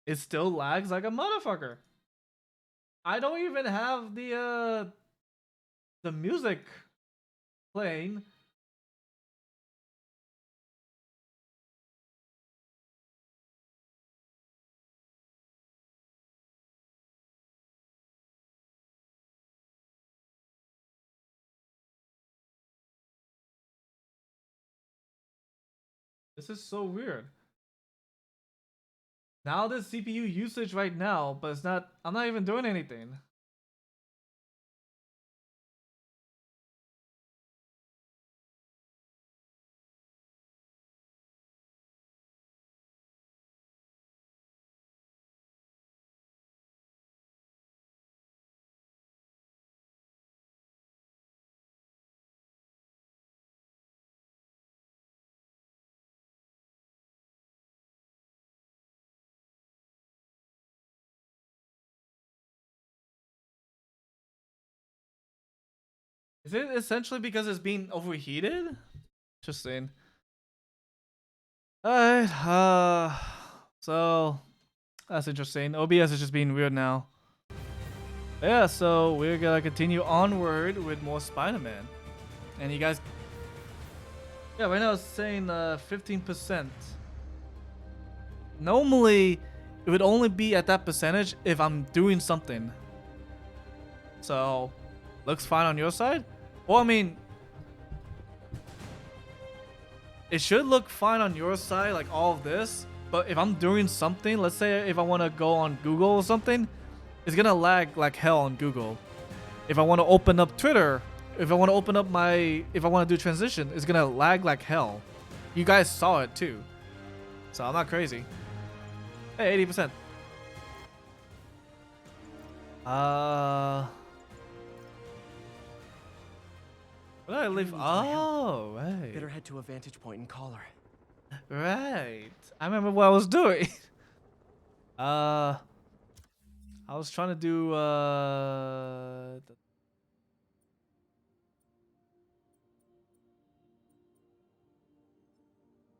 it still lags like a motherfucker. I don't even have the music playing. This is so weird. Now this CPU usage right now, but it's not. I'm not even doing anything. Is it essentially because it's being overheated? Interesting. Alright, so that's interesting. OBS is just being weird now. Yeah, so we're gonna continue onward with more Spider-Man. And you guys, yeah, right now it's saying 15%. Normally, it would only be at that percentage if I'm doing something. So, looks fine on your side? Well, I mean, it should look fine on your side, like all of this. But if I'm doing something, let's say if I want to go on Google or something, it's gonna lag like hell on Google. If I want to open up Twitter, if I want to open up if I want to do transition, it's gonna lag like hell. You guys saw it too. So I'm not crazy. Hey, 80%. Where did I leave? Oh, right. Better head to a vantage point and call her. Right. I remember what I was doing. I was trying to do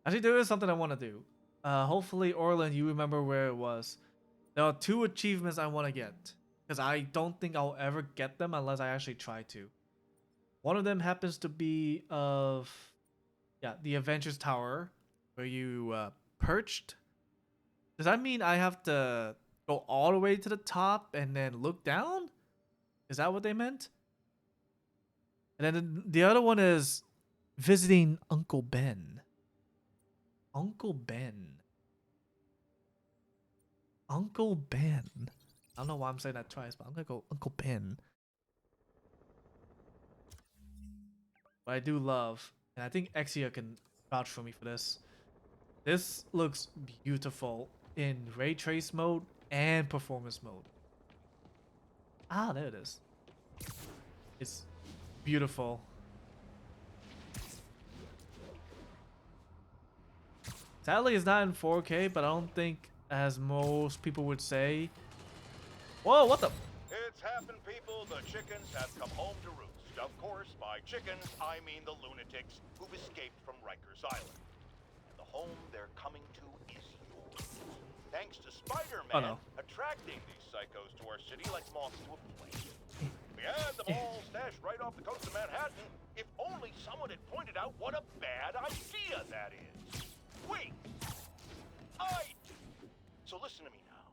actually there is something I want to do. Hopefully Orland, you remember where it was. There are 2 achievements I want to get, because I don't think I'll ever get them unless I actually try to. One of them happens to be of the Avengers Tower, where you perched. Does that mean I have to go all the way to the top and then look down? Is that what they meant? And then the other one is visiting Uncle Ben. Uncle Ben. Uncle Ben. I don't know why I'm saying that twice, but I'm gonna go Uncle Ben. But I do love, and I think Exia can vouch for me for this. This looks beautiful in ray trace mode and performance mode. Ah, there it is. It's beautiful. Sadly, it's not in 4K, but I don't think, as most people would say. Whoa, what the? It's happened, people. The chickens have come home to roost. Of course, by chickens, I mean the lunatics who've escaped from Rikers Island. And the home they're coming to is yours. Thanks to Spider-Man attracting these psychos to our city like moths to a flame. We had them all stashed right off the coast of Manhattan. If only someone had pointed out what a bad idea that is. Wait! So listen to me now.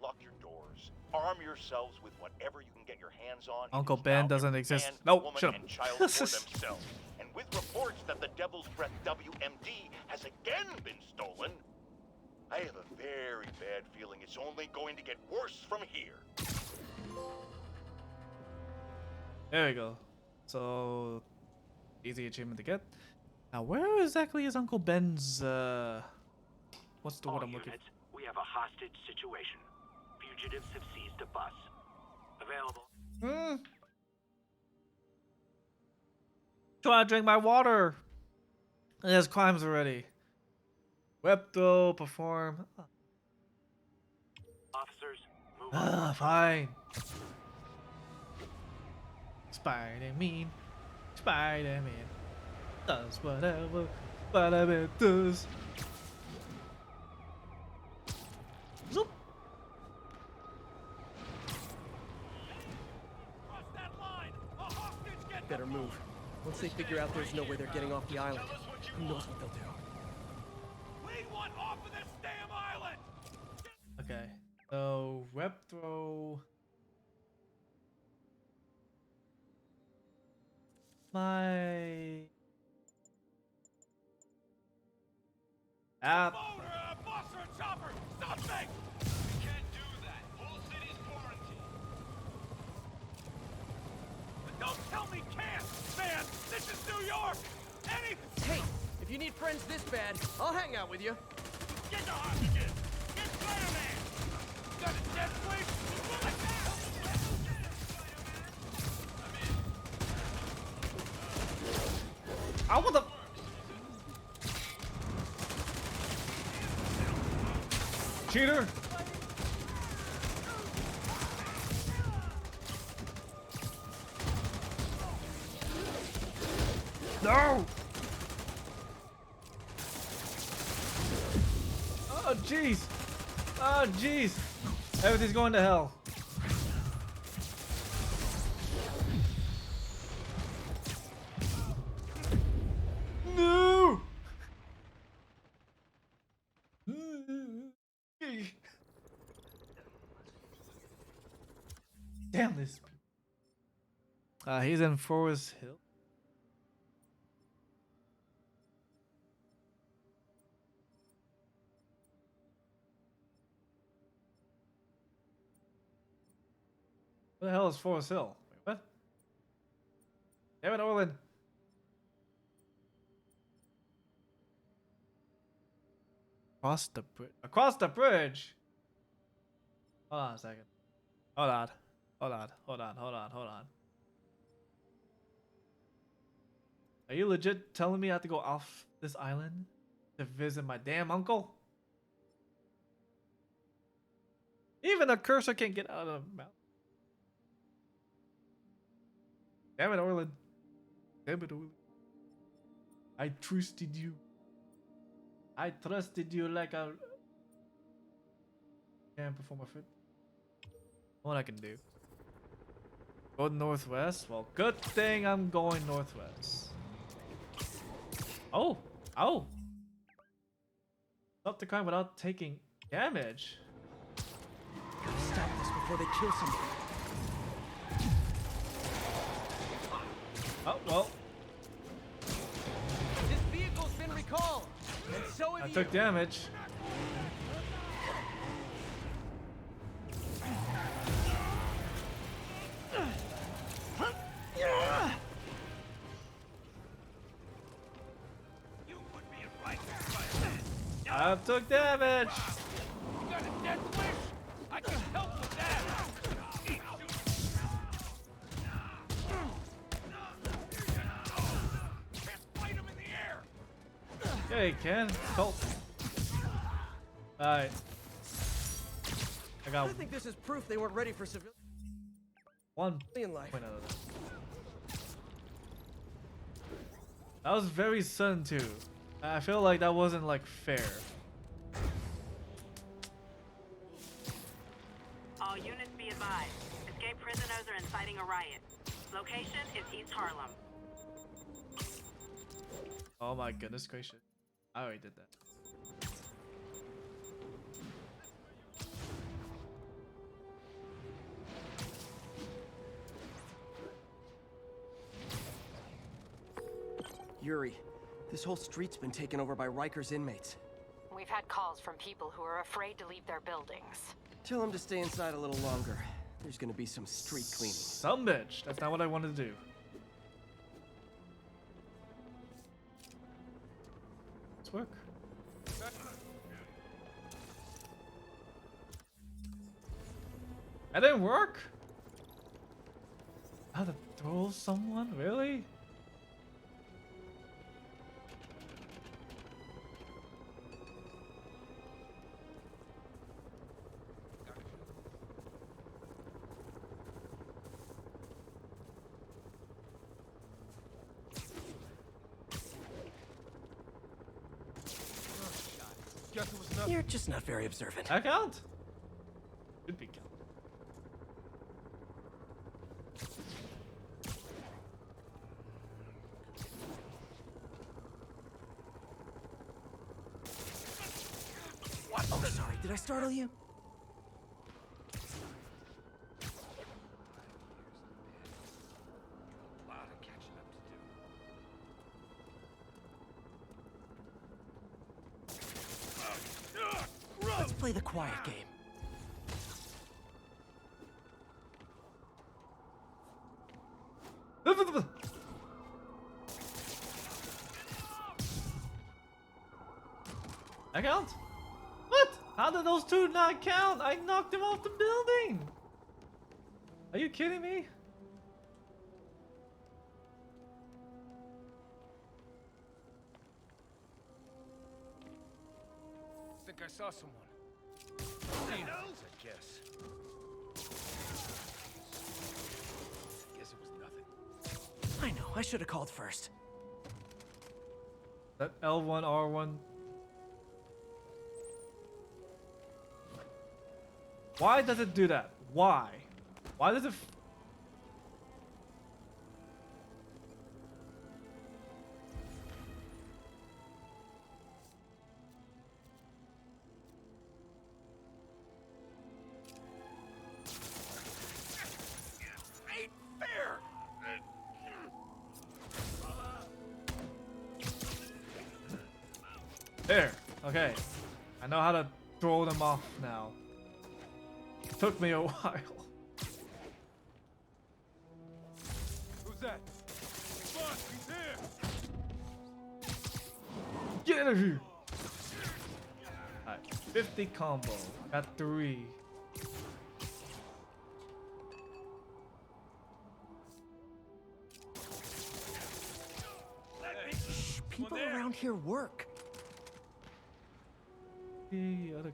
Lock your doors. Arm yourselves with whatever you can get your hands on. Uncle Ben doesn't exist. Man, No, woman, shut up. and child for themselves. And with reports that the Devil's Breath WMD has again been stolen, I have a very bad feeling it's only going to get worse from here. There we go. So, easy achievement to get. Now, where exactly is Uncle Ben's, what's the word I'm looking for? We have a hostage situation. Fugitives have seized a bus. Available. Try to drink my water. It has crimes already. Web throw, perform. Officers, move on. Fine. Spider-Man. Spider-Man does whatever Spider-Man does. Zoop. move. Once they figure out there's no way they're getting off the island, who knows what they'll do. We want off of this damn island! Okay. So web throw. My app. Motor, a bus or a chopper! Something! We can't do that. Whole city's quarantined. But don't tell me can't, man! This is New York! Hey, if you need friends this bad, I'll hang out with you. Get the hostages! Get Spider-Man! Got a dead switch? Move it down! I want the. Cheater! No! Oh jeez! Oh jeez! Everything's going to hell. No! Damn this. He's in Forest Hill. What the hell is Forest Hill? Wait, what? Damn it, Orland. Across the bridge. Across the bridge. Hold on a second. Hold on. Hold on. Hold on. Hold on. Hold on. Are you legit telling me I have to go off this island to visit my damn uncle? Even a cursor can't get out of the mouth. Damn it, Orland. Damn it, Orland. I trusted you. I trusted you like a... Can't perform a fit. What I can do. Go northwest? Well, good thing I'm going northwest. Oh! Oh! Stop the crime without taking damage. Gotta stop this before they kill someone. Oh, well. This vehicle's been recalled, and so have I you. took damage. You put me in right. I took damage. You got a dead switch? I can help with that. Can't fight him in the air. Yeah, you can. Help. Alright. I got I think this is proof they weren't ready for civilian one life. point out of that. That was very sudden too. I feel like that wasn't like fair. All units be advised. Escaped prisoners are inciting a riot. Location is East Harlem. Oh my goodness gracious. I already did that. Yuri, this whole street's been taken over by Riker's inmates. We've had calls from people who are afraid to leave their buildings. Tell them to stay inside a little longer. There's gonna be some street cleaning. Some bitch. That's not what I wanted to do. Let's work. That didn't work? How to throw someone? Really? Guess it was nothing. You're just not very observant. I count. Should be count. sorry. Did I startle you? Let's play the quiet game. That counts? What? How did those two not count? I knocked him off the building. Are you kidding me? I think I saw someone. Xenos, I guess. Guess it was nothing. I know, I should have called first. That L1, R1. Why does it do that? Why? Why does it... Ain't fair! There. Okay. I know how to throw them off now. Took me a while. Who's that? Boss, he's here! Get out of here! Alright, 50 combo. Got 3. Shh, people around here work. The other...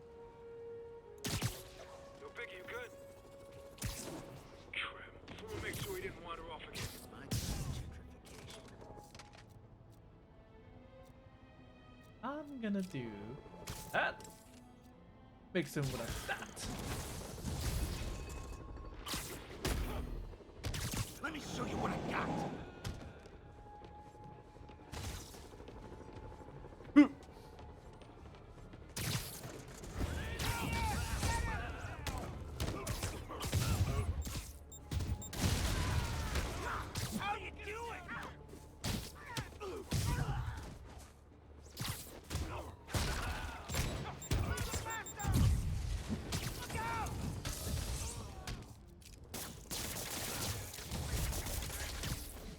Yo, Vicky, you good? Trim. We'll make sure he didn't wander off again. I'm gonna do that. Mix him with a that. Let me show you what I got. How you doing?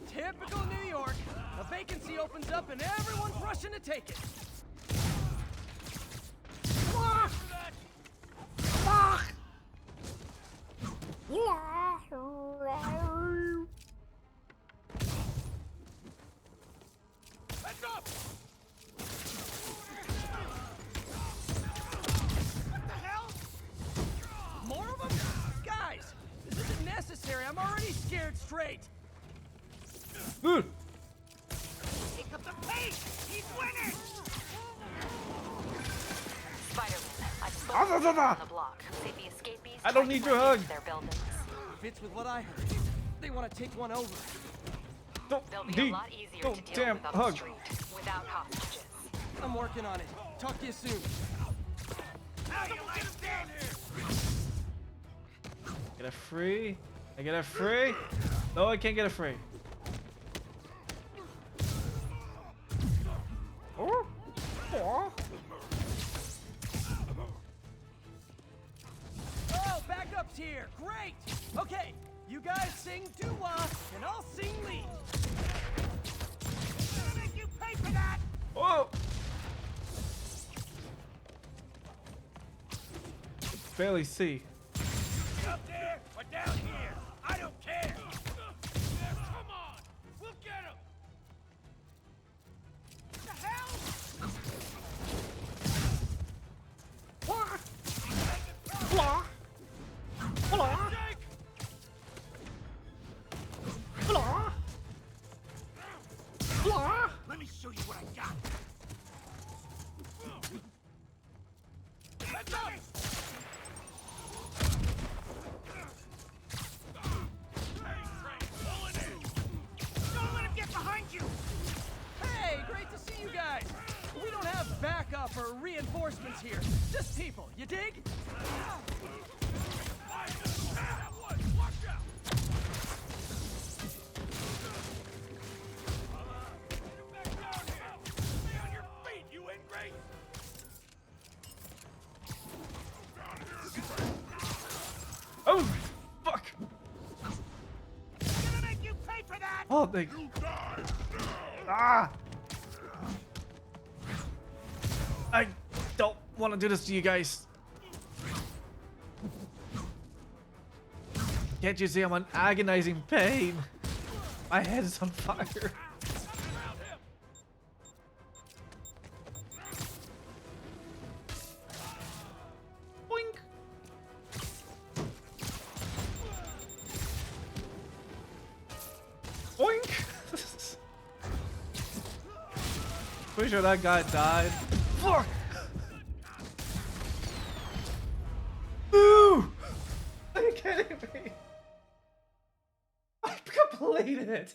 Typical New York. A vacancy opens up and everyone's rushing to take it. Let's up! What the hell? More of them? Guys, this isn't necessary. I'm already scared straight. Dude! Pick up the pace! He's winning! Spider-Man, I've spoken to people on the block. Say the escapees I don't tried to need your break into hug. their buildings. Fits with what I heard. They want to take one over. Don't, They'll be D, a lot easier don't to deal damn with on the hug. street, without hostages. I'm working on it. Talk to you soon. Now you let him down here! Get it free? I get it free? No, I can't get it free. Oh. Oh. Oh, backup's here. Great. Okay, you guys sing doo-wah, and I'll sing lead. I'll make you pay for that! Oh. Barely see. Up there or down here? I don't care! Come on! We'll get him! What the hell? Blah. Blah. Jake! Blah. Blah. Let me show you what I got! Let's up! Don't let him get behind you! Hey, great to see you guys. We don't have backup or for reinforcements here. Just people, you dig? Watch out! Get back down here! Stay on your feet, you ingrate! Oh, fuck! Gonna make you pay for that! Oh, they. Ah! I don't want to do this to you guys. Can't you see I'm in agonizing pain? My head is on fire. Boink. Boink. Pretty sure that guy died. Fuck. Boo! Are you kidding me? I completed it.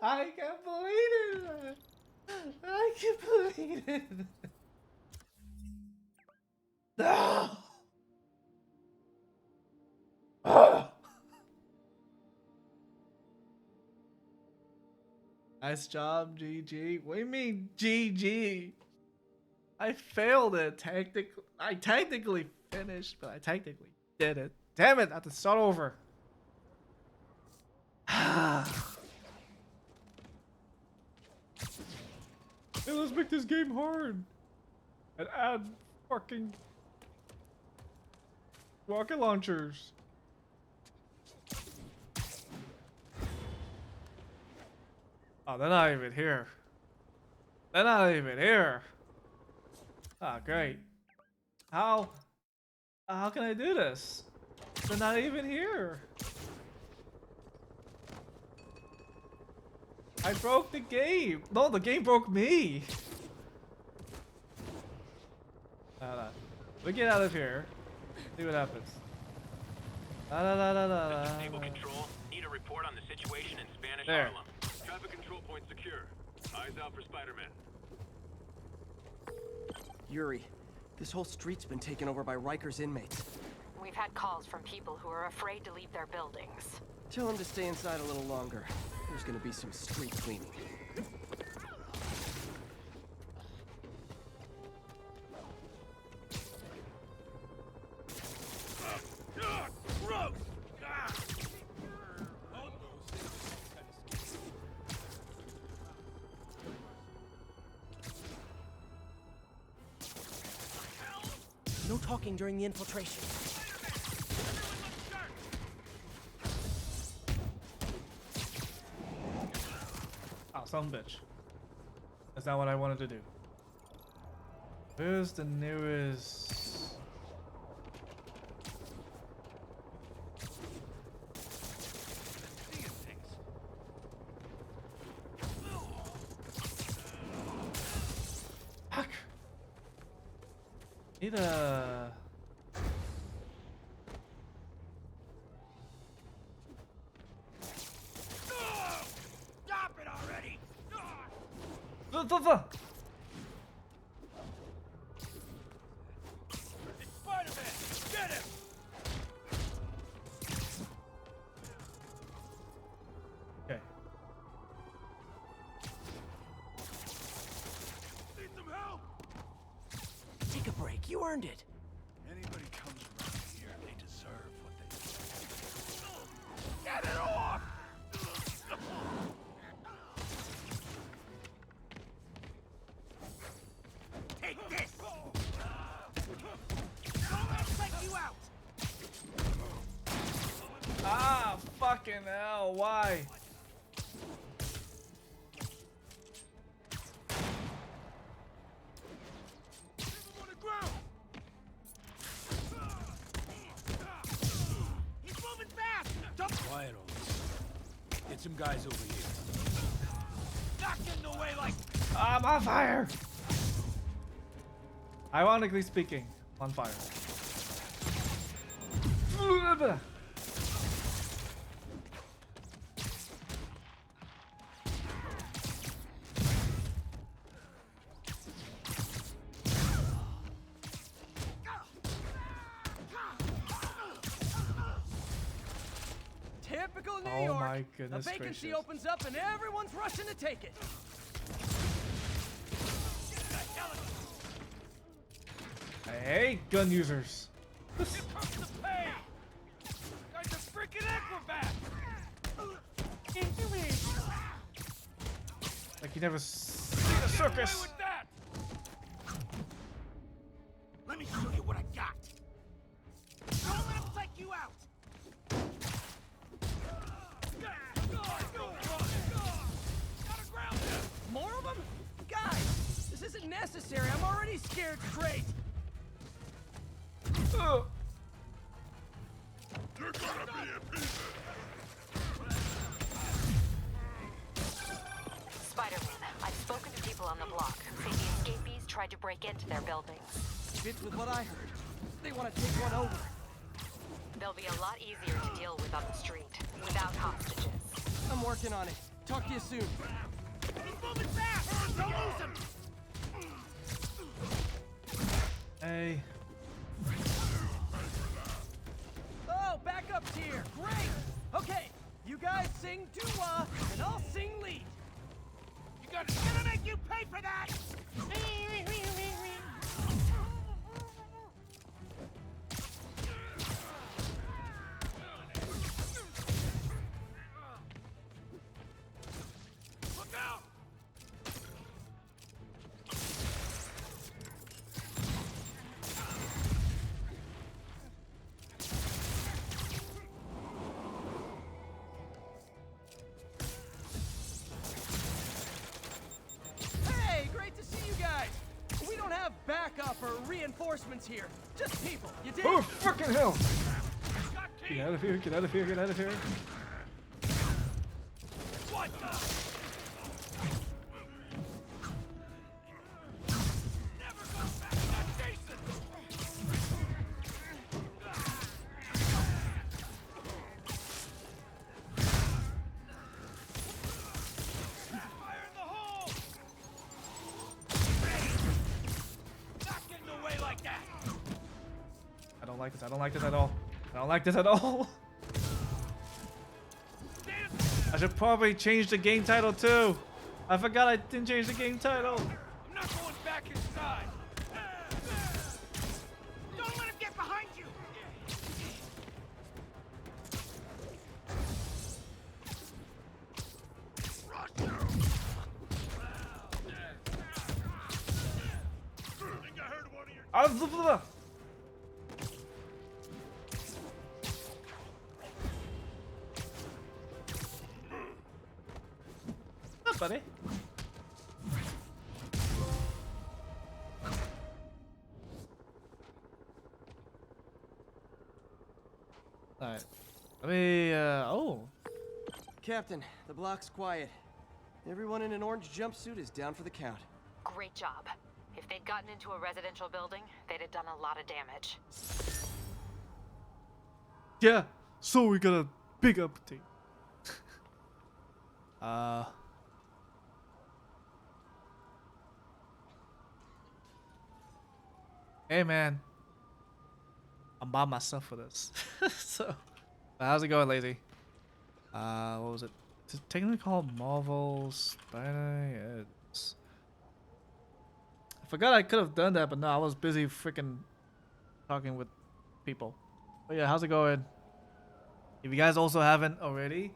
I completed it. I completed it. No. Ah. Nice job, GG. What do you mean, GG? I failed it. I technically finished, but I technically did it. Damn it! I have to start over. Hey, let's make this game hard and add fucking rocket launchers. Oh, they're not even here. They're not even here. Ah, great. How can I do this? They're not even here. I broke the game. No, the game broke me. We get out of here. See what happens. Naval Control, need a report on the situation in Spanish There. Harlem. Traffic control point secure. Eyes out for Spider-Man. Yuri, this whole street's been taken over by Riker's inmates. We've had calls from people who are afraid to leave their buildings. Tell them to stay inside a little longer. There's gonna be some street cleaning. Gross! No talking during the infiltration. Oh, son of a bitch. That's not what I wanted to do. Where's the nearest? Fuck. Need a. Stop it already! It's Spider-Man! Get him! Okay. Need some help! Take a break. You earned it. Anybody comes around here, they deserve what they get it off! Take this! I'll take you out! Ah, fucking hell! Why? On the ground! He's moving fast! Don't quiet on this. Get some guys over here. Not getting away like I'm on fire! Ironically speaking, on fire. capital of New Oh York, my a goodness vacancy gracious. opens up and everyone's rushing to take it. I hate gun users. Here comes the pain! Guy's a freaking acrobat! Like you never seen a circus. Away with that! Let me show you what I got. Don't let him psych you out! Gotta ground him! More of them? Guys, this isn't necessary. I'm already scared straight. Ugh. You're gonna be a piece Spider-Man, I've spoken to people on the block who say the escapees tried to break into their buildings. Fits with what I heard. They want to take one over. They'll be a lot easier to deal with on the street, without hostages. I'm working on it. Talk to you soon. He's moving fast! Don't lose him! Hey. Oh, backup's here. Great. Okay, you guys sing doo-wah, and I'll sing lead. You got it's gonna make you pay for that! Look out! Hey, great to see you guys. We don't have backup or reinforcements here. Just people, you dig? Oh fucking hell! Got Get key! out of here! Get out of here! Get out of here! What the? Never go back to that Jason! Fire in the hole! Not getting away like that! I don't like this. I don't like this at all. I don't like this at all. I should probably change the game title too. I forgot I didn't change the game title. I'm not going back inside! Don't let him get behind you! Rush him! Think I heard one of your... What's up, buddy? Alright. Let me, oh. Captain, the block's quiet. Everyone in an orange jumpsuit is down for the count. Great job. If they'd gotten into a residential building, they'd have done a lot of damage. Yeah, so we got a big update. Hey man, I'm by myself for this. So, how's it going, Lazy? What was it? Is it technically called Marvel Spider? It's... I forgot I could have done that, but no, I was busy freaking talking with people. But yeah, how's it going? If you guys also haven't already,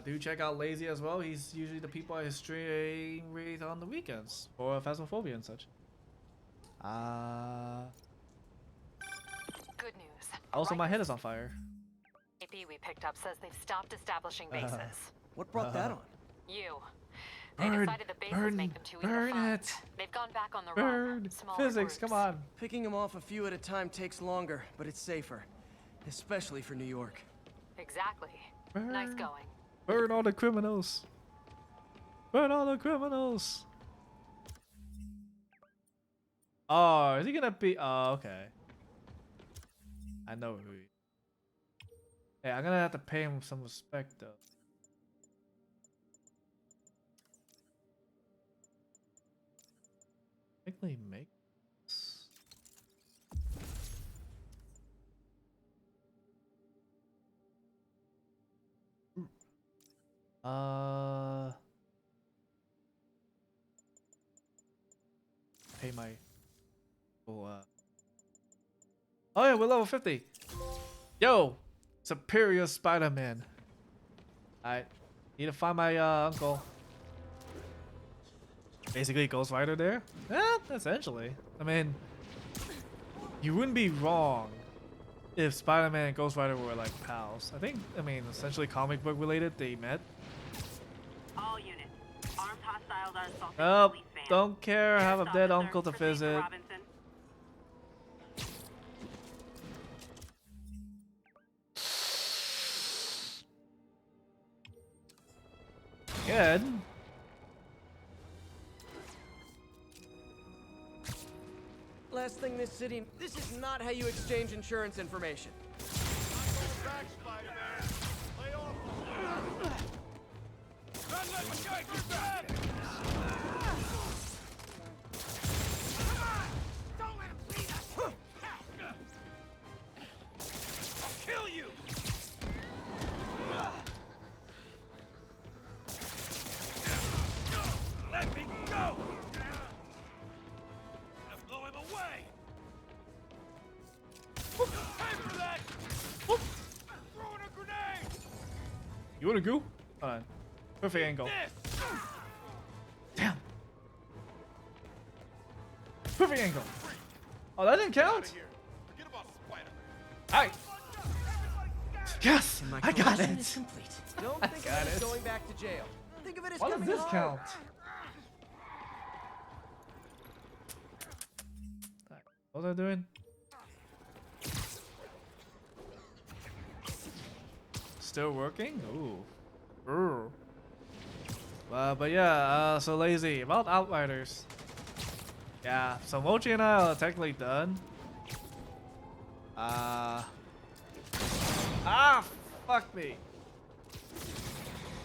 do check out Lazy as well. He's usually the people I stream with on the weekends for Phasmophobia and such. Good news. Also, my head is on fire. AP we picked up says they've stopped establishing bases. What brought that on? You. They Burn, decided the bases burn, make them too easy to burn find. it. They've gone back on the Bird. run. Smaller Physics, groups. come on. Picking them off a few at a time takes longer, but it's safer. Especially for New York. Exactly. Burn. Nice going. Burn all the criminals. Burn all the criminals. Oh, is he gonna be? Oh, okay. I know who he. Hey, I'm gonna have to pay him some respect though. Quickly make this. Pay my. Oh, oh yeah, we're level 50. Yo, Superior Spider-Man. I need to find my uncle. Basically, Ghost Rider there. Yeah, essentially. I mean, you wouldn't be wrong if Spider-Man and Ghost Rider were like pals. I mean, essentially comic book related. They met. All units. Armed hostiles are assaulting Nope, police vans. don't care. I have a Sheriff's dead officer, uncle to proceed visit. Robinson. Good. Last thing this city. This is not how you exchange insurance information. Back, Spider-Man. Lay off. Don't let the guy get back! Don't let him beat us! I'll kill you! Let me go! I'll blow him away! Pay for that! Throwing a grenade! You wanna go? Hold on. Perfect angle. This! Damn. Perfect angle. Oh, that didn't count. Forget about Spider-Man. Alright. Yes, I got it. Don't think got of it as it. going back to jail. Think of it as What does coming this home. count? What was I doing? Still working? Ooh. Ooh. But yeah, so lazy. About Outriders. Yeah, so Mochi and I are technically done. Fuck me.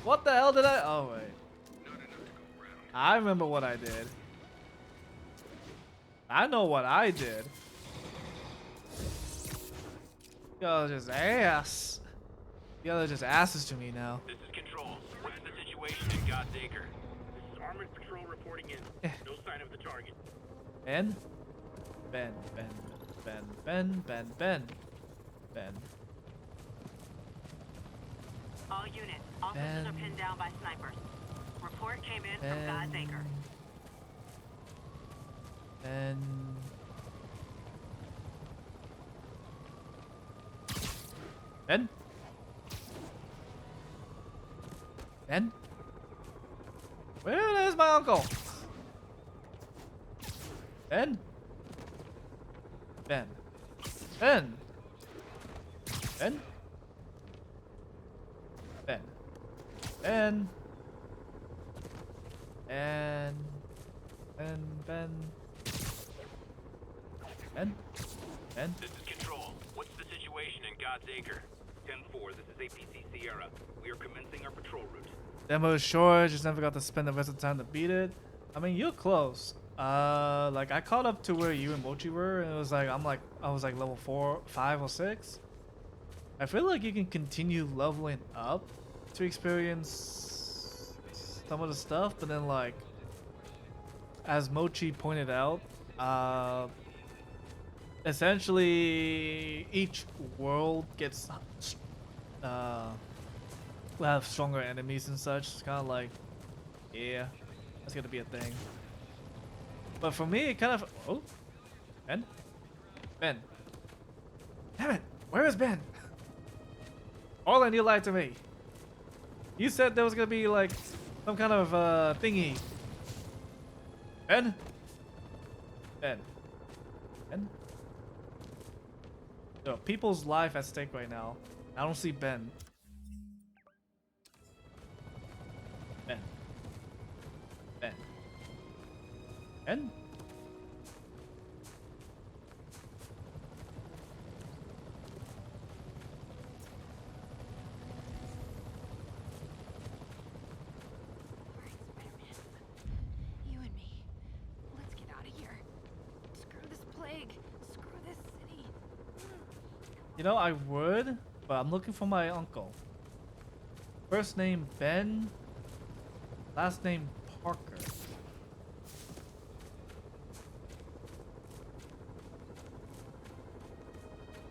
What the hell did I? Oh, wait. I remember what I did. I know what I did. Y'all just ass. Y'all are just asses to me now. This is Control. What's the situation in God's Acre? This is Armored Patrol reporting in. No sign of the target. Ben? Ben. All units. Officers are pinned down by snipers. Report came in from God's Acre. Ben. Ben? Ben? Where is my uncle? Ben? Ben? Ben? Ben? Ben? Ben? And... Ben? Ben? Ben? This is Control. What's the situation in God's Acre? 10-4, this is APC Sierra. We are commencing our patrol route. Demo is short, just never got to spend the rest of the time to beat it. I mean, you're close. Like I caught up to where you and Mochi were, and it was like I was like level 4, 5, or 6. I feel like you can continue leveling up to experience some of the stuff, but then like as Mochi pointed out, essentially each world gets will have stronger enemies and such. It's kind of like, yeah, that's gonna be a thing. But for me, it kind of... Oh, Ben? Ben. Damn it, where is Ben? Orlan, you lied to me. You said there was gonna be like some kind of thingy. Ben? Ben? Ben? There are people's life at stake right now. I don't see Ben. Ben. Ben. Ben? You and me. Let's get out of here. Screw this plague. Screw this city. You know, I would, but I'm looking for my uncle. First name Ben. Last name Parker.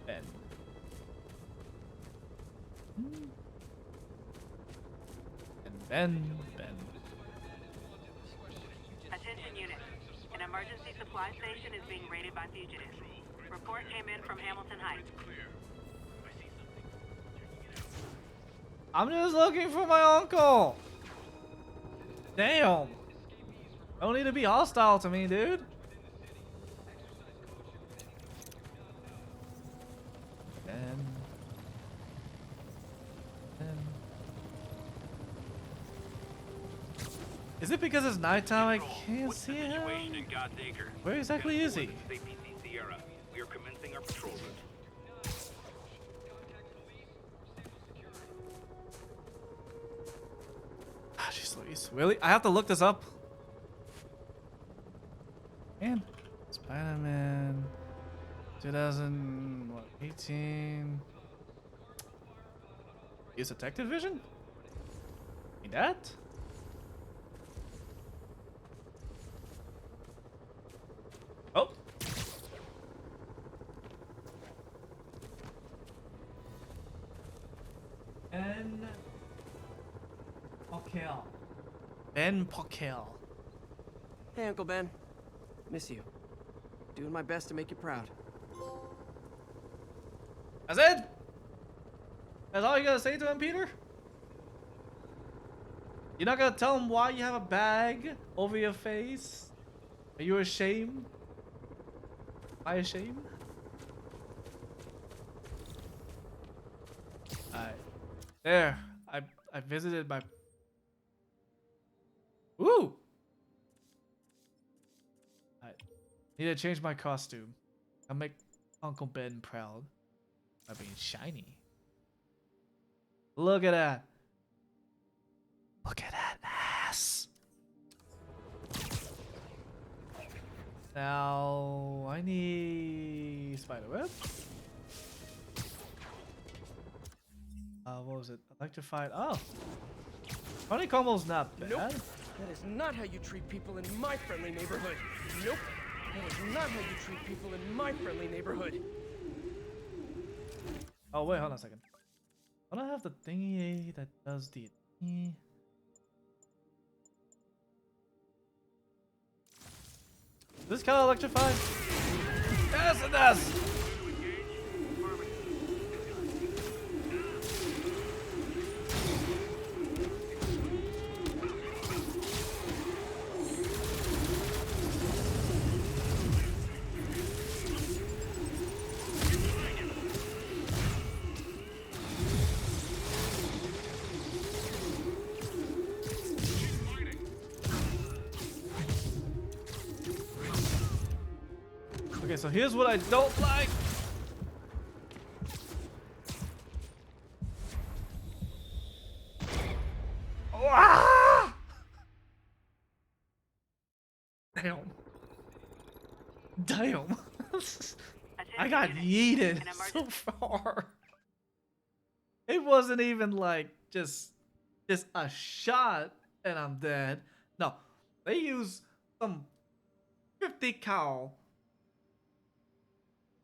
Ben. And Ben. Attention unit. An emergency supply station is being raided by fugitives. Report came in from Hamilton Heights. I'm just looking for my uncle. Damn. Don't need to be hostile to me, dude. And is it because it's nighttime I can't What's see the situation him? in God's Acre? Where exactly is he? This is APC Sierra. We are commencing our patrol route. Ah, jeez Louise. Really? I have to look this up? Man. Spider-Man 2018. Use detective vision? Need that? Oh. Ben Pokel. Ben Pokel. Hey, Uncle Ben. Miss you. Doing my best to make you proud. That's it? That's all you gotta say to him, Peter? You're not gonna tell him why you have a bag over your face? Are you ashamed? Am I ashamed? Alright. There. I visited my... Woo! I need to change my costume. I'll make Uncle Ben proud by being shiny. Look at that. Look at that ass. Now I need spiderweb. What was it? Electrified. Oh, honeycomb's not bad. Nope. That is not how you treat people in my friendly neighborhood. Nope. That is not how you treat people in my friendly neighborhood. Oh wait, hold on a second. I don't have the thingy that does the thingy. Does this kind of electrify? Yes, it does. Okay, so here's what I don't like. Oh, ah! Damn. Damn. I got yeeted so far. It wasn't even like just a shot and I'm dead. No, they use some 50 cal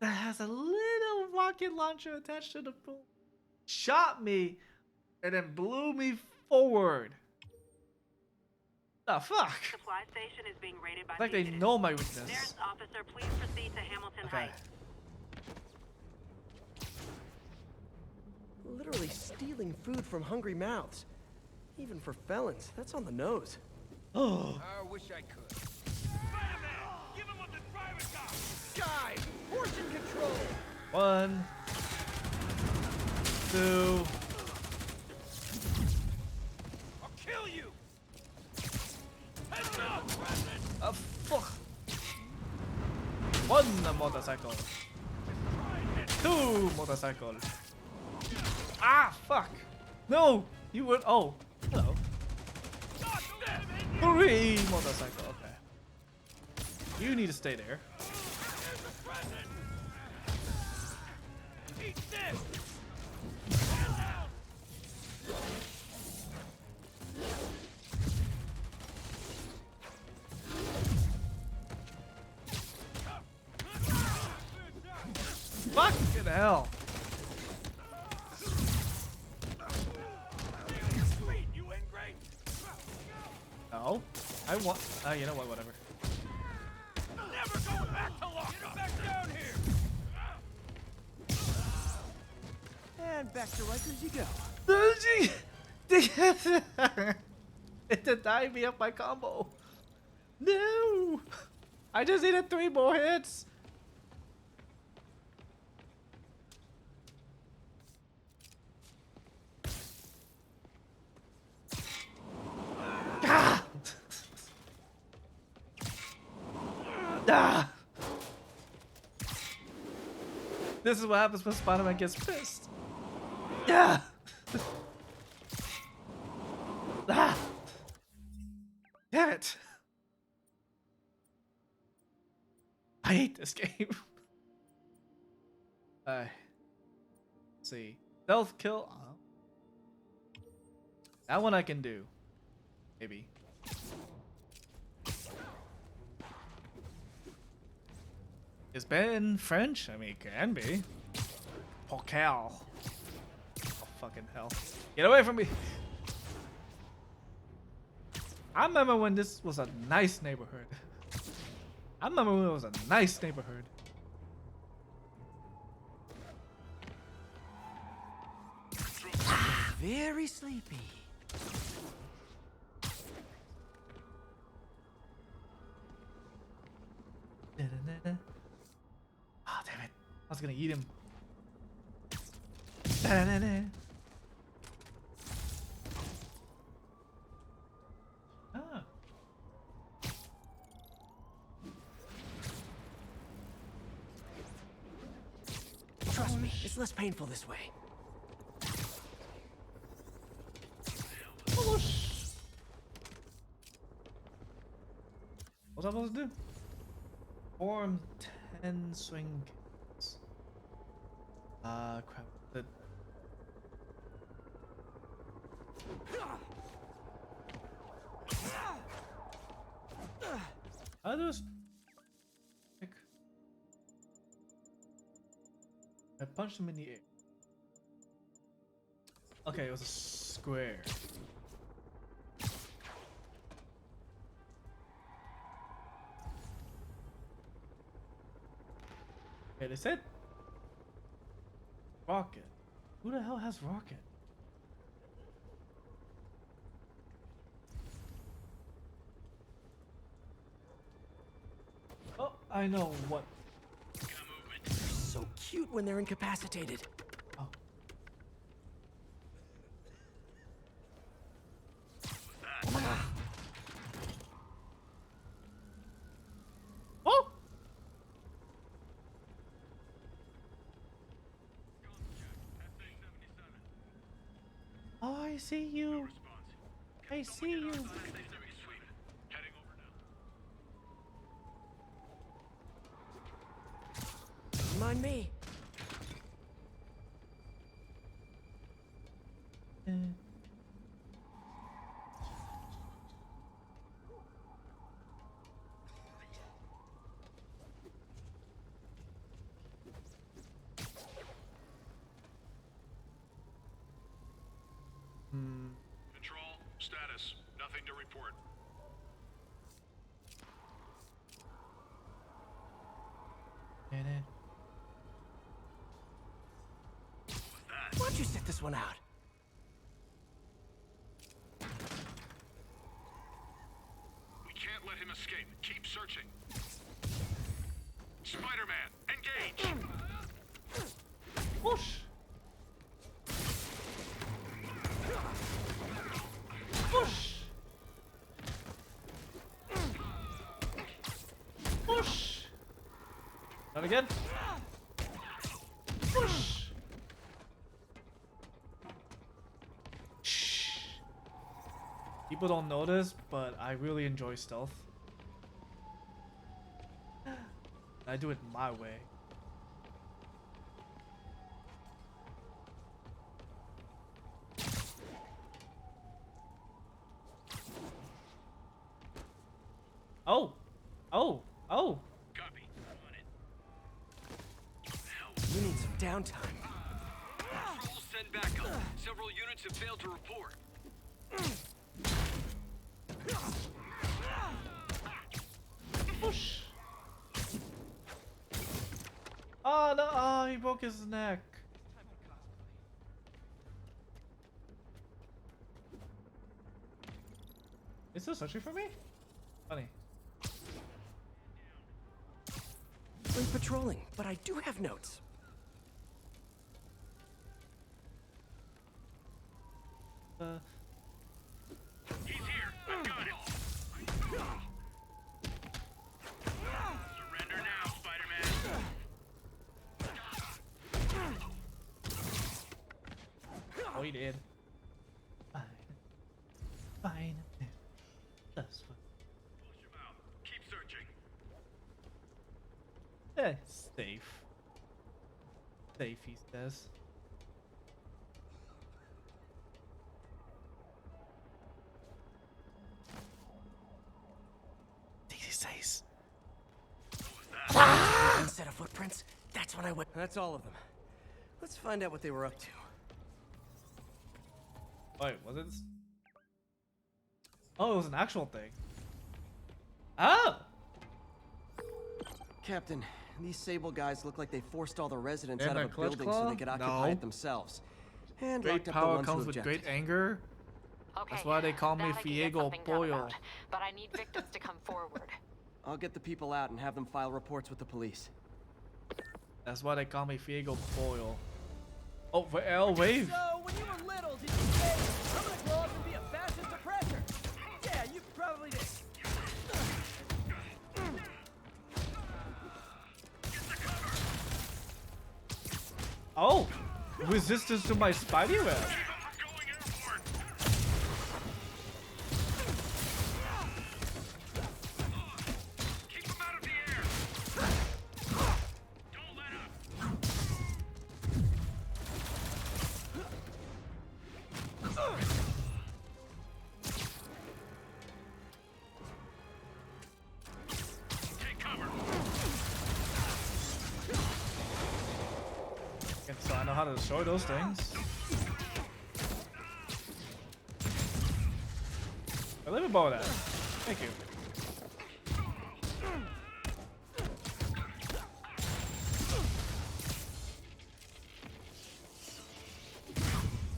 that has a little rocket launcher attached to the boom. Shot me and then blew me forward. The fuck? Supply station is being raided by It's like they fugitives. know my weakness. Nearest officer, please proceed to Hamilton Okay. Heights. Literally stealing food from hungry mouths. Even for felons, that's on the nose. Oh. I wish I could. Spider-Man! Give him what the driver got! Guy, portion control. 1, 2. I'll kill you! Heads up, President! Fuck. 1 motorcycle. 2 motorcycle. Ah, fuck. No, you would. Oh, hello. 3 motorcycle. Okay. You need to stay there. There's the President! Eat this! Stand down! hell. Sweet, you ingrate. No. I want. You know what? Whatever. Never going back to lockup. Get back down here. And back to Rikers you go. It denied me of my combo. No. I just needed 3 more hits. Ah! Ah! This is what happens when Spider-Man gets pissed. Yeah. Ah! Damn it. I hate this game. Let's see. Stealth kill. That one I can do. Maybe. Is Ben French? I mean, it can be. Pocal. Oh, fucking hell. Get away from me. I remember when this was a nice neighborhood. I remember when it was a nice neighborhood. Very sleepy. Ah, damn it. I was gonna eat him. Da-da-da-da. Ah. Trust me, it's less painful this way. What's I supposed to do? Form 10 swing. Crap. I just I punched him in the air. Okay, it was a square. Okay, they said rocket. Who the hell has rocket? Oh, I know what. So cute when they're incapacitated. Oh. Oh! Oh, I see you. I see you. Mind me. Control, status, nothing to report. Why don't you sit this one out? We can't let him escape. Keep searching. Spider-Man, engage! Whoosh! Whoosh! Whoosh! Not again? Whoosh! Shh. People don't notice, but I really enjoy stealth. I do it my way. Oh! Oh! Oh! Copy. On it. You need some downtime. Patrol, send backup. Several units have failed to report. Push. Oh no! Oh, he broke his neck. Is this searching for me? Funny. We're patrolling, but I do have notes. He's here. I got him. Surrender now, Spider-Man. Oh, he did. Fine. Fine. That's fine. Push him out. Keep searching. Safe. Safe, he says. He says. One set of footprints. That's when I went. That's all of them. Let's find out what they were up to. Wait, was it? Oh, it was an actual thing. Oh! Captain, these Sable guys look like they forced all the residents And out of their a clutch building so claw? they could occupy No. it themselves. And Great locked up the power ones who comes with objected. great anger. Okay, That's why they call me that I can get Fiego something done Pollo. about, but I need victims to come forward. I'll get the people out and have them file reports with the police. That's why they call me Fiego Pollo. Oh, for L wave. So, when you were little, did you say, I'm gonna grow up and be a fascist oppressor? Yeah, you probably did. Oh, resistance to my Spidey web. Keep him out of the air. Don't let up. Take cover. So I know how to destroy those things. Let me borrow that. Thank you.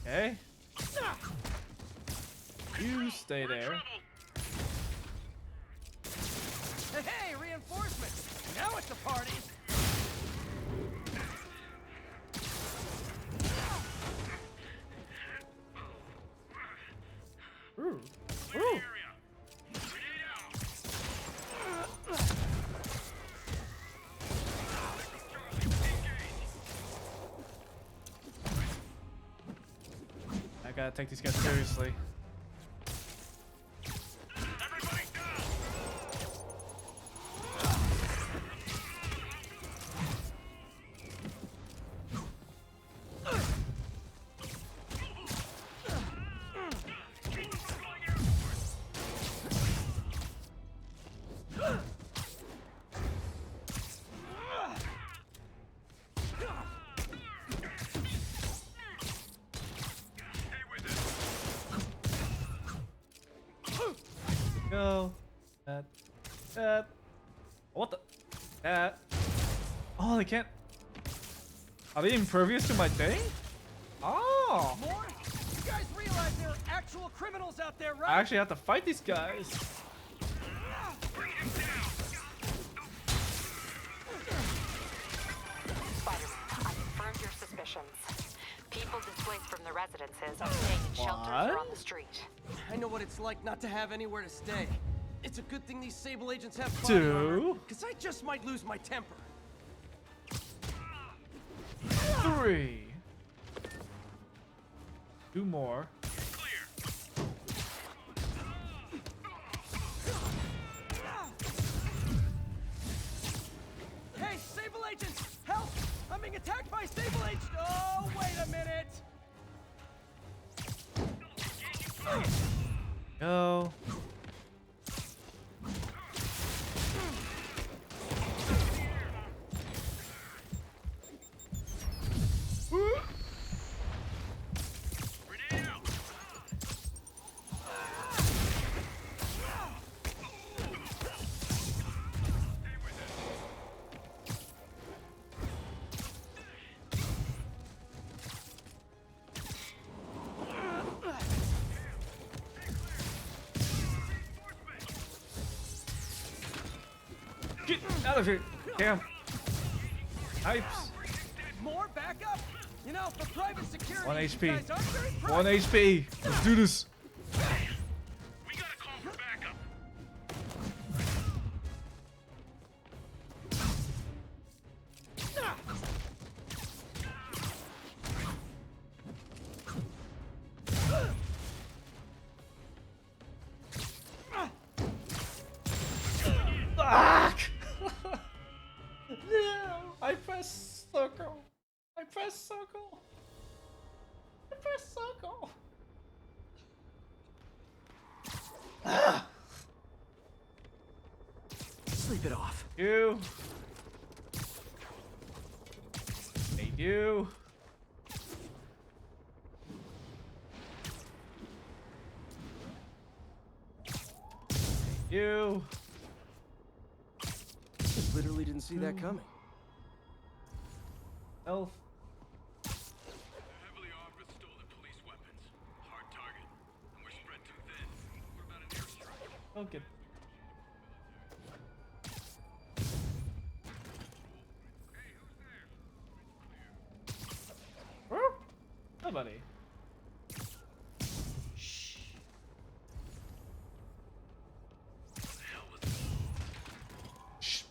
Okay. You stay there. Hey, reinforcements! Now it's a party! Ooh. Ooh. Area. Grenade out. I gotta take these guys seriously. Everybody down. Go. That. What the? That. Oh, they can't. Are they impervious to my thing? Oh. More? You guys realize there are actual criminals out there, right? I actually have to fight these guys. Spider-Man, I confirmed your suspicions. People displaced from the residences are staying in shelters or on the street. I know what it's like not to have anywhere to stay. It's a good thing these Sable agents have Two. because I just might lose my temper. 3. 2 more. Hey, Sable agents! Help! I'm being attacked by Sable agents! Oh, wait a minute! Go. Out of here. Damn. Hypes. More backup? You know, for private security, 1 you HP. guys aren't very 1 HP. Let's do this. We gotta call for backup. Fuck! No! I press circle. I press circle. I press circle. Ah! Sleep it off. You. Hey, you. You. Literally didn't see that coming. Elf. Heavily armed with stolen police weapons. Hard target. And we're spread too thin. What about an airstrike? Okay. Nobody. Shh. Shh.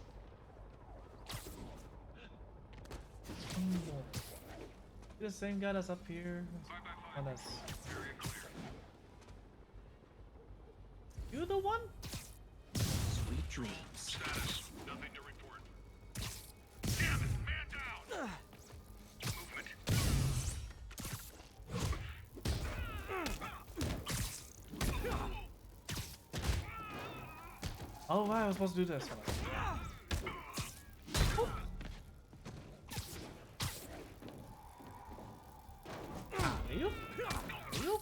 The same guy that's up here. And that's you the one? Sweet dreams. Status. Nothing to report. Damn it! Man down! Movement. Oh wow, I was supposed to do this. You? You?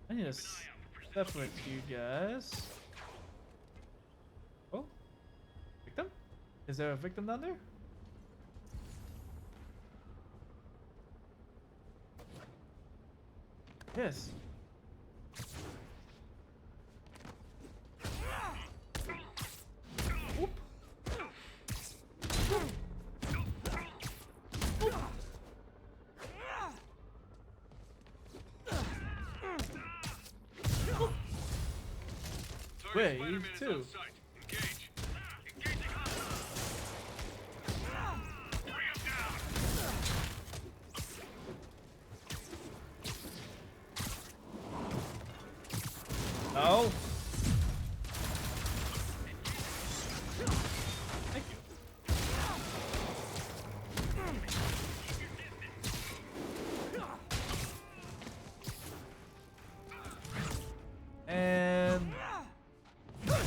I need to separate you guys. Oh, victim? Is there a victim down there? Yes. Oop. Wave Spider-Man is 2. on site. Engage. Engaging hostile. Bring him down. Oh. Thank you. And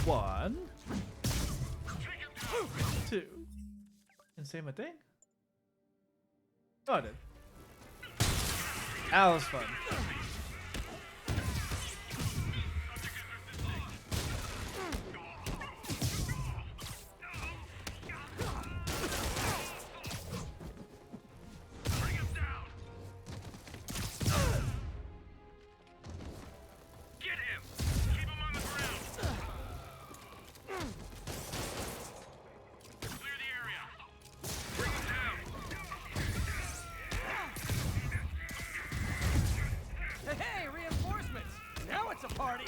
1, 2. And say my thing. Oh, I did. That was fun. Hey, reinforcements! Now it's a party!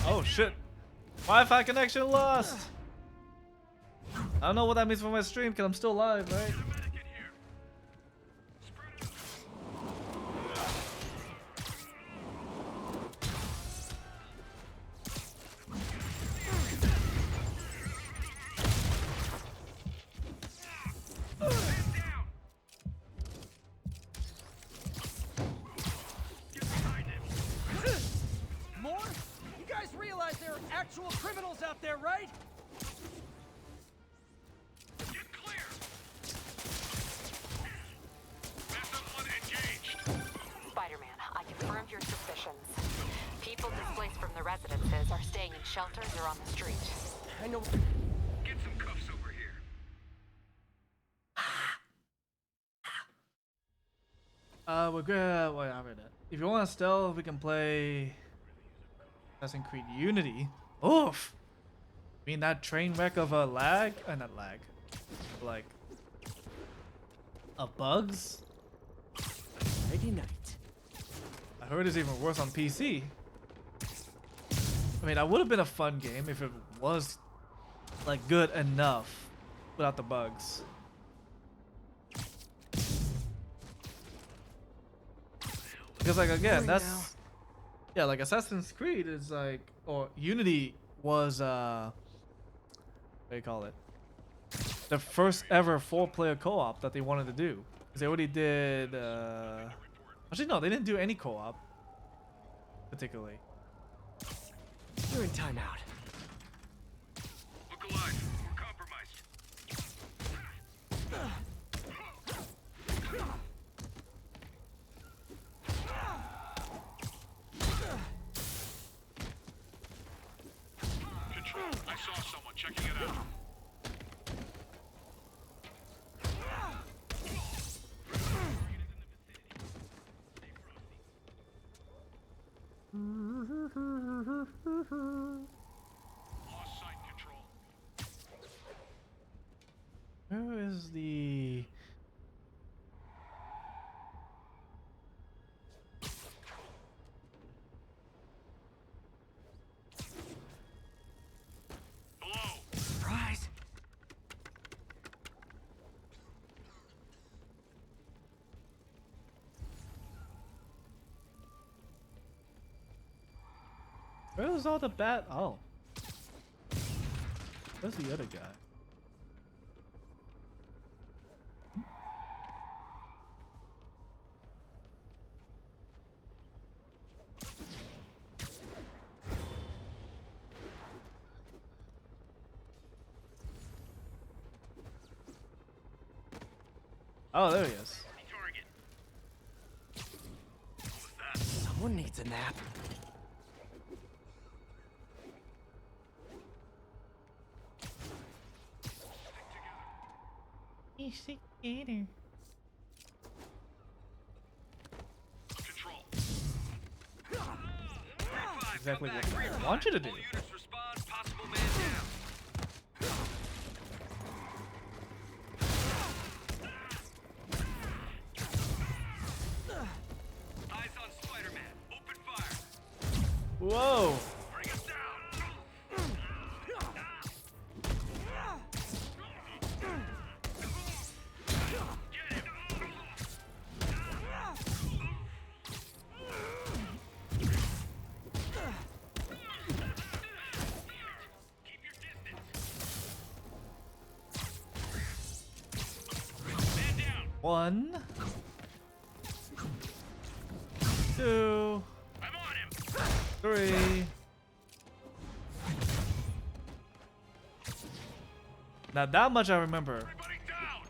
Oh shit. Wi-Fi connection lost. I don't know what that means for my stream because I'm still live, right? actual criminals out there, right? Get clear! Someone engaged! Spider-Man, I confirmed your suspicions. People displaced from the residences are staying in shelters or on the street. I know. Get some cuffs over here. We're good. Wait, I read it. If you want to stealth, we can play Assassin's Creed Unity. Oof. I mean that train wreck of a lag? Not lag. Like of bugs. Friday night. I heard it's even worse on PC. I mean, that would have been a fun game if it was like good enough without the bugs. Because like again, that's yeah, like Assassin's Creed is like, or Unity was what do you call it? The first ever 4-player co-op that they wanted to do. Because they already did actually no, they didn't do any co-op particularly. You're in timeout. Look alive. We're compromised. Control. I saw someone checking it out. Lost sight control. Where is the Hello. Surprise. where was all the bat? Oh, where's the other guy? Oh, there he is. Target. What was that? Someone needs a nap. Control. Exactly what I want you to do. All units respond. Possible man down. Eyes on Spider-Man. Open fire. Whoa! Bring him down. Get him. Keep your distance. Man down. 1, 2, I'm on him. 3. Now that much I remember. Everybody down.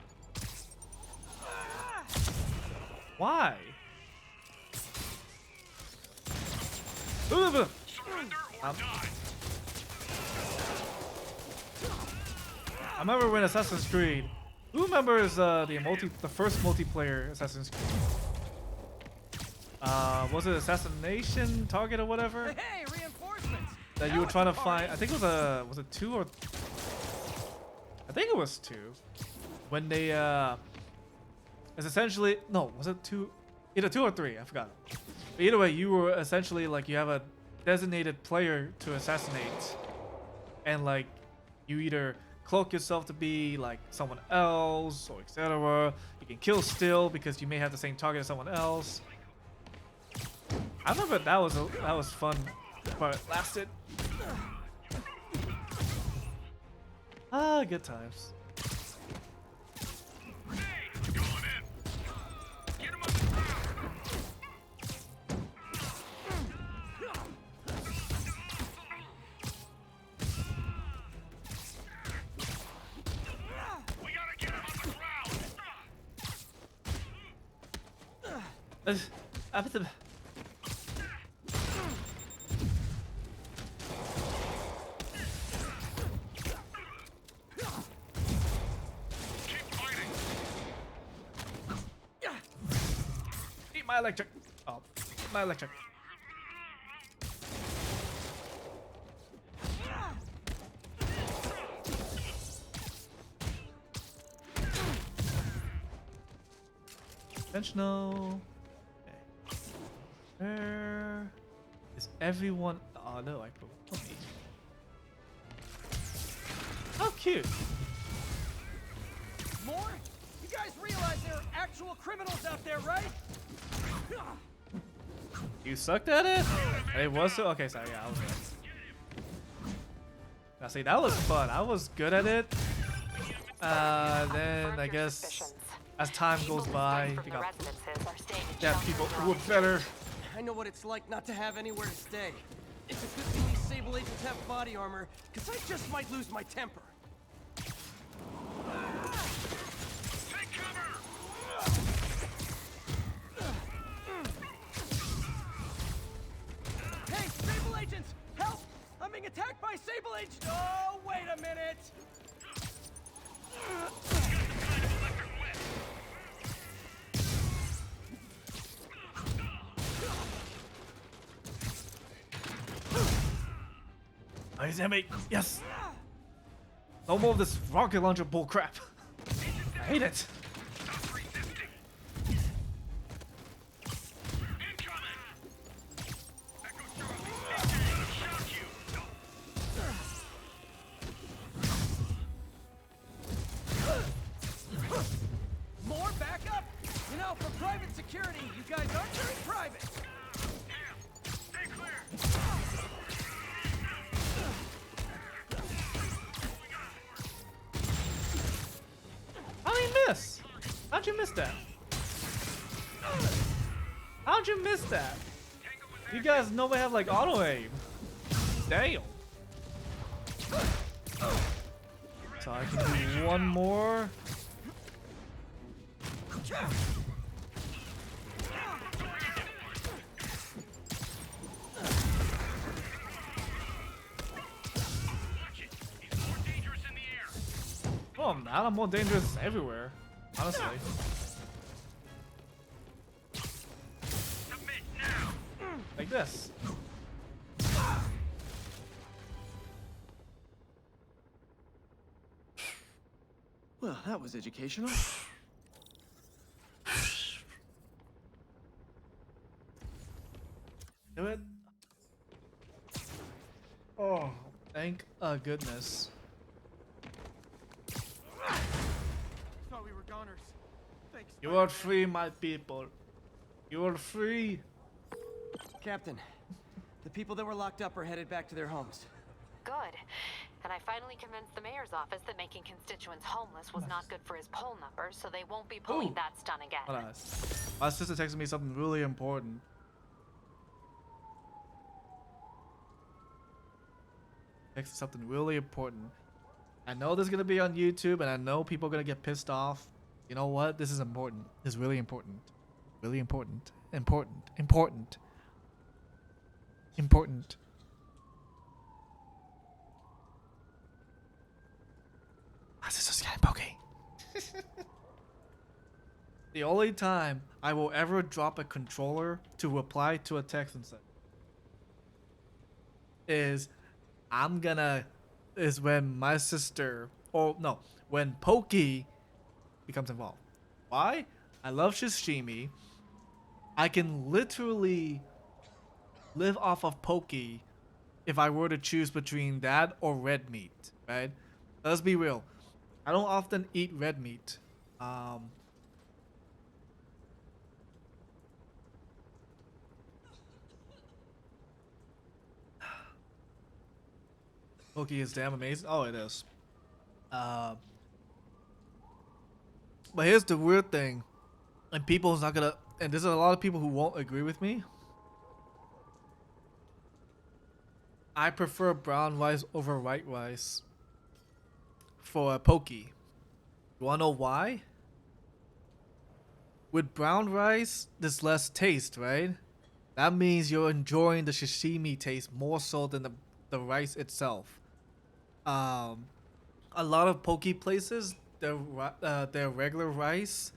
Why? Surrender or die. I remember when Assassin's Creed. Who remembers the first multiplayer Assassin's Creed? Was it Assassination Target or whatever? Hey, reinforcements. That you were trying to find. I think it was a 2 or I think it was 2. When they it's essentially no, was it 2? Either 2 or 3, I forgot. But either way, you were essentially like you have a designated player to assassinate, and like you either cloak yourself to be like someone else or etc. You can kill still because you may have the same target as someone else. I remember that was fun, but it lasted. Good times. Going in. Get him on the ground. Eat my electric. Oh, my electric. Conventional. Okay. Where is everyone? Oh no, I put me. How cute. More? You guys realize there are actual criminals out there, right? You sucked at it? It was so okay, sorry, yeah, I was good. Now see, that was fun. I was good at it. Then I guess as time goes by, you got people who are better. I know what it's like not to have anywhere to stay. It's a good thing these Sable agents have body armor, because I just might lose my temper. Take cover! Hey, Sable agents! Help! I'm being attacked by Sable agents! Oh, wait a minute! Nice, enemy. Yes. No more of this rocket launcher bull crap. I hate it. More backup? You know, for private security, you guys aren't very private. Stay clear! How'd you miss? How'd you miss that? How'd you miss that? You guys normally have like auto aim. Damn. So I can do one more. Oh, now I'm more dangerous everywhere, honestly. Like this. Well, that was educational. Do it. Oh, thank goodness. Thought we were goners. Thanks. You are free, my people. You are free. Captain, the people that were locked up are headed back to their homes. Good. And I finally convinced the mayor's office that making constituents homeless was not good for his poll numbers, so they won't be pulling that stunt again. Hold on. My sister texted me something really important. Texted something really important. I know this is gonna be on YouTube, and I know people are gonna get pissed off. You know what? This is important. This is really important. Really important. Important. Important. Important. My sister's getting pokey. The only time I will ever drop a controller to reply to a text and say is when my sister, or no, when Pokey becomes involved. Why? I love Shishimi. I can literally live off of Pokey if I were to choose between that or red meat, right? Let's be real. I don't often eat red meat. Pokey is damn amazing. Oh, it is. But here's the weird thing, and people's not gonna, and there's a lot of people who won't agree with me. I prefer brown rice over white rice for a Pokey. You wanna know why? with brown rice, there's less taste, right? That means you're enjoying the sashimi taste more so than the rice itself. Um, a lot of poke places, their regular rice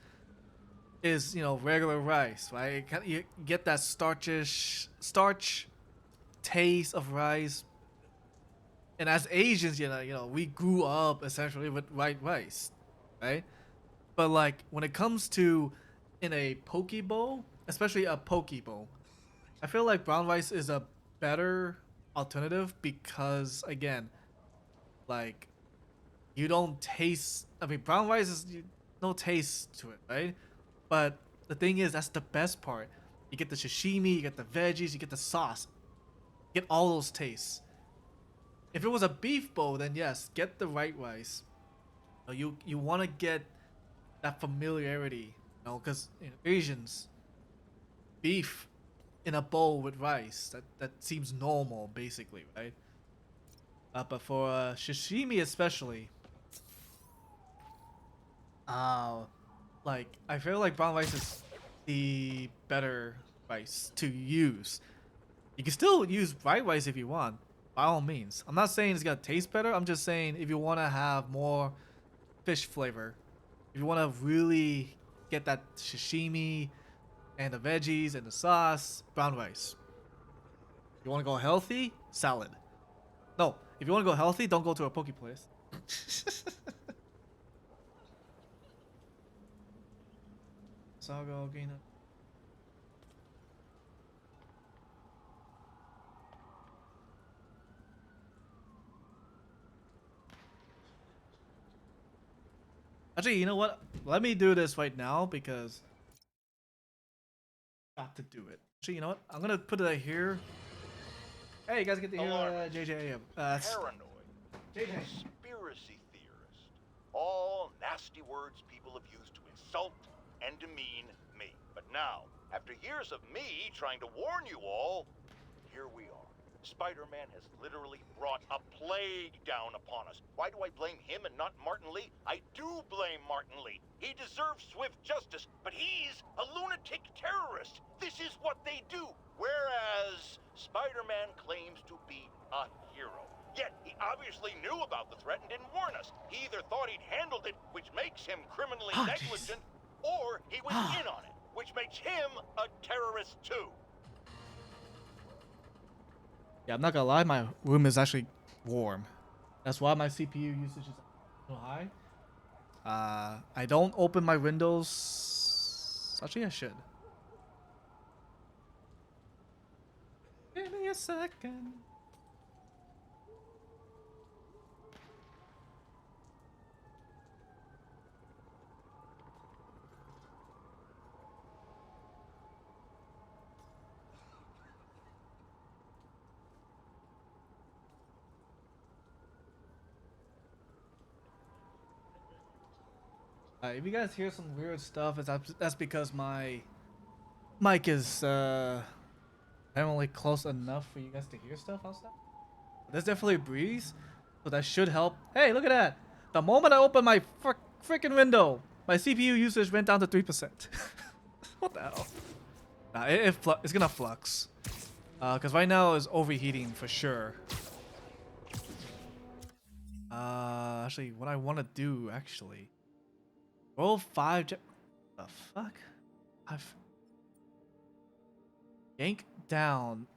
is, you know, regular rice, right? You get that starch taste of rice. And as Asians, we grew up essentially with white rice, right? But like when it comes to in a poke bowl, especially a poke bowl, I feel like brown rice is a better alternative because again, like you don't taste. I mean, brown rice is no taste to it, right? But the thing is, that's the best part. You get the sashimi, you get the veggies, you get the sauce, you get all those tastes. If it was a beef bowl, then yes, get the right rice. You want to get that familiarity, because Asians, beef in a bowl with rice, that seems normal, basically, right? But for sashimi especially, like I feel like brown rice is the better rice to use. You can still use white rice if you want, by all means. I'm not saying it's gonna taste better. I'm just saying if you want to have more fish flavor, if you want to really get that sashimi and the veggies and the sauce, brown rice. If you want to go healthy, salad. No, if you want to go healthy, don't go to a poke place. Sago, Gina. Actually, you know what? Let me do this right now because got to do it. Actually, you know what? I'm gonna put it here. Hey, you guys get to hear JJ. Paranoid. JJ. Conspiracy theorist. All nasty words people have used to insult and demean me. But now, after years of me trying to warn you all, here we are. Spider-Man has literally brought a plague down upon us. Why do I blame him and not Martin Lee? I do blame Martin Lee. He deserves swift justice, but he's a lunatic terrorist. This is what they do. Whereas Spider-Man claims to be a hero. Yet he obviously knew about the threat and didn't warn us. He either thought he'd handled it, which makes him criminally negligent, or he was in on it, which makes him a terrorist too. Yeah, I'm not gonna lie, my room is actually warm. That's why my CPU usage is a little high. I don't open my windows. Actually, I should. Give me a second. If you guys hear some weird stuff, that's because my mic is apparently close enough for you guys to hear stuff outside. But there's definitely a breeze, so that should help. Hey, look at that! The moment I open my freaking window, my CPU usage went down to 3%. What the hell? Nah, it's gonna flux. Cause right now it's overheating for sure. Actually, what I want to do actually. Roll 5. The fuck? I've yank down.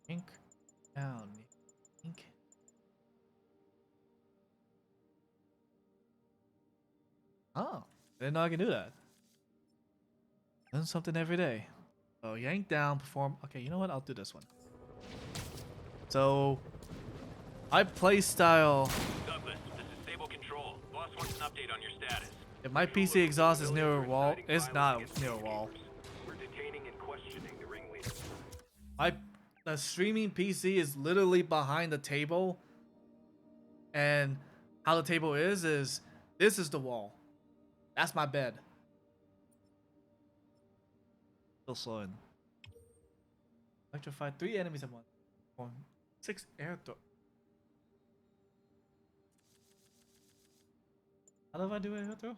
Yank down. Yank. Oh, I didn't know I can do that. Doing something every day. So yank down, perform. Okay, you know what? I'll do this one. So, my play style. Update on your status. If my PC exhaust is near a wall, it's not near a wall. We're detaining and questioning the ringleader. The streaming PC is literally behind the table, and how the table is this is the wall. That's my bed. Still slowing. Electrify 3 enemies at once. 6 air throw. How do I do air throw?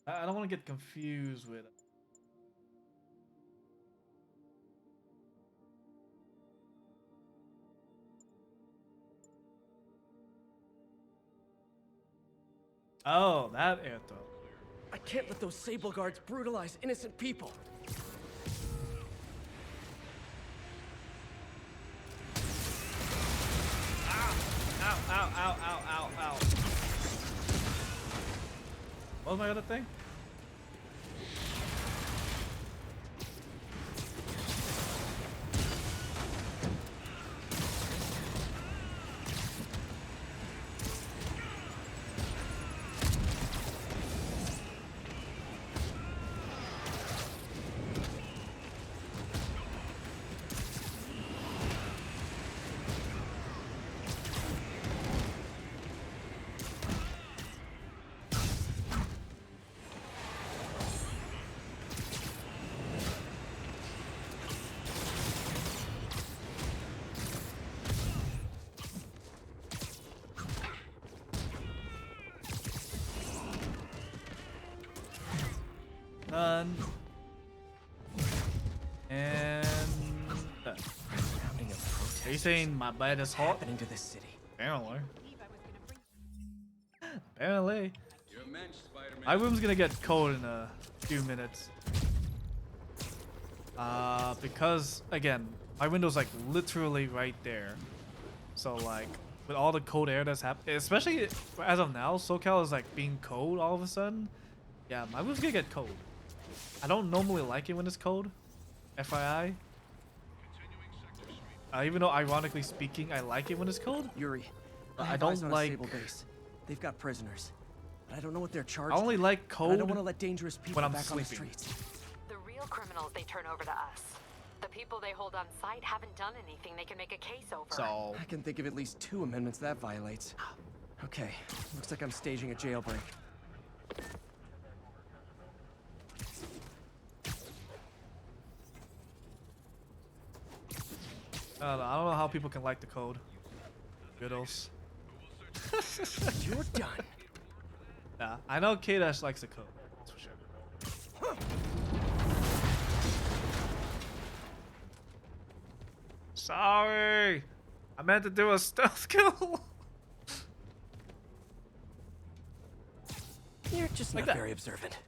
I don't want to get confused with it. Oh, that Erto. I can't let those Sable Guards brutalize innocent people. Ow, ow, ow, ow, ow, ow. What was my other thing? Done. And done. Are you saying my bed is hot? Happening to this city. Apparently. Apparently. You're a mensch, Spider-Man. My room's gonna get cold in a few minutes. Because again, my window's like literally right there. So like, with all the cold air that's happening, especially as of now, SoCal is like being cold all of a sudden. Yeah, my room's gonna get cold. I don't normally like it when it's cold, FYI. Even though ironically speaking, I like it when it's cold. Yuri, I have don't eyes on a like- Sable base. They've got prisoners, but I don't know what they're charged I only with. like And I cold don't want to let dangerous people when I'm back on the sleeping. streets. The real criminals they turn over to us. The people they hold on site haven't done anything they can make a case over. So I can think of at least 2 amendments that violates. Okay, looks like I'm staging a jailbreak. I don't know how people can like the code. Riddles. You're done. Nah, I know K-Dash likes the code. That's for sure. Sorry! I meant to do a stealth kill. You're just Like not that. very observant.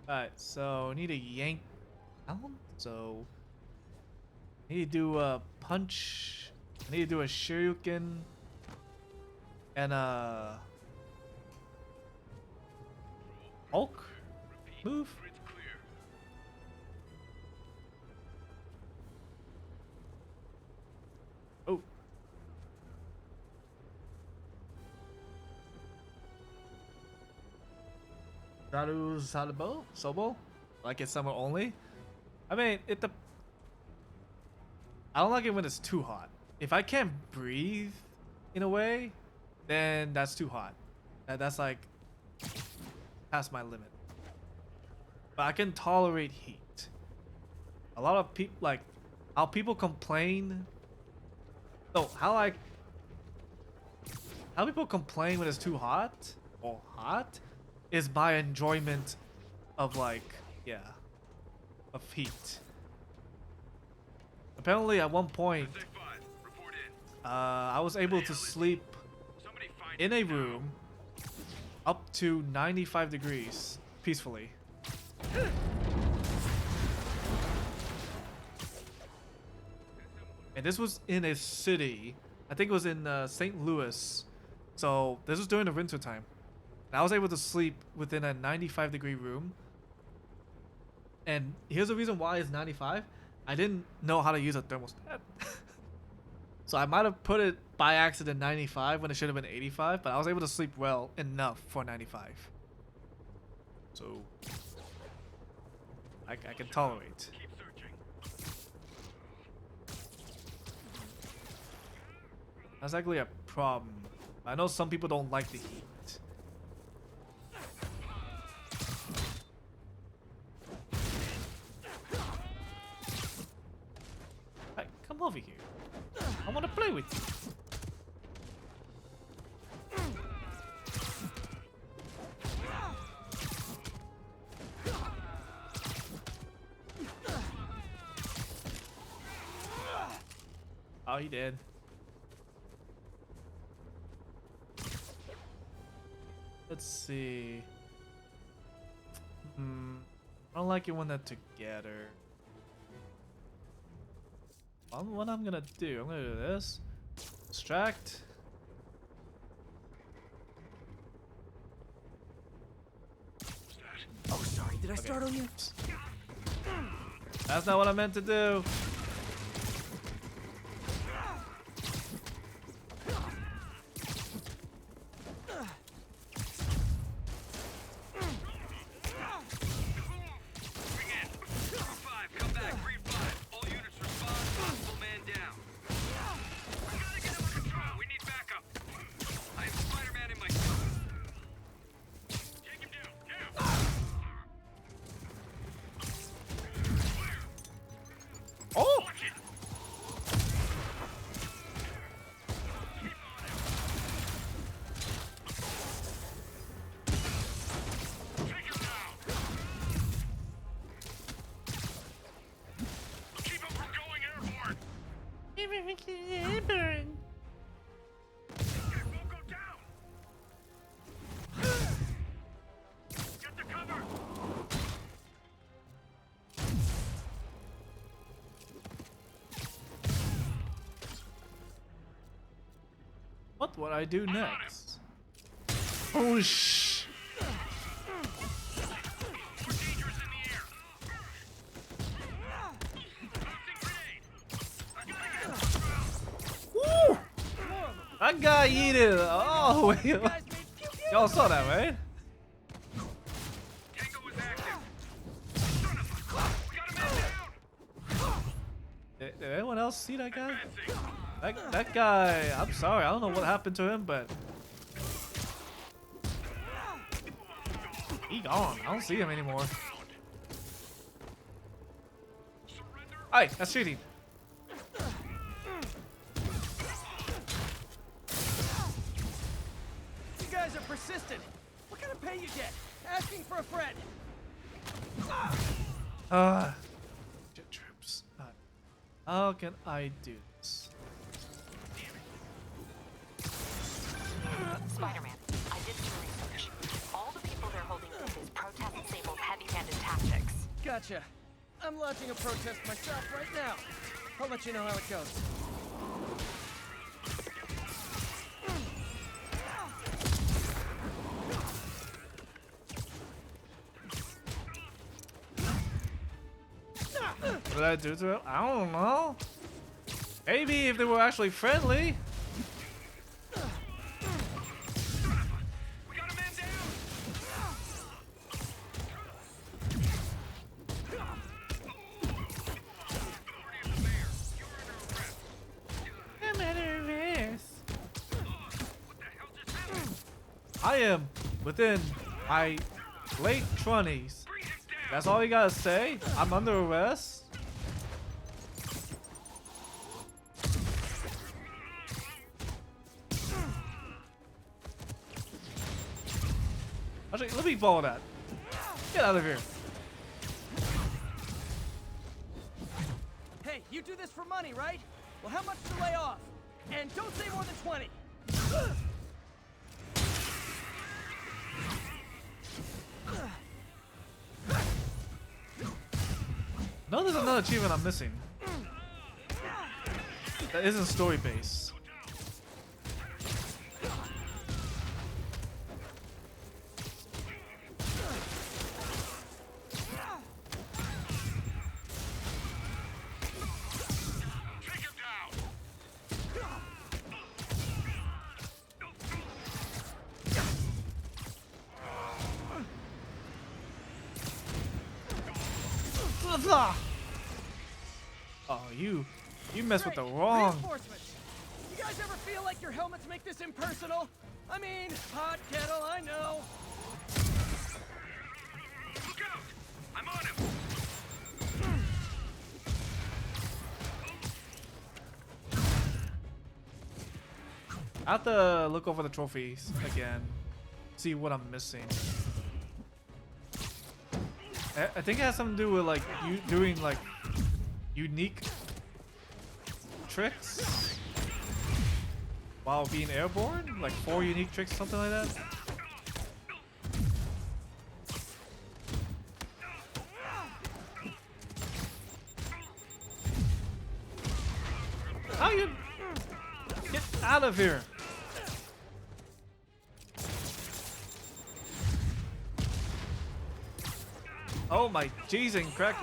Alright, so I need a yank down. So I need to do a punch. I need to do a shuriken and a Hulk move. Oh. Zaru Salabo? Sobo? Like it's summer only? I mean, I don't like it when it's too hot. If I can't breathe in a way, then that's too hot. That's like past my limit. But I can tolerate heat. A lot of people, like, how people complain. No, how people complain when it's too hot or hot is my enjoyment of, like, yeah, of heat. Apparently at one point I was able to sleep in a room up to 95 degrees peacefully. And this was in a city, I think it was in St. Louis. So this was during the winter time. And I was able to sleep within a 95 degree room. And here's the reason why it's 95. I didn't know how to use a thermostat. So I might have put it by accident 95 when it should have been 85, but I was able to sleep well enough for 95. So I can tolerate. That's actually a problem. I know some people don't like the heat. Hey, come over here. I want to play with you. Oh, he did. Let's see. I don't like it when they're together. What I'm gonna do? I'm gonna do this. Distract. Oh, sorry. Did I start on you? That's not what I meant to do. What would I do next? Oh shh! Woo! That guy yeeted all the way up. Y'all saw that, right? Did anyone else see that guy? That guy, I'm sorry, I don't know what happened to him, but he gone. I don't see him anymore. Hey, that's cheating. You guys are persistent. What kind of pay you get? Asking for a friend. Jet troops. How can I do this? Spider-Man, I did some research. All the people they're holding is protest disabled heavy-handed tactics. Gotcha. I'm launching a protest myself right now. I'll let you know how it goes. What did I do to him? I don't know. Maybe if they were actually friendly. I am within my late 20s. That's all you gotta say? I'm under arrest? Actually, let me follow that. Get out of here. Hey, you do this for money, right? Well, how much to lay off? And don't say more than 20. No, there's another achievement I'm missing. That isn't story based. Oh, you mess with the wrong. Reinforcements. You guys ever feel like your helmets make this impersonal? I mean, hot kettle, I know. Look out! I'm on him! I have to look over the trophies again, see what I'm missing. I think it has something to do with like you doing like unique tricks while being airborne, like 4 unique tricks, something like that. How you get out of here? Oh my jeez and crack.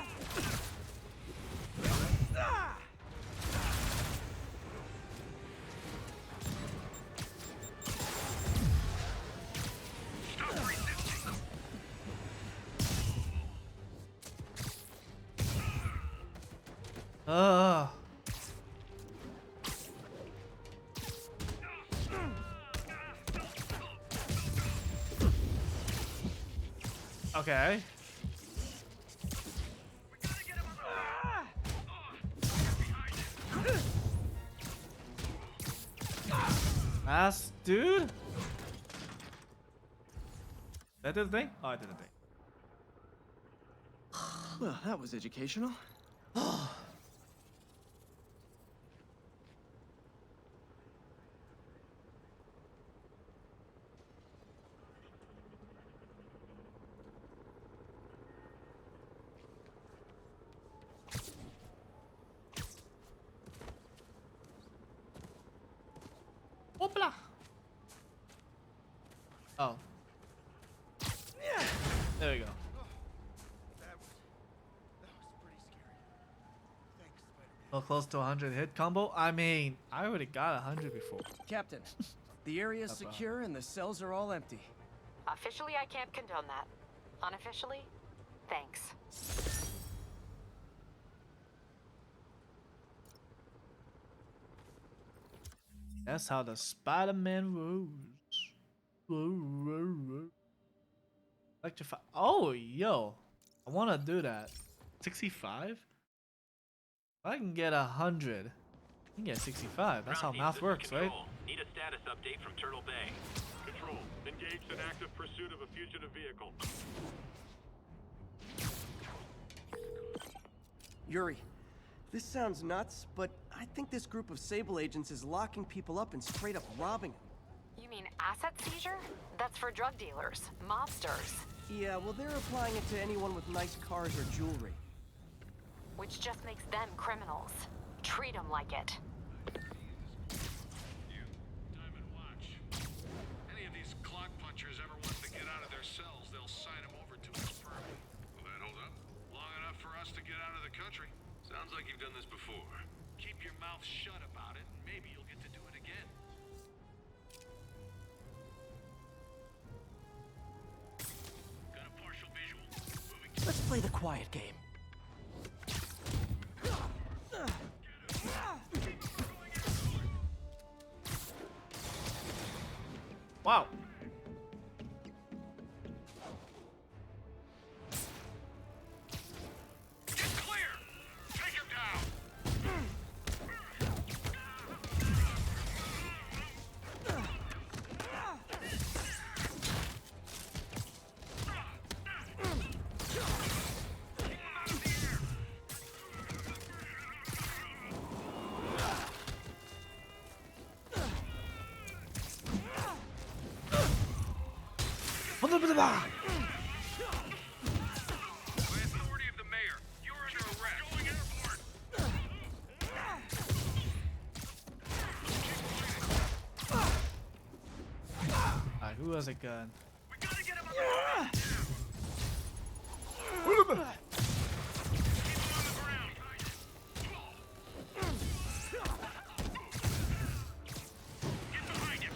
Okay. Ass, dude. That did the thing? Oh, I did the thing. Well, that was educational. Hoopla. Oh. There we go. That was pretty scary. Thanks, Spider-Man. Well, close to 100 hit combo. I mean, I already got 100 before. Captain, the area is secure and the cells are all empty. Officially, I can't condone that. Unofficially, thanks. That's how the Spider-Man rolls. Electrify. Oh, yo. I want to do that. 65? If I can get 100, I can get 65. That's how Ground team, math this is works, right? Control. Need a status update from Turtle Bay. Control, engaged in active pursuit of a fugitive vehicle. Yuri, this sounds nuts, but I think this group of Sable agents is locking people up and straight up robbing them. You mean asset seizure? That's for drug dealers, mobsters, Yeah, well, they're applying it to anyone with nice cars or jewelry. which just makes them criminals. Treat them like it. You, Diamond Watch. Any of these clock punchers ever want to get out of their cells, they'll sign them over to us permanent. Will that hold up? Long enough for us to get out of the country. Sounds like you've done this before. Keep your mouth shut about it, and maybe you'll get to do it again. Got a partial visual. Moving to Let's play the quiet game. Wow. get clear! Take him down! By authority of the mayor, you're under arrest. Going airport. Alright, who has a gun? We gotta get him on the ground. Keep him on the ground. Get behind him.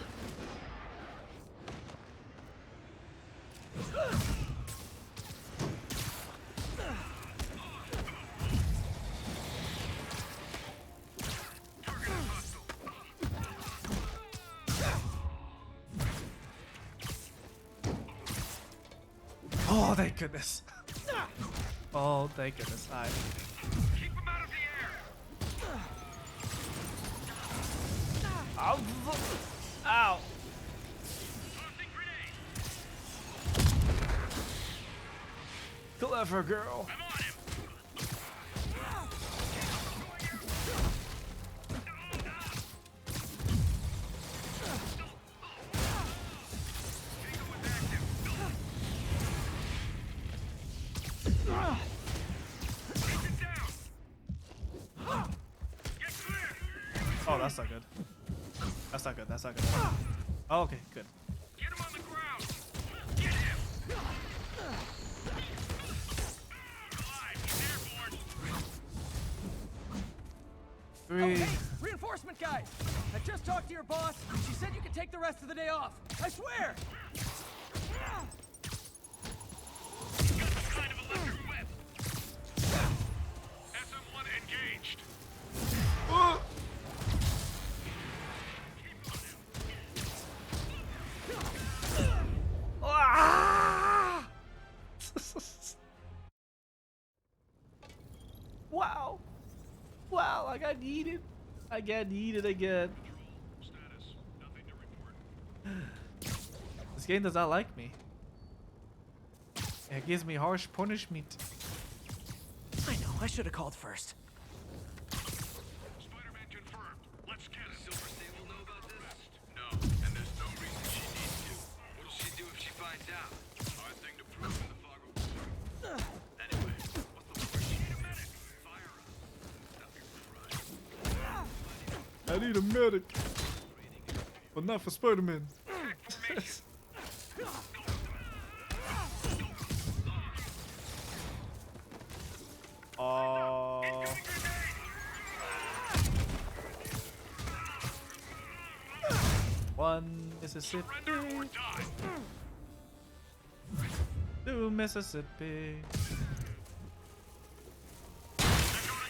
Target is hostile. Oh, thank goodness. Oh, thank goodness. Alright. Keep him out of the air. Ow. Ow. Tossing grenade. Clever girl. I'm on him. Oh, that's not good. That's not good. That's not good. Oh, okay, good. Get him on the ground. Get him. Alive. He's airborne. Oh, 3. hey, reinforcement guys! I just talked to your boss. She said you could take the rest of the day off. I swear! Kind of electric web. SM1 engaged. Ah! Wow. Wow, I got yeeted. I got yeeted again. Status. Nothing to report. This game does not like me. It gives me harsh punishment. I know, I should have called first. Spider-Man confirmed. Let's get it. Silver Sable know about this? No, and there's no reason she needs to. What'll she do if she finds out? Hard thing to prove in the fog of war. Anyway, what's the word? She need a medic. Fire up. Stop your crying. I need a medic. But not for Spider-Man. One Mississippi. Surrender or die. 2 Mississippi. Echo to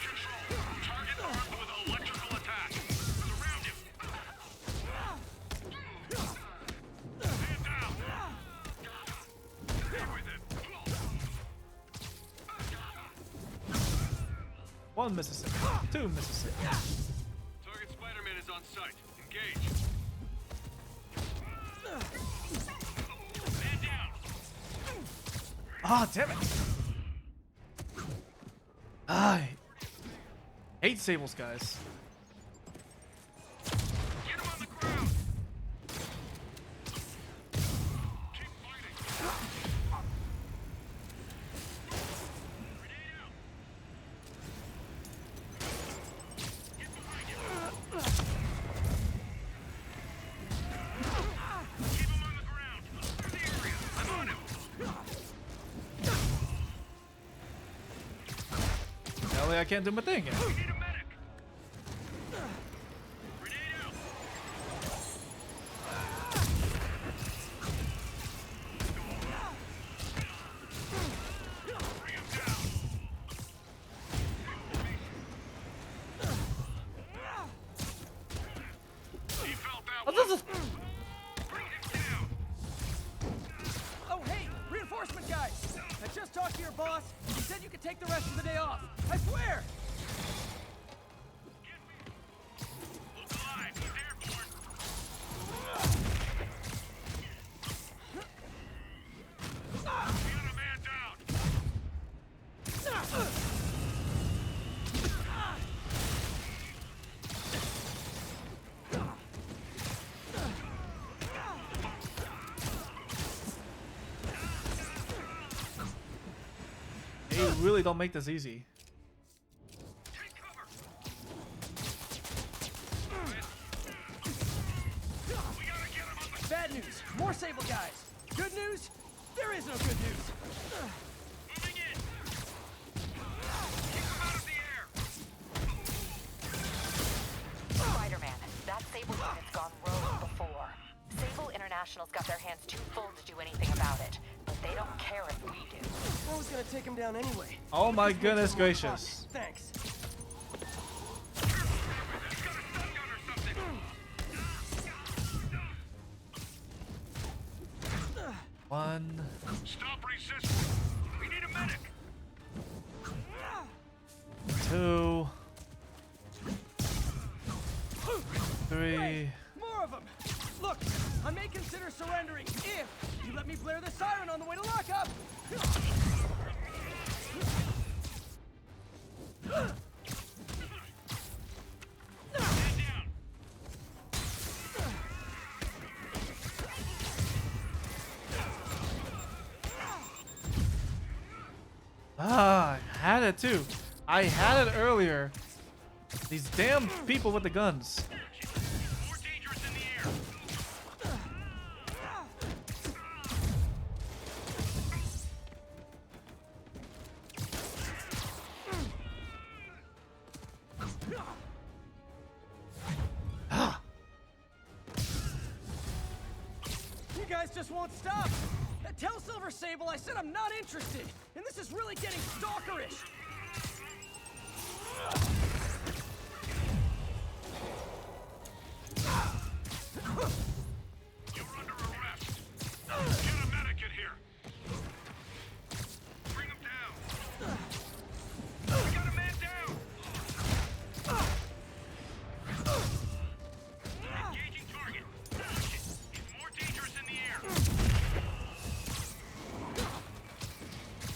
control. Target armed with electrical attack. Surround him. Man down. Stay with him. 1 Mississippi. 2 Mississippi. Target Spider-Man is on site. Engage. Man down. Ah, damn it. I hate Sables, guys. Get him on the ground. Keep fighting. Grenade out. Get behind him. Keep him on the ground. Clear the area. I'm on him. Apparently I can't do my thing yet. We need a medic. Grenade out. Bring him down. He felt that Oh, one. this is Bring him down. Oh, hey, reinforcement guys! I just talked to your boss. She said you could take the rest of the day off. I swear! Look alive. He's airborne. We got a man down. They really don't make this easy. Take cover. We gotta get him on the Bad news. More Sable guys. Good news? There is no good news. moving in. Keep him out of the air. Spider-Man, that Sable unit's gone rogue before. Sable International's got their hands too full to do anything about it, but they don't care if we do. I was gonna take him down anyway. Oh my This makes goodness it more gracious. fun. Thanks. He's got a stun gun or something. 1, Stop resisting. We need a medic. 2, 3. More of them. Look, I may consider surrendering if you let me blare the siren on the way to lockup. Man down. Ah, I had it too. I had it earlier. These damn people with the guns. More dangerous in the air. You guys just won't stop. Tell Silver Sable I said I'm not interested, and this is really getting stalkerish. You're under arrest. Get a medic in here. Bring him down. We got a man down. Engaging target. He's more dangerous in the air.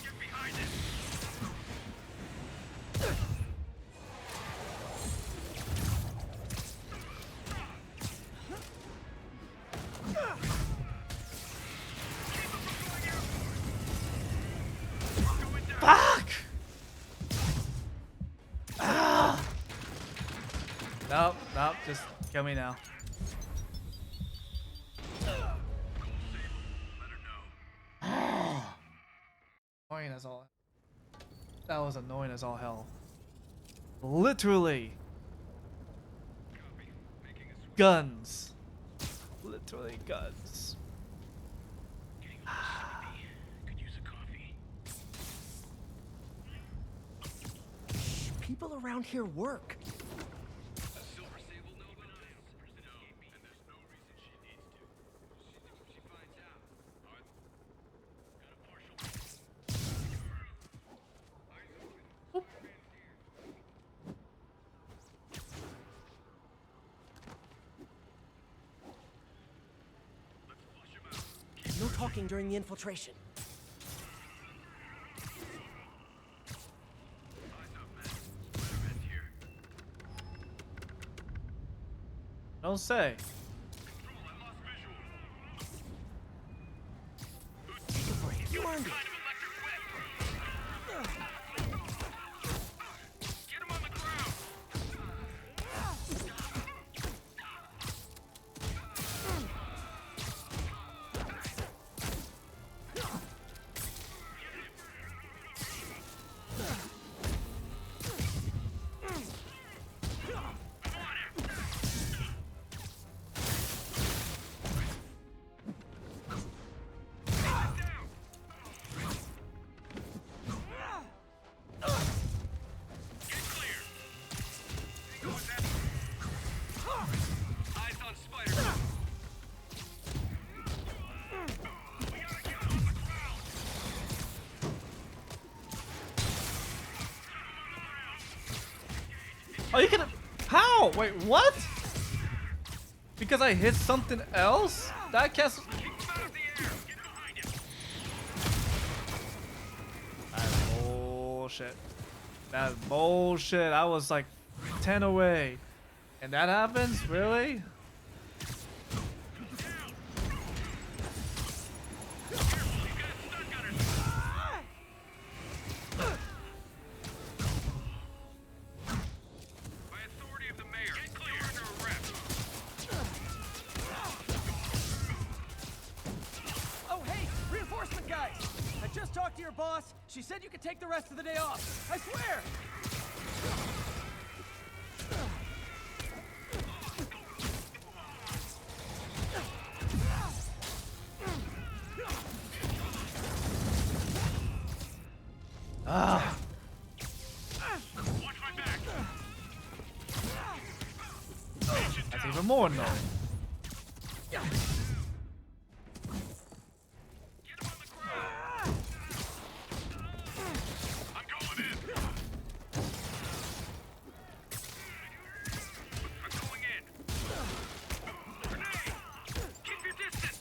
Get behind it. Fuck! Ah! Nope, nope, just kill me now. Annoying as all. That was annoying as all hell. Literally. Guns. Literally guns. Could use a coffee. People around here work. Silver Sable know about this? No, and there's no reason she needs to. She finds out. Got a partial. No talking during the infiltration. Don't say. Take a break. You earned it. Get him on the ground. Eyes on Spiderman. We gotta get him on the ground. Oh, you can. How? Wait, what? Because I hit something else? That can't. Keep him out of the air. Get behind him. That's bullshit. That's bullshit. I was like 10 away. And that happens? Really? By authority of the mayor, get clear. You're under arrest. Oh, hey, reinforcement guys. I just talked to your boss. She said you could take the rest of the day off. I swear. Ah. Watch my back. That's even more annoying. Get him on the ground. I'm going in. I'm going in. Grenade. Keep your distance.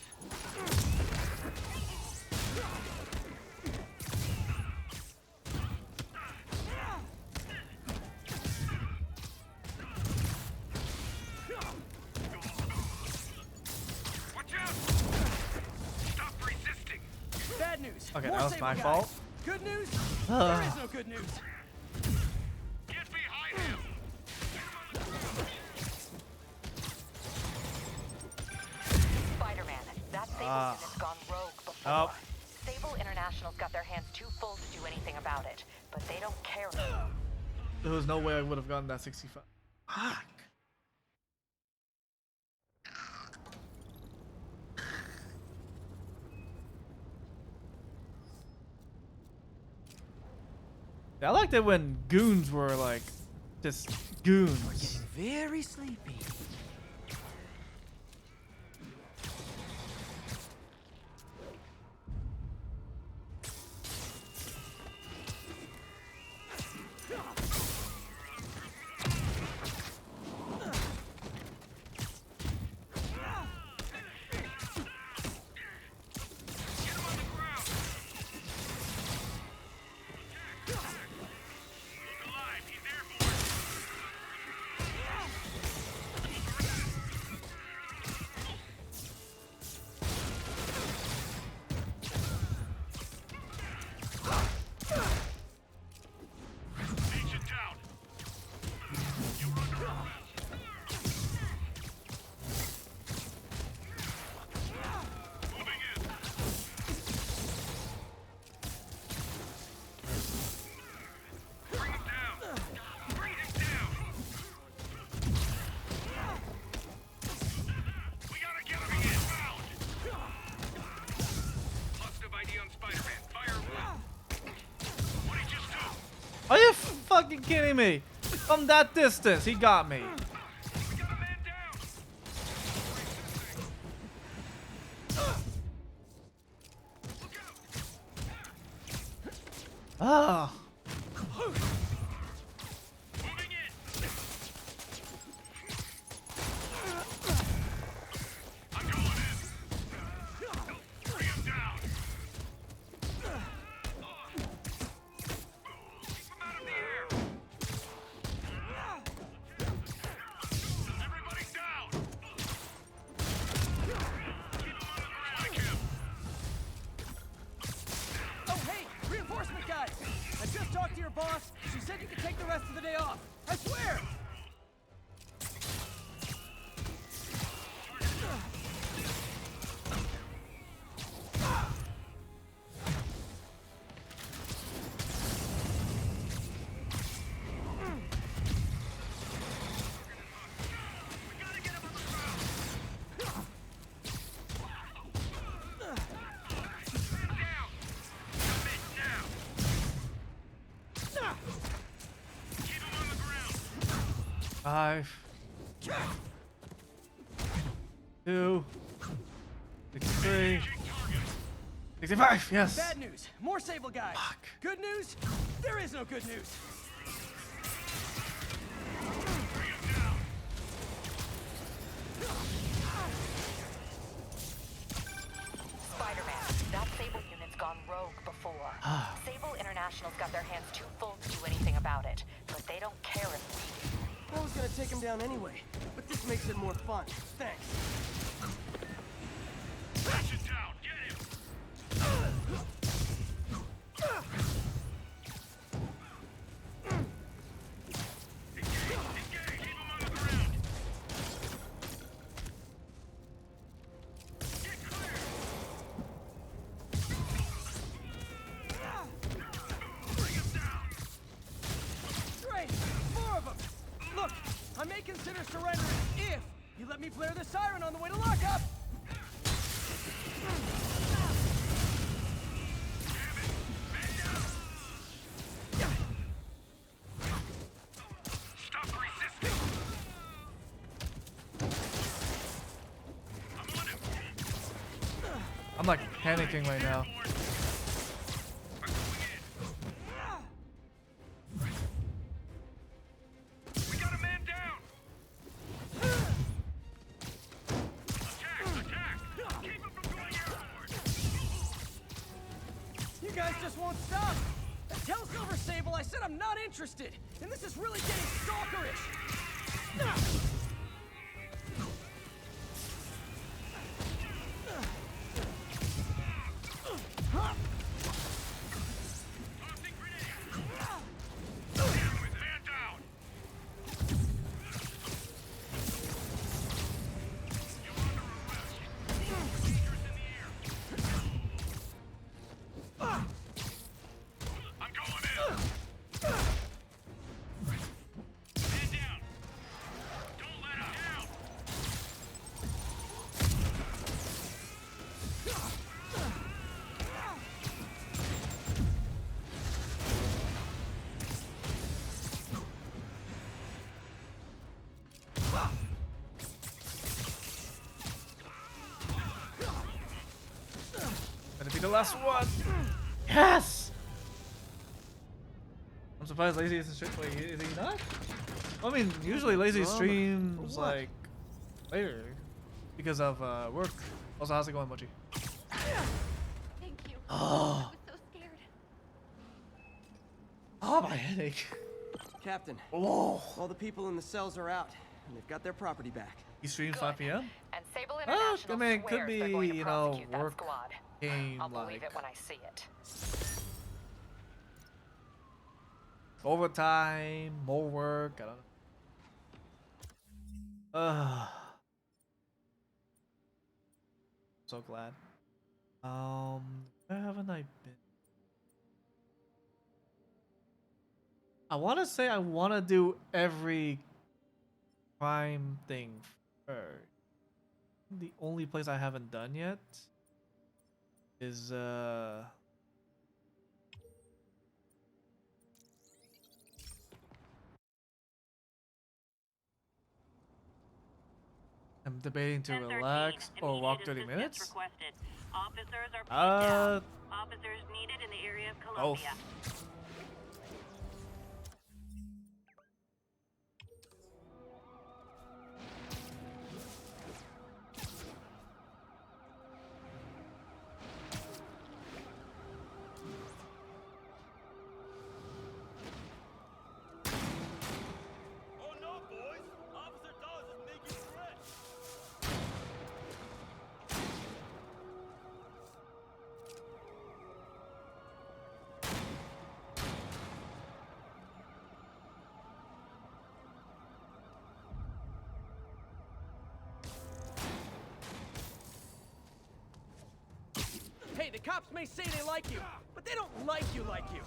Watch out. Stop resisting. Bad news. Okay, More that was Sable my guys. fault. Good news? There is no good news. Get behind him. unit's gone rogue before. Nope. Sable International's got their hands too full to do anything about it, but they don't care. There was no way I would have gotten that 65. Fuck. I liked it when goons were like just goons. Very sleepy. Are you fucking kidding me? From that distance, he got me. Ah. boss. She said you could take the rest of the day off. I swear! Five, 2, 63, 65. Yes. Bad news. More Sable guys. Fuck. Good news? There is no good news. Spider-Man, that Sable unit's gone rogue before. Sable International's got their hands too full to do anything about it, but they don't care if we do. I was gonna take him down anyway, but this makes it more fun. Thanks. Push it down, get him! Engage, keep him on the ground! Get clear! Bring him down! Great! 4 of them! Look, I may consider surrendering if you let me blare the siren on the way to lockup! Stop resisting! I'm on him! I'm like panicking right now. We got a man down! Attack! Keep him from going airborne! You guys just won't stop! Tell Silver Sable I said I'm not interested, and this is really getting stalkerish! Tossing grenade! Man down! You're under arrest. Dangerous in the air. the last one. Yes. I'm surprised Lazy isn't stream. Wait, is he not? Well, I mean, usually Lazy streams like later because of work. Also, how's it going, Mochi? Thank you. Oh. I was so scared. Oh, my headache. Captain, Whoa. all the people in the cells are out, and they've got their property back. He streams 5 p.m. And Sable Oh, International I mean, it could swears be, they're going to you know, prosecute that work squad. game I'll believe like it when I see it. overtime, more work. I don't know. So glad. Where haven't I been? I want to say I want to do every crime thing first. The only place I haven't done yet is I'm debating to 1013, relax or walk immediate 30 assistance minutes. requested. Officers are pinned down. Officers needed in the area of Oh. Columbia. Oh no, boys! Officer Dawes is making threats! Hey, the cops may say they like you, but they don't like you like you.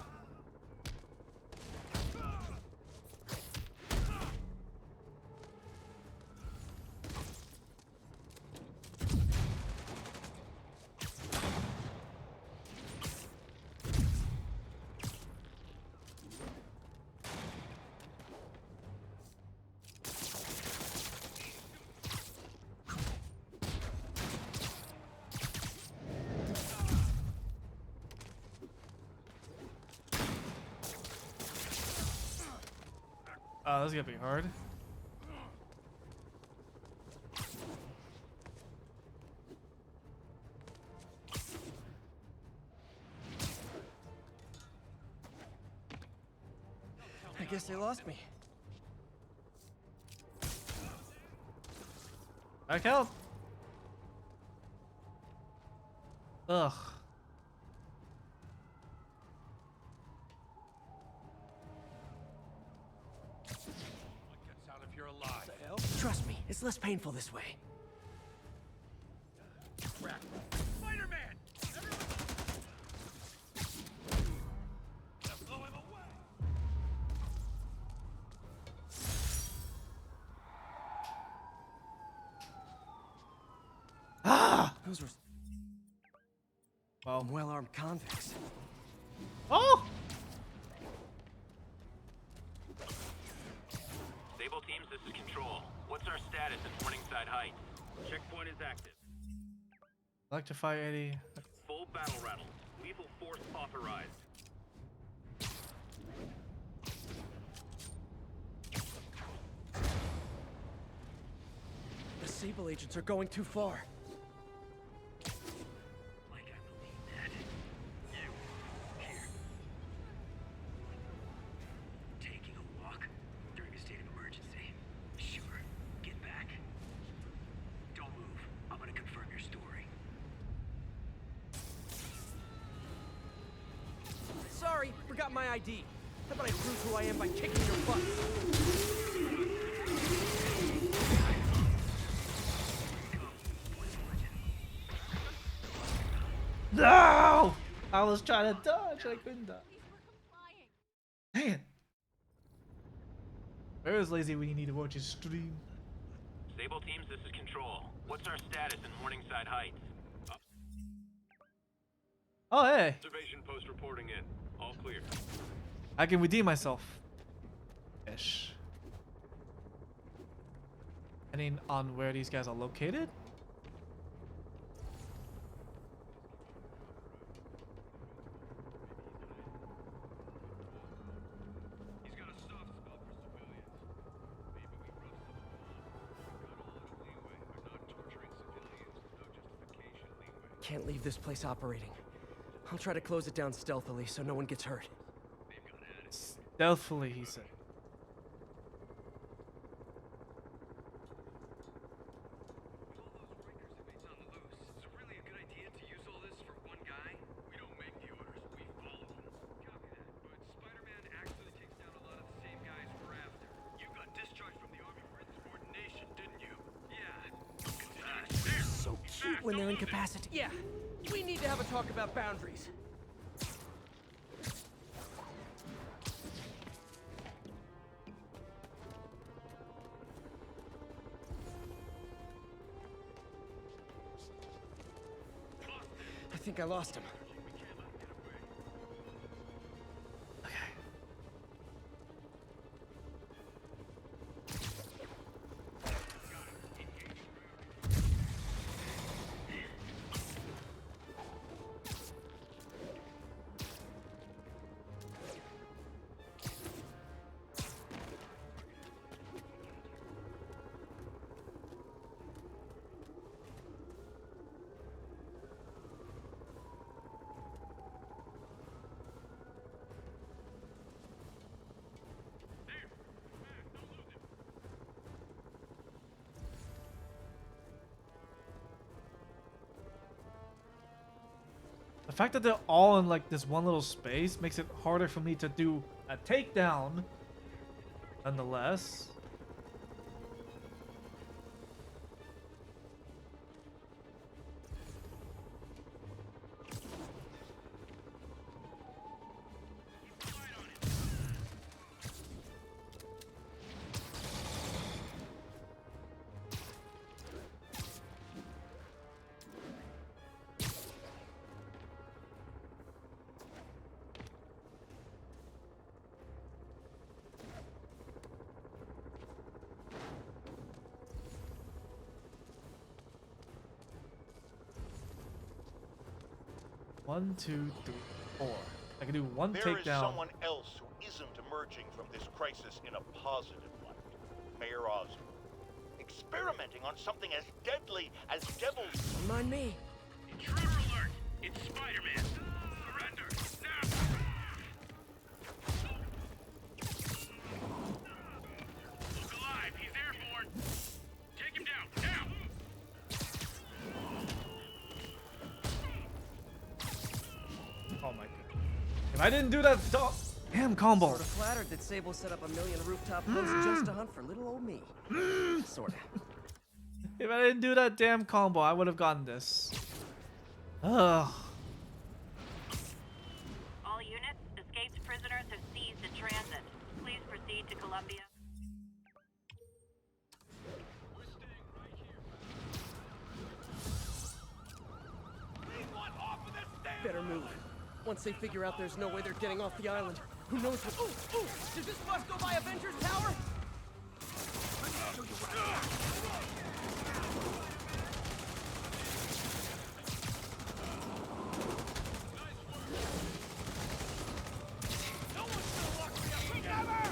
This is gonna be hard. I guess they lost me. Back out. Ugh. What gets out if you're alive? Trust me, it's less painful this way. Crap! Spider-Man! Everyone! Gotta blow him away! Ah! Those were Well. well-armed convicts. Oh! Sable teams, this is Control. What's our status at Morningside Heights? Checkpoint is active. Electrify Eddie. Full battle rattle. Lethal force authorized. The Sable agents are going too far. Like I believe that. You, here. Taking a walk during a state of emergency. Sure. Get back. Don't move. I'm gonna confirm your story. Sorry, forgot my ID. How about I prove who I am by kicking your butt? No! I was trying to dodge. I couldn't dodge. Please, we're complying. Dang it. Where is Lazy when you need to watch his stream? Sable teams, this is Control. What's our status in Morningside Heights? Oh, hey. Observation post reporting in. All clear. I can redeem myself. Ish. Depending on where these guys are located. Can't leave this place operating. I'll try to close it down stealthily so no one gets hurt. Stealthily, he said. So cute when they're incapacitated. Yeah, we need to have a talk about boundaries. I think I lost him. The fact that they're all in like this one little space makes it harder for me to do a takedown. Nonetheless. One, two, three, four. I can do one There is takedown. someone else who isn't emerging from this crisis in a positive light. Mayor Osborn. Experimenting on something as deadly as devil's... Mind me. Intruder alert! It's Spider-Man! Surrender! Now! Look alive! He's airborne! Take him down! Now! Oh my god. If I didn't do that damn combo. Sort of flattered that Sable set up a million rooftop posts just to hunt for little old me. Sorta. If I didn't do that damn combo, I would have gotten this. Ugh. All units, escaped prisoners have seized the transit. Please proceed to Columbia. Better move. Once they figure out there's no way they're getting off the island, who knows what... Ooh, ooh! Does this bus go by Avengers Tower? No one's gonna lock me up together!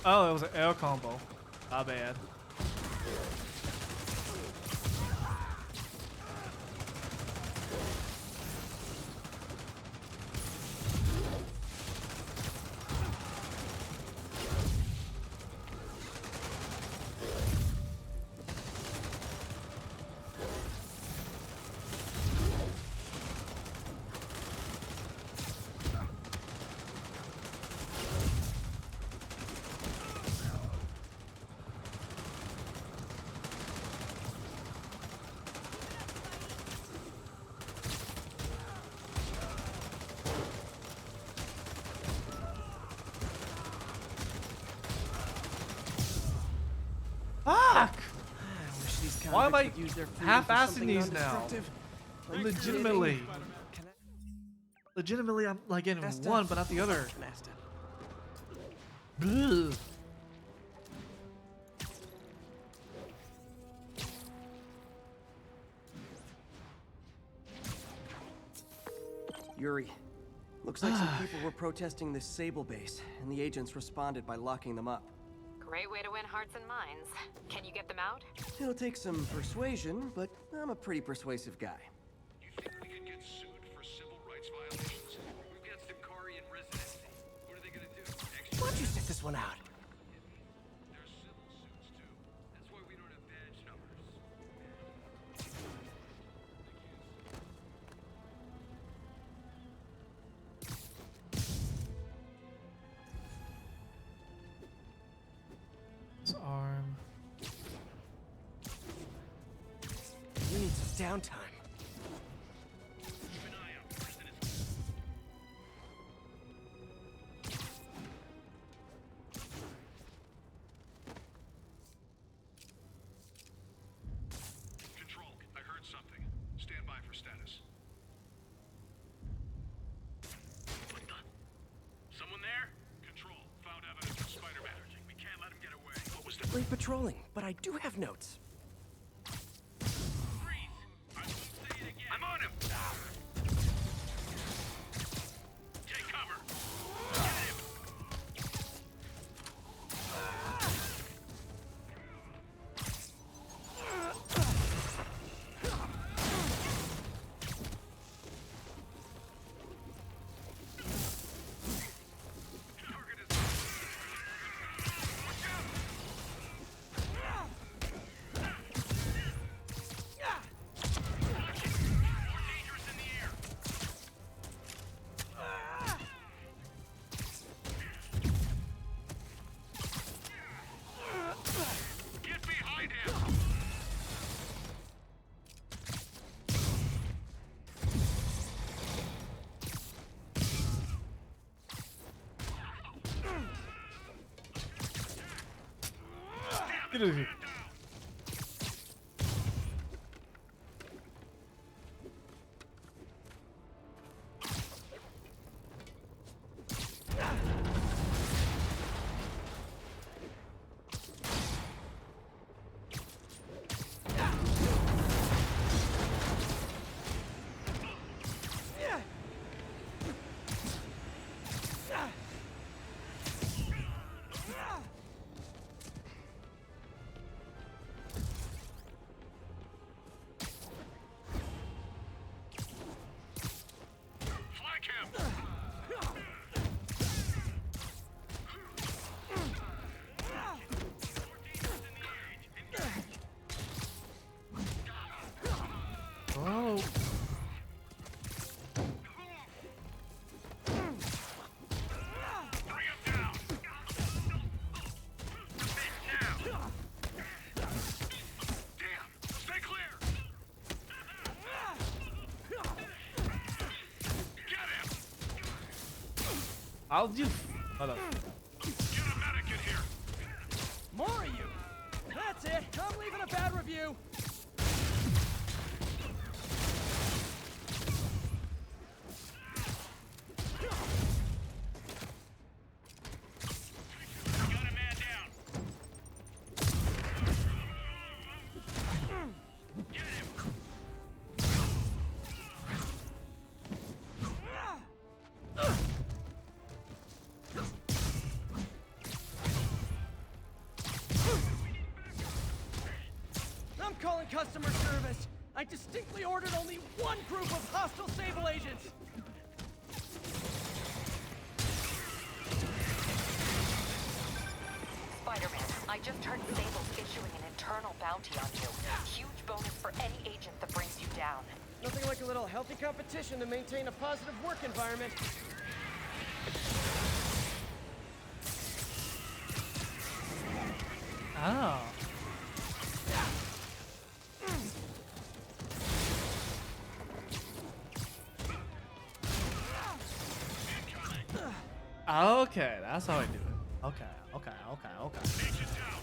Oh, it was an air combo. Not bad. Fuck! Why am I half-assing these now? Legitimately. Legitimately, I'm like getting one, but not the other. Bleh. Yuri, looks like some people were protesting this Sable base, and the agents responded by locking them up. Great way to win hearts and minds. Can you get them out? It'll take some persuasion, but I'm a pretty persuasive guy. You think we could get sued for civil rights violations? We've got Sicarian residency. What are they gonna do? Extra Why don't you sit this one out? There's civil suits too. That's why we don't have badge numbers. His arm. You need some downtime. Keep an eye out. President's Control, I heard something. Stand by for status. What the? Someone there? Control, found evidence of Spider-Man. We can't let him get away. What was the... Great patrolling, but I do have notes. Freeze! I won't say it again. I'm on him! Take cover! Get him! Target is... Watch out! More dangerous in the air! Get behind him! Get out of here. Flank him! Oh. Bring him down! Now! Damn! Stay clear! Get him! I'll do. Hold up. Get a medic in here! More of you! That's it! I'm leaving a bad review! Got a man down! Get him! I'm calling customer service! I distinctly ordered only one group of hostile Sable agents! Spider-Man, I just heard Sable's issuing an internal bounty on you. Huge bonus for any agent that brings you down. Nothing like a little healthy competition to maintain a positive work environment. Oh. Okay, that's how I do it. Okay, okay, okay, okay. Agent down!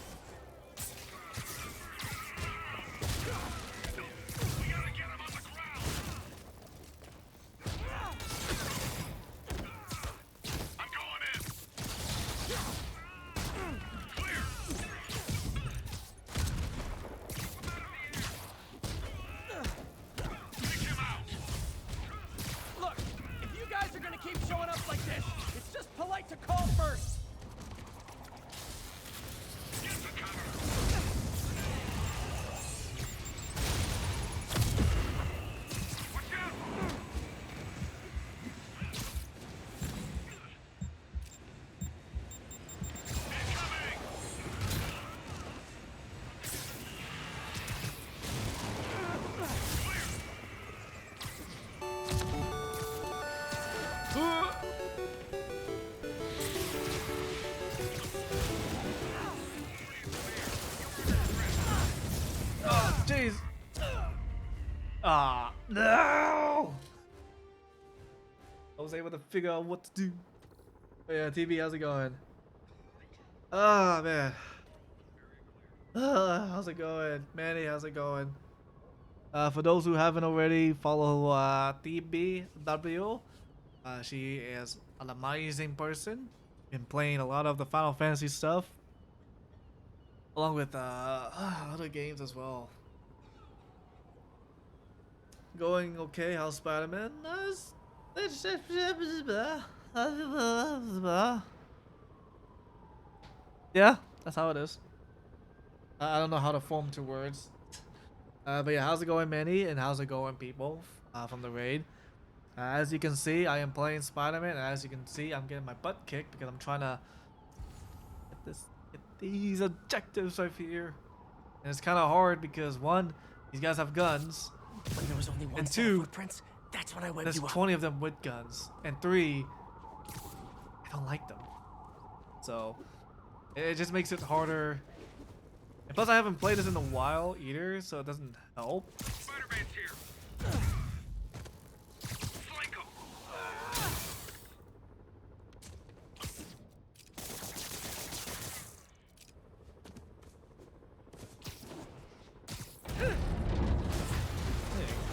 We gotta get him on the ground! I'm going in! right to call first! Jeez. Ah, no! I was able to figure out what to do. Oh, yeah, TV, how's it going? Ah, man. How's it going? Manny, how's it going? For those who haven't already, follow TBW. She is an amazing person. Been playing a lot of the Final Fantasy stuff. Along with other games as well. Going okay, how's Spider-Man? Yeah, that's how it is. I don't know how to form two words. But yeah, how's it going, Manny? And how's it going, people from the raid? As you can see, I am playing Spider-Man, and as you can see, I'm getting my butt kicked because I'm trying to get these objectives right here. And it's kind of hard because one, these guys have guns. When there was only one And set of two, footprints, that's when I went there's you up. 20 of them with guns. And three, I don't like them. So, it just makes it harder. And plus, I haven't played this in a while either, so it doesn't help. Spider-Man's here. Flank him.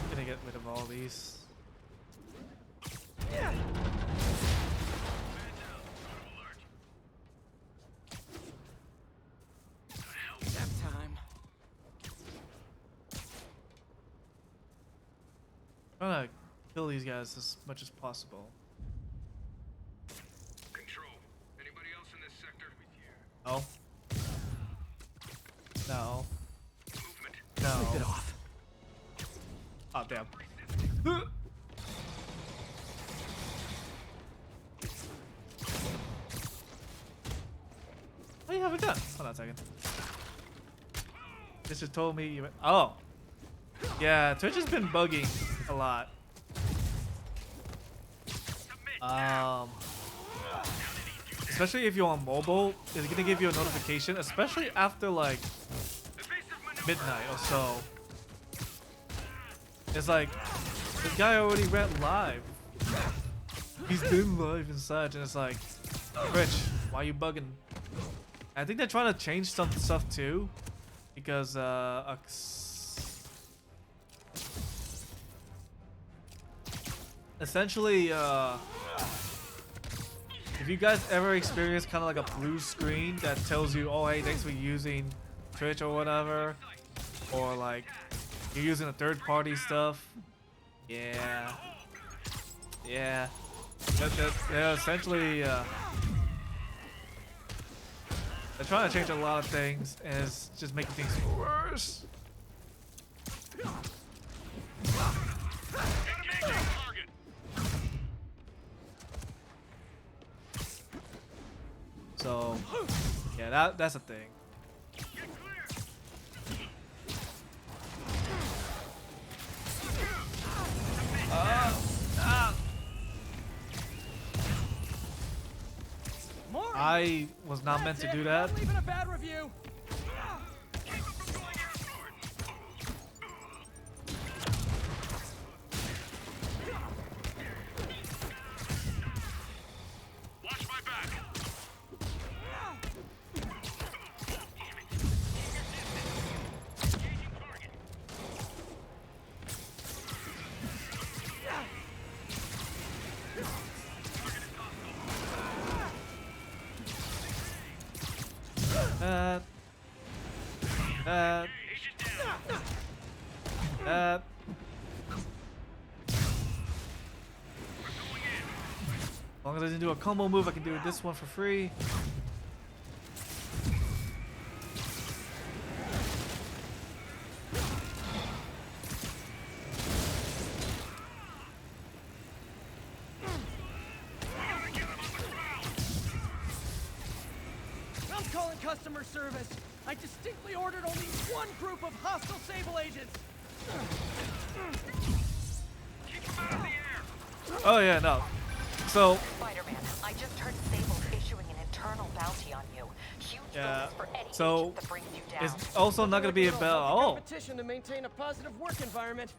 I'm gonna get rid of all these. Nap time. I'm trying to kill these guys as much as possible. Control. Anybody else in this sector? No. No. Movement. No. Sleep it off. Oh, damn. Oh, you have a gun. Hold on a second. This just told me you. Oh. Yeah, Twitch has been bugging a lot. Especially if you're on mobile, it's gonna give you a notification, especially after like midnight or so. It's like, this guy already went live. He's been live and such, and it's like, Rich, why are you bugging? I think they're trying to change some stuff too, because essentially, if you guys ever experience kind of like a blue screen that tells you, oh hey, thanks for using Twitch or whatever, or like you're using a third-party stuff, yeah, they're essentially they're trying to change a lot of things, and it's just making things worse. So, yeah, that's a thing. I was not meant to do that. I'm leaving a bad review. Watch my back. As long as I didn't do a combo move, I can do this one for free. I'm calling customer service. I distinctly ordered only one group of hostile Sable agents. Keep them out of the air. Oh yeah, no. So Spider-Man, I just heard Sable's issuing an internal bounty on you. Huge yeah, bonus for any so agent that brings you down. it's also not gonna be It'll about help the oh. competition to maintain a positive work environment.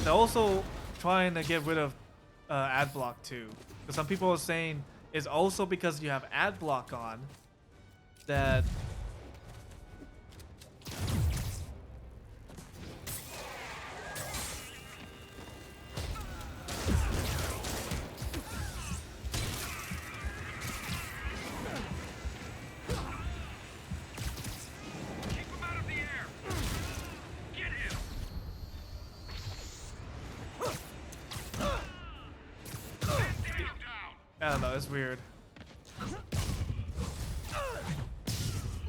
They're also trying to get rid of ad block too. Because some people are saying it's also because you have ad block on that. Keep them out of the air. Get him. I don't know, it's weird.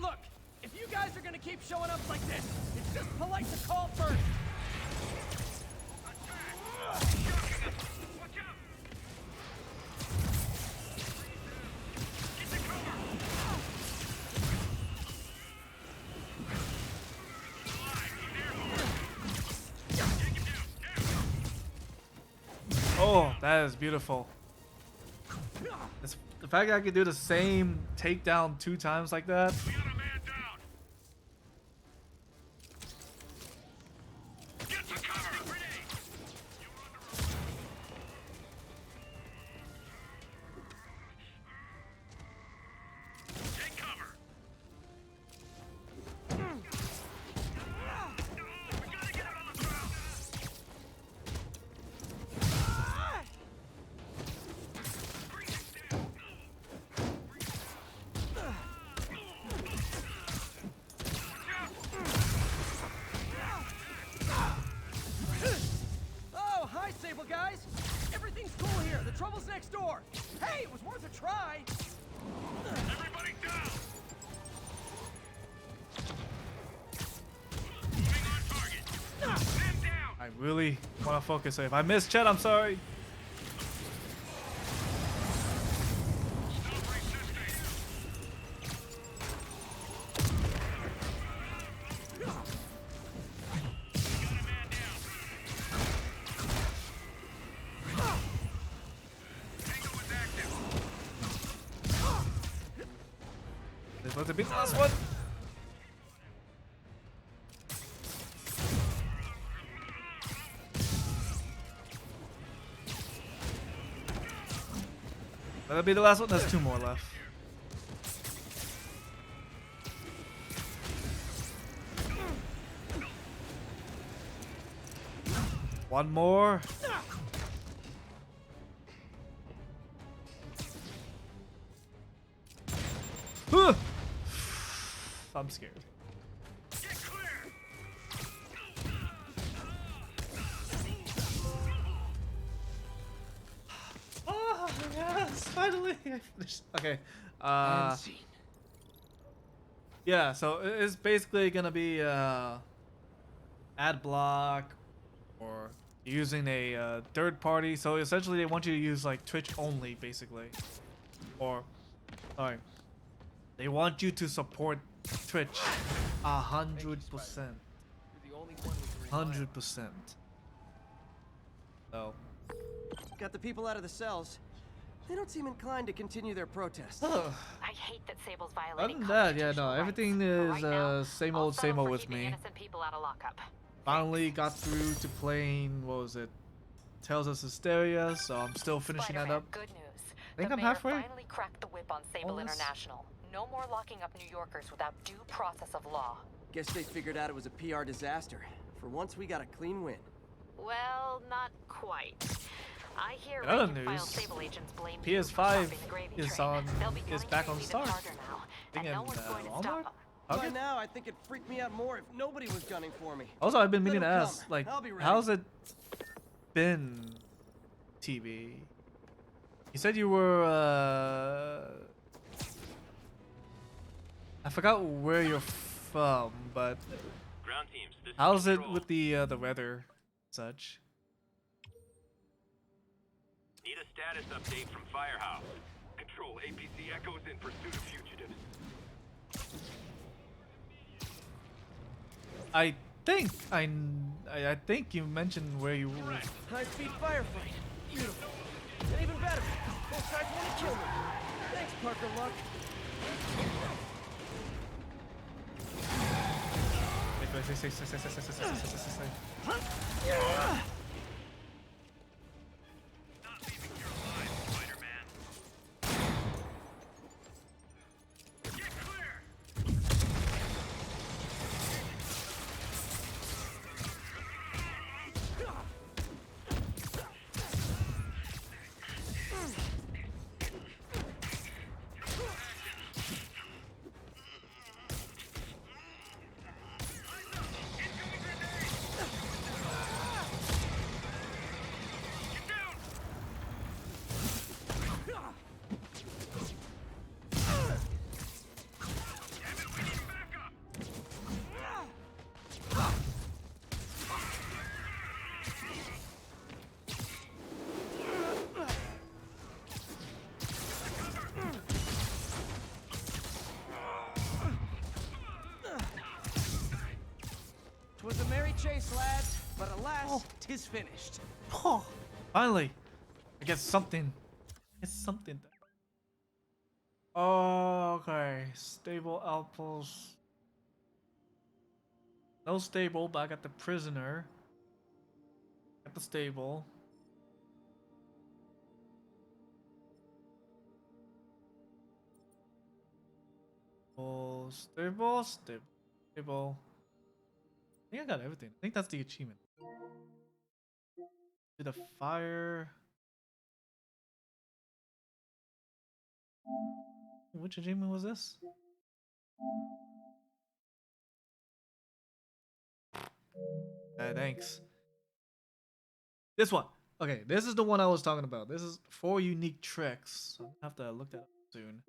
Look, if you guys are gonna keep showing up like this, it's just polite to call first. Watch out. Get the cover. Oh, that is beautiful. It's, the fact that I can do the same takedown 2 times like that. We got a man down. Get the cover. Grenade. Take cover. We gotta get him on the ground. Bring him down. Oh, hi, Sable guys. Everything's cool here. The trouble's next door. Hey, it was worth a try. Everybody down. Moving on target. Man down. I really want to focus. So if I miss Chet, I'm sorry. Stop resisting. We got a man down. Tango is active. This was the big last one. That'll be the last one. There's 2 more left. One more. Huh. I'm scared. Get clear. Oh yes, finally I finished. Okay. Yeah, so it's basically gonna be ad block or using a third party. So essentially they want you to use like Twitch only basically. Or sorry. They want you to support Twitch 100%. You're the only one we can rely on. 100%. So Got the people out of the cells. They don't seem inclined to continue their protest. I hate that Sable's other violating than that, yeah, constitutional no, everything rights. is Right now, same I'll old settle for with keeping me. innocent people out of lockup. Finally got through to playing, what was it? Tales of Hysteria, so I'm still finishing that Spider-Man, up. Good news. Think the I'm mayor halfway. finally cracked the whip on Sable Almost. International. No more locking up New Yorkers without due process of law. Guess they figured out it was a PR disaster. For once, we got a clean win. Well, not quite. I hear In other rank-and-file news, Sable agents blame you for PS5 stopping the gravy is train. on They'll be is coming back for on you Start. even harder now, Think and no in, one's going to Walmart? stop them. By Okay. now, I think it'd freak me out more if nobody was gunning for me. Also, I've been Let meaning to 'em ask, come. like, I'll be ready. how's it? been TV. You said you were I forgot where you're from, but Ground teams, this is how's it Control. with the weather, such? Need a status update from Firehouse. Control, APC Echo's in pursuit of fugitives. I think you mentioned where you were. High-speed firefight. Beautiful. And even better, both sides want to kill me. Thanks, Parker Luck. Not leaving here alive, Spider-Man. Get clear! Twas a merry chase, lads, but alas, 'tis finished. Oh, finally, I get something. It's something. Okay, stable outpost. No stable, but I got the prisoner. At the stable. Oh, stable, stable, stable. I think I got everything. I think that's the achievement. To the fire. Which achievement was this? Thanks. This one. Okay, this is the one I was talking about. This is 4 unique tricks. I'll have to look that up soon.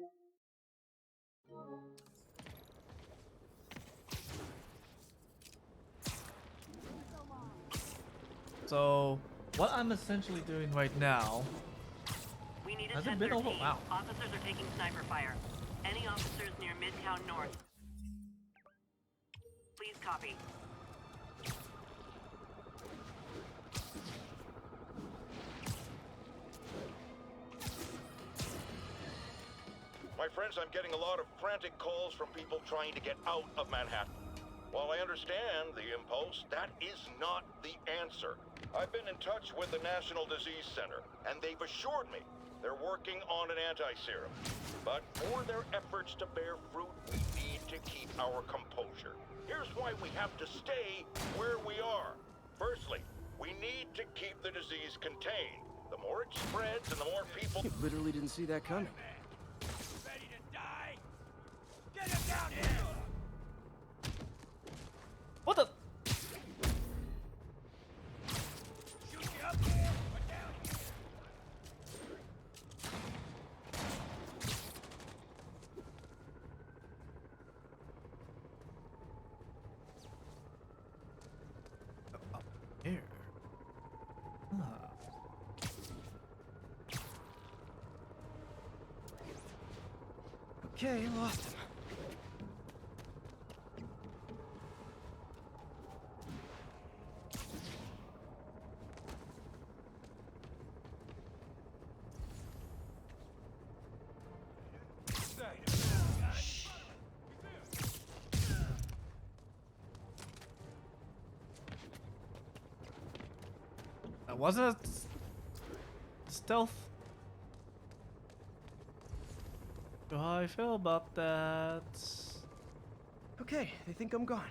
So, what I'm essentially doing right now. We need a Has it been 1013. over? Wow. Officers are taking sniper fire. Any officers near Midtown North? Please copy. My friends, I'm getting a lot of frantic calls from people trying to get out of Manhattan. While I understand the impulse, that is not the answer. I've been in touch with the National Disease Center, and they've assured me they're working on an anti-serum. But for their efforts to bear fruit, we need to keep our composure. Here's why we have to stay where we are. Firstly, we need to keep the disease contained. The more it spreads and the more people... You literally didn't see that coming. Ready to die? Get him down here! What the? Shoot you up there or down here? Up here. Ah. Okay, lost him. That wasn't a stealth. How I feel about that? Okay, they think I'm gone.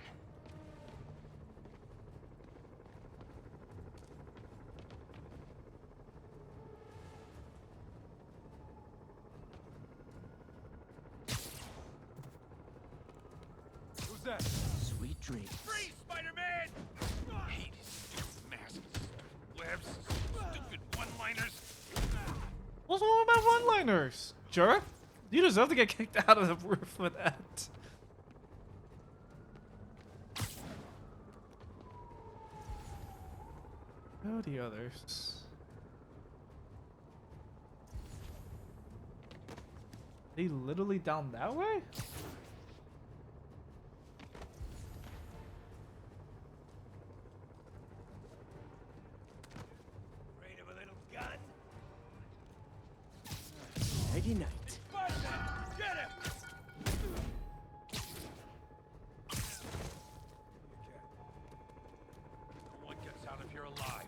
Who's that? Sweet dreams. Freeze, Spider-Man! Hate his stupid masks, webs, one-liners? What's wrong with my one-liners? Jerk? You deserve to get kicked out of the roof for that. Oh, the others. They literally down that way? Afraid of a little gun? Nighty night. Spiderman, get him! No one gets out of here alive.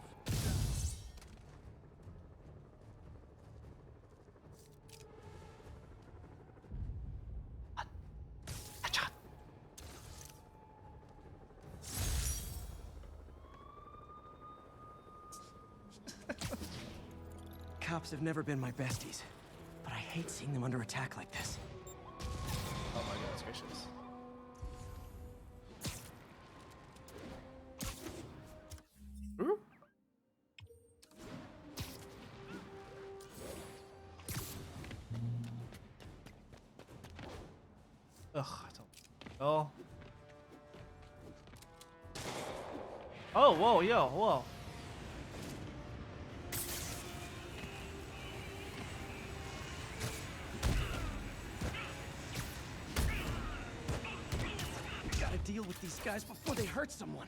Cops have never been my besties, but I hate seeing them under attack like this. Oh my goodness gracious. Ooh. Ugh, I don't know. Oh, whoa, yo, whoa. Gotta deal with these guys before they hurt someone.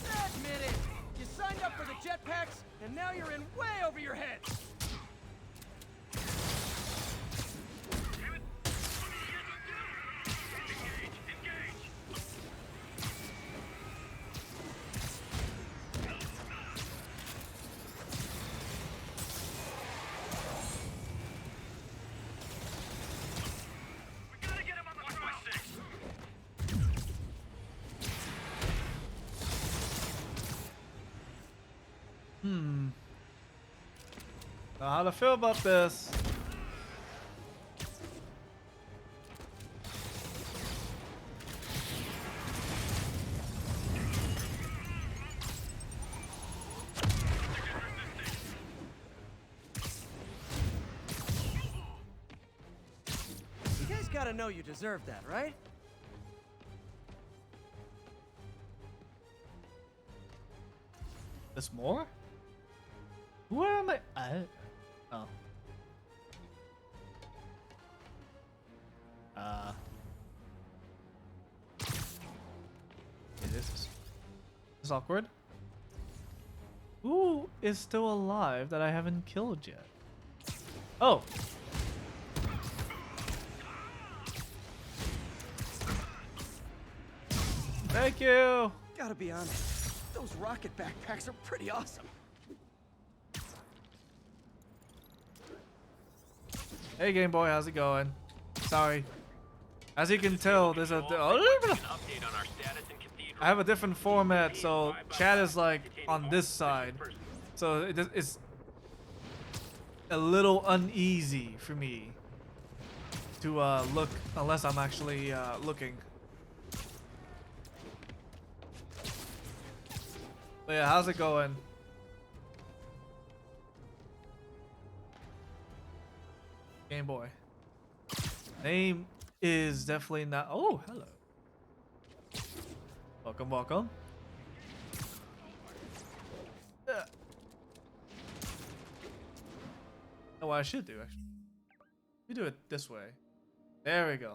Admit it! You signed up for the jetpacks, and now you're in way over your head! Know how to feel about this. You guys gotta know you deserve that, right? There's more? Where am I? Oh. This is awkward. Who is still alive that I haven't killed yet? Oh. Thank you. Gotta be honest, those rocket backpacks are pretty awesome. Hey Game Boy, how's it going? Sorry. As you can tell, there's a I have a different format, so chat is like on this side, so it's a little uneasy for me to look unless I'm actually looking. But yeah, how's it going? Game Boy. Name is definitely not. Oh, hello. Welcome, welcome. Oh, what I should do actually. We do it this way. There we go.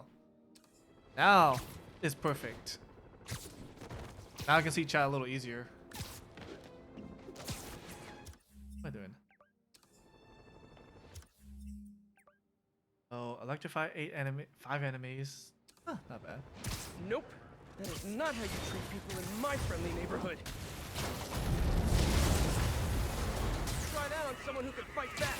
Now it's perfect. Now I can see chat a little easier. What am I doing? Oh, electrify 5 enemies. Huh, not bad. Nope. That is not how you treat people in my friendly neighborhood. Try that on someone who can fight back.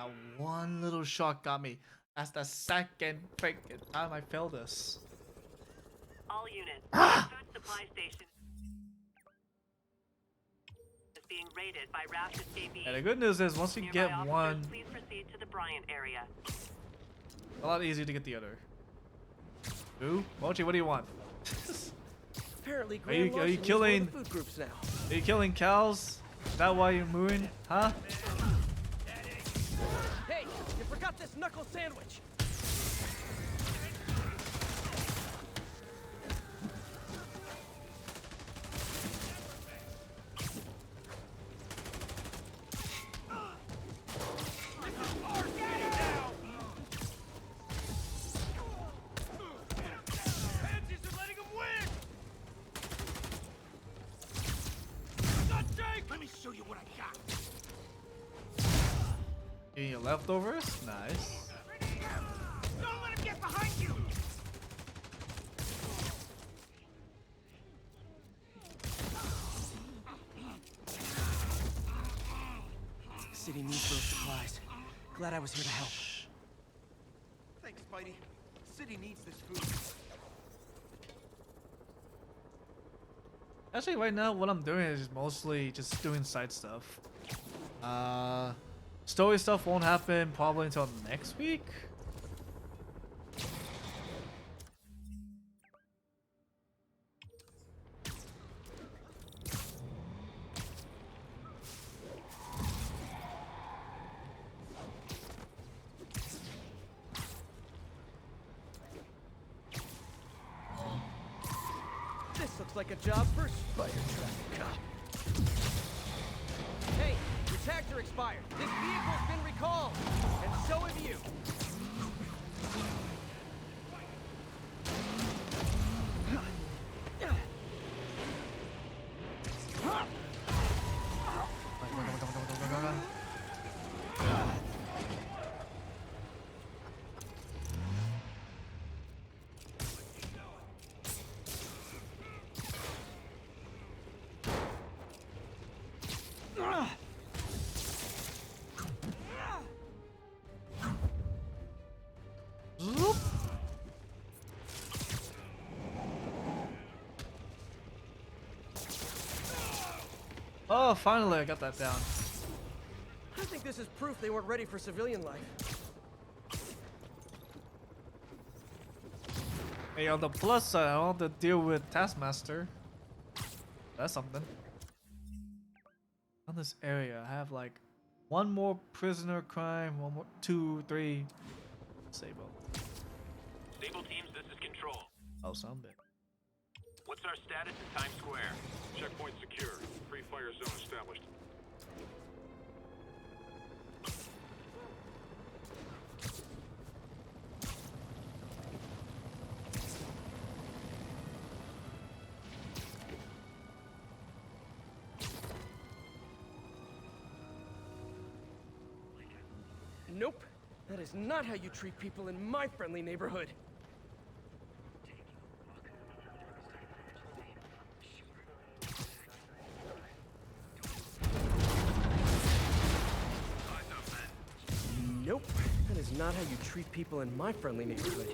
That one little shot got me. That's the second freaking time I failed this. All units, food supply station is being raided by raft escapees. And the good news is, once you Nearby get officers, one, please proceed to the Bryant area. a lot easier to get the other. Ooh, Mochi, what do you want? Apparently, Are you- Grand are you Larson is killing- one of the food groups now. Are you killing cows? Is that why you're moving? Huh? Hey, you forgot this knuckle sandwich. Pansies are letting him win! Not Jake! Let me show you what I got. Getting your leftovers? Nice. Don't let him get behind you! City needs those supplies. Glad I was here to help. Thanks, Spidey. City needs this food. Actually, right now, what I'm doing is mostly just doing side stuff. Story stuff won't happen probably until next week. This looks like a job for Spider Traffic Cop. Hey, your tags are expired. This vehicle's been recalled, and so have you. Zoop. Oh, finally I got that down. I think this is proof they weren't ready for civilian life. Hey, on the plus side, I don't have to deal with Taskmaster. That's something. On this area, I have like one more prisoner crime, one more, 2, 3. Sable. Sable teams, this is Control. Oh, some bit. What's our status in Times Square? Checkpoint secure. Free fire zone established. Nope. That is not how you treat people in my friendly neighborhood. Nope. That is not how you treat people in my friendly neighborhood.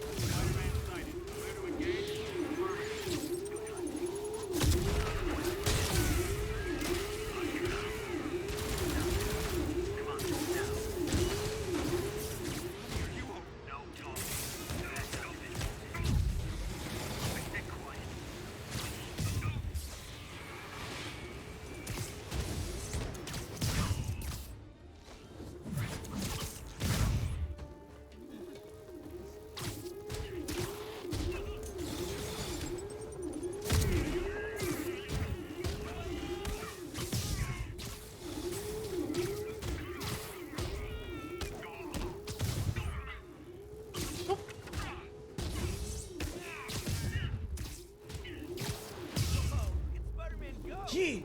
Yeah.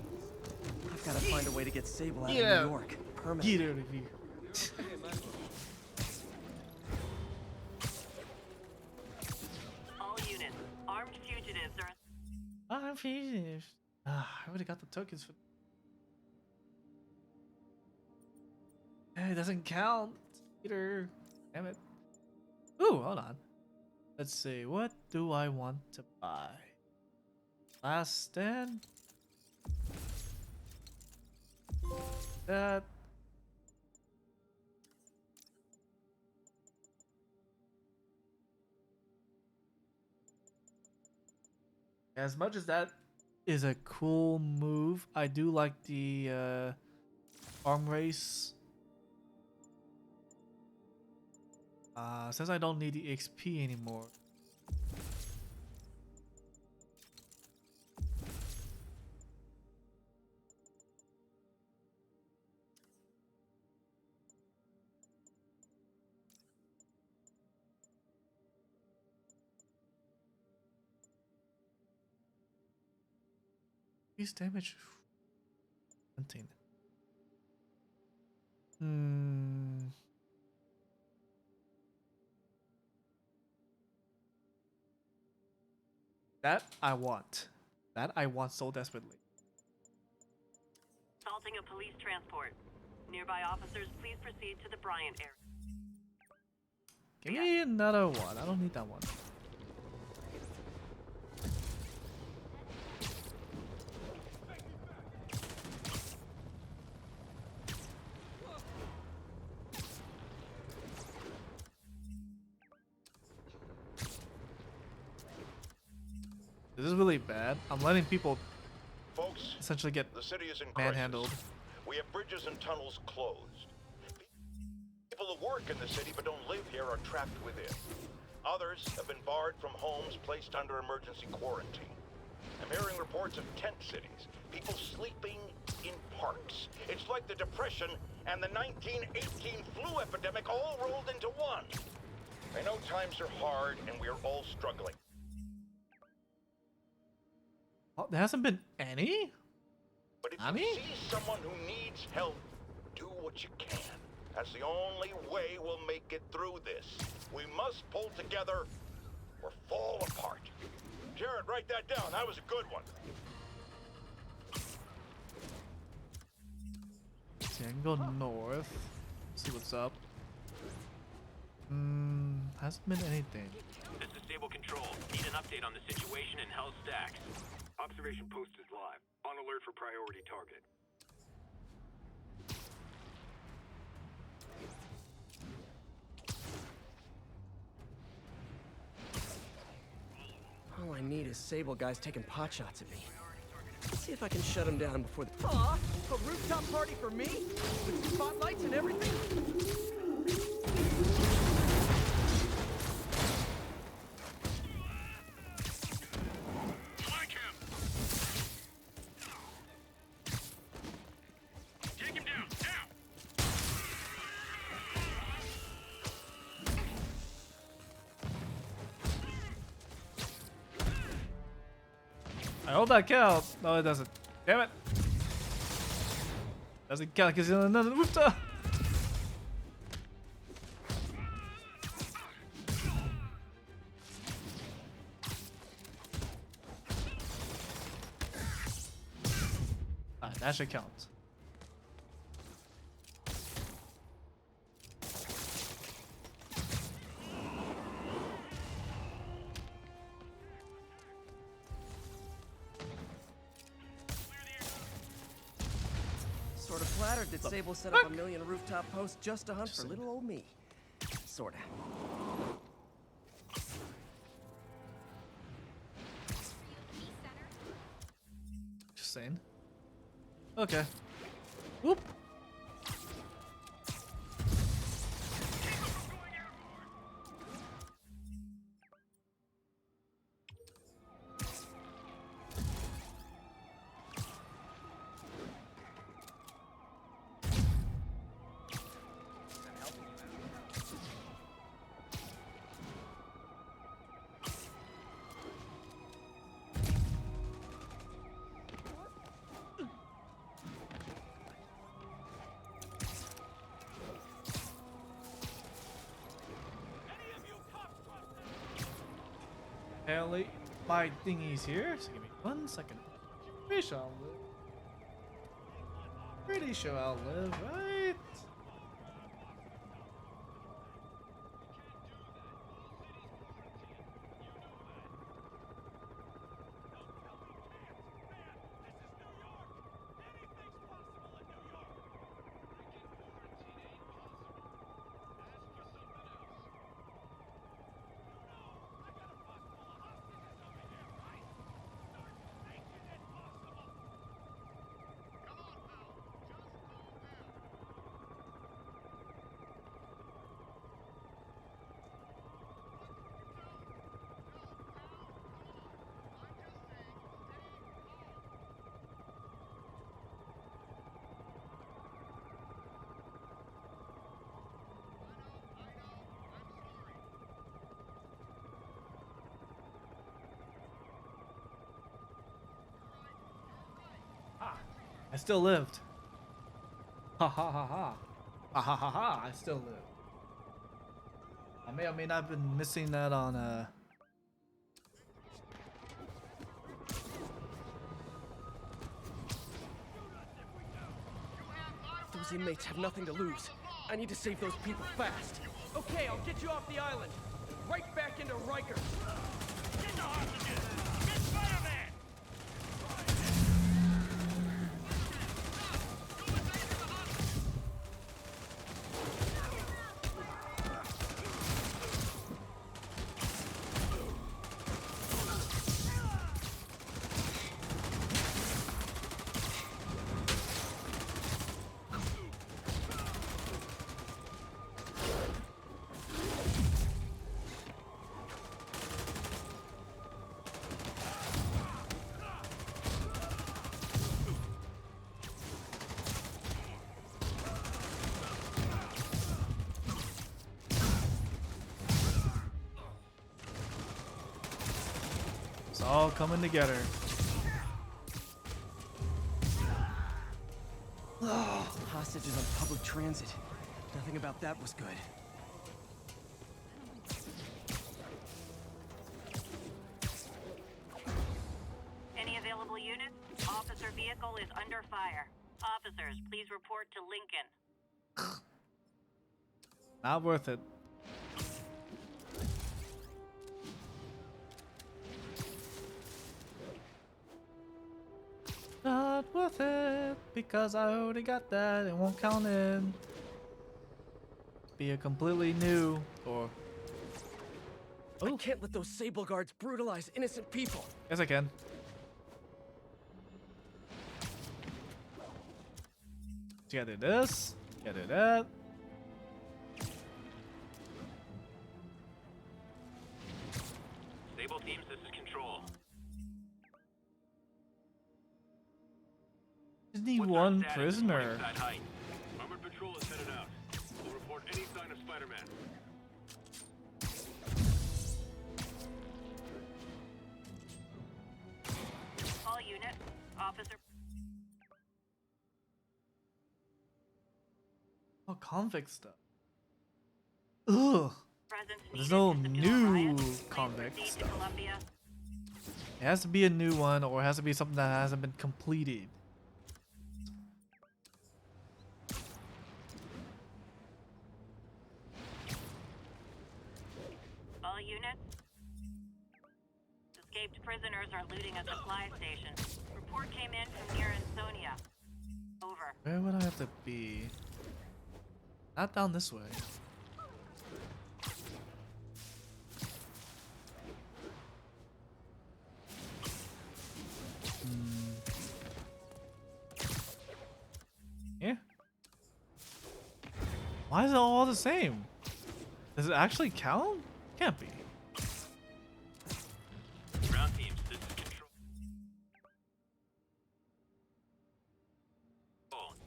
I've got to find a way to get Sable out Yeah. of New York permanently. Get out of here. All units, armed fugitives are. I'm fugitives. Ah, I already got the tokens for. Hey, it doesn't count. Peter. Damn it. Ooh, hold on. Let's see. What do I want to buy? Last stand. That. As much as that is a cool move, I do like the arm race. Since I don't need the XP anymore. Increase damage. Contain. That I want. That I want so desperately. Assaulting a police transport. Nearby officers, please proceed to the Bryant area. Give me another one. I don't need that one. This is really bad. I'm letting people Folks, essentially get the city is in manhandled. crisis. We have bridges and tunnels closed. People who work in the city but don't live here are trapped within. Others have been barred from homes, placed under emergency quarantine. I'm hearing reports of tent cities, people sleeping in parks. It's like the Depression and the 1918 flu epidemic all rolled into one. I know times are hard and we're all struggling. Oh, there hasn't been any? But if Nani? you see someone who needs help, do what you can. That's the only way we'll make it through this. We must pull together or fall apart. Jared, write that down. That was a good one. See, I can go north. See what's up. Hasn't been anything. This is Stable Control. Need an update on the situation in Hell's Stacks. Observation post is live. On alert for priority target. All I need is Sable guys taking potshots at me. Let's see if I can shut them down before the... Aw, a rooftop party for me? With spotlights and everything? Like him! Take him down, now! I hope that counts. No, it doesn't. Damn it. Doesn't count because you're on another rooftop. Alright, that should count. Sort of flattered that Sable set up a million rooftop posts just to hunt for little old me. Sorta. Just saying. Okay. Whoop. Apparently, my thingy's here. So give me 1 second. Pretty sure I'll live. Pretty sure I'll live, right? I still lived. Ha ha ha ha. Ha ha ha ha. I still live. I may or may not have been missing that on Those inmates have nothing to lose. I need to save those people fast. Okay, I'll get you off the island. Right back into Rikers. Get the hostages! Get Spider-Man! it's all coming together. Hostages on public transit. Nothing about that was good. Any available units? Officer vehicle is under fire. Officers, please report to Lincoln. Not worth it. Not worth it because I already got that. It won't count in. Be a completely new or. I can't let those Sable guards brutalize innocent people. Yes, I can. So you gotta do this. You gotta do that. Sable teams, this is Control. Just need What's our one status in prisoner. Morningside Heights? Armored patrol is headed out. We'll report any sign of Spider-Man. All units, officer. Oh, convict stuff. Ugh. Presence There's needed no to subdue a new riot. Please convict proceed to stuff. Columbia. It has to be a new one, or it has to be something that hasn't been completed. All units. Escaped prisoners are looting a supply station. Report came in from near Insomnia. Over. Where would I have to be? Not down this way. Yeah. Why is it all the same? Does it actually count? Can't be. Ground teams, this is Control.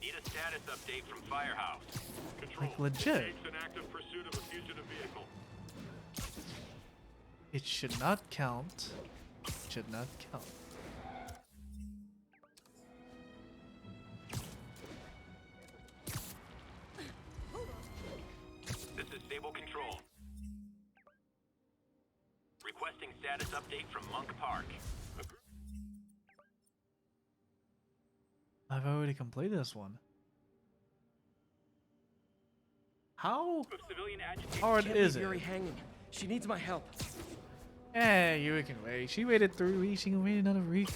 Need a status update from Firehouse. Control. Like legit. It's an active pursuit of a fugitive vehicle. It should not count. It should not count. This is Sable Control. Requesting status update from Monk Park. I've already completed this one. How Civilian agitation. hard Can't is leave it? Yuri hanging. She needs my help. Hey, Yuri can wait. She waited 3 weeks. She can wait another week.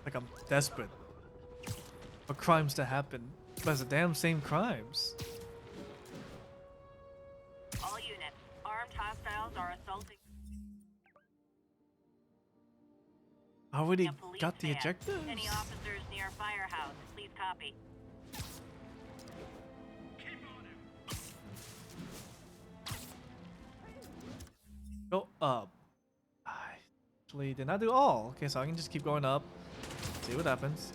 Like I'm desperate for crimes to happen, but it's the damn same crimes. All units. Armed hostiles are assaulting I already a police got the van. objectives. Any officers near Firehouse, please copy. Go up. I actually did not do all. Okay, so I can just keep going up. See what happens.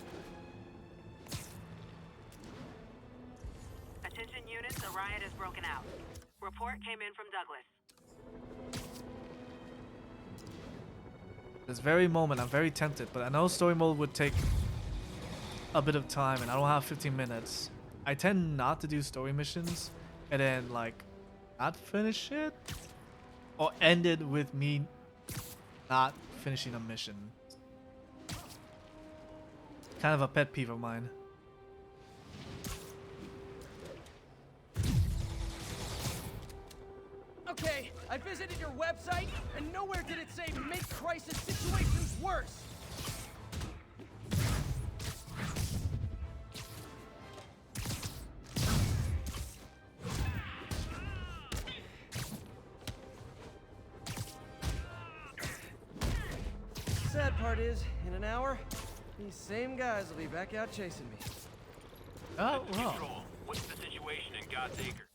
units, a riot has broken out. Report came in from Douglas. This very moment, I'm very tempted, but I know story mode would take a bit of time, and I don't have 15 minutes. I tend not to do story missions and then like not finish it, or end it with me not finishing a mission. Kind of a pet peeve of mine. Okay, I visited your website, and nowhere did it say make crisis situations worse. Sad part is, in an hour, these same guys will be back out chasing me. Oh, wow. Control. What's the situation in God's Acre?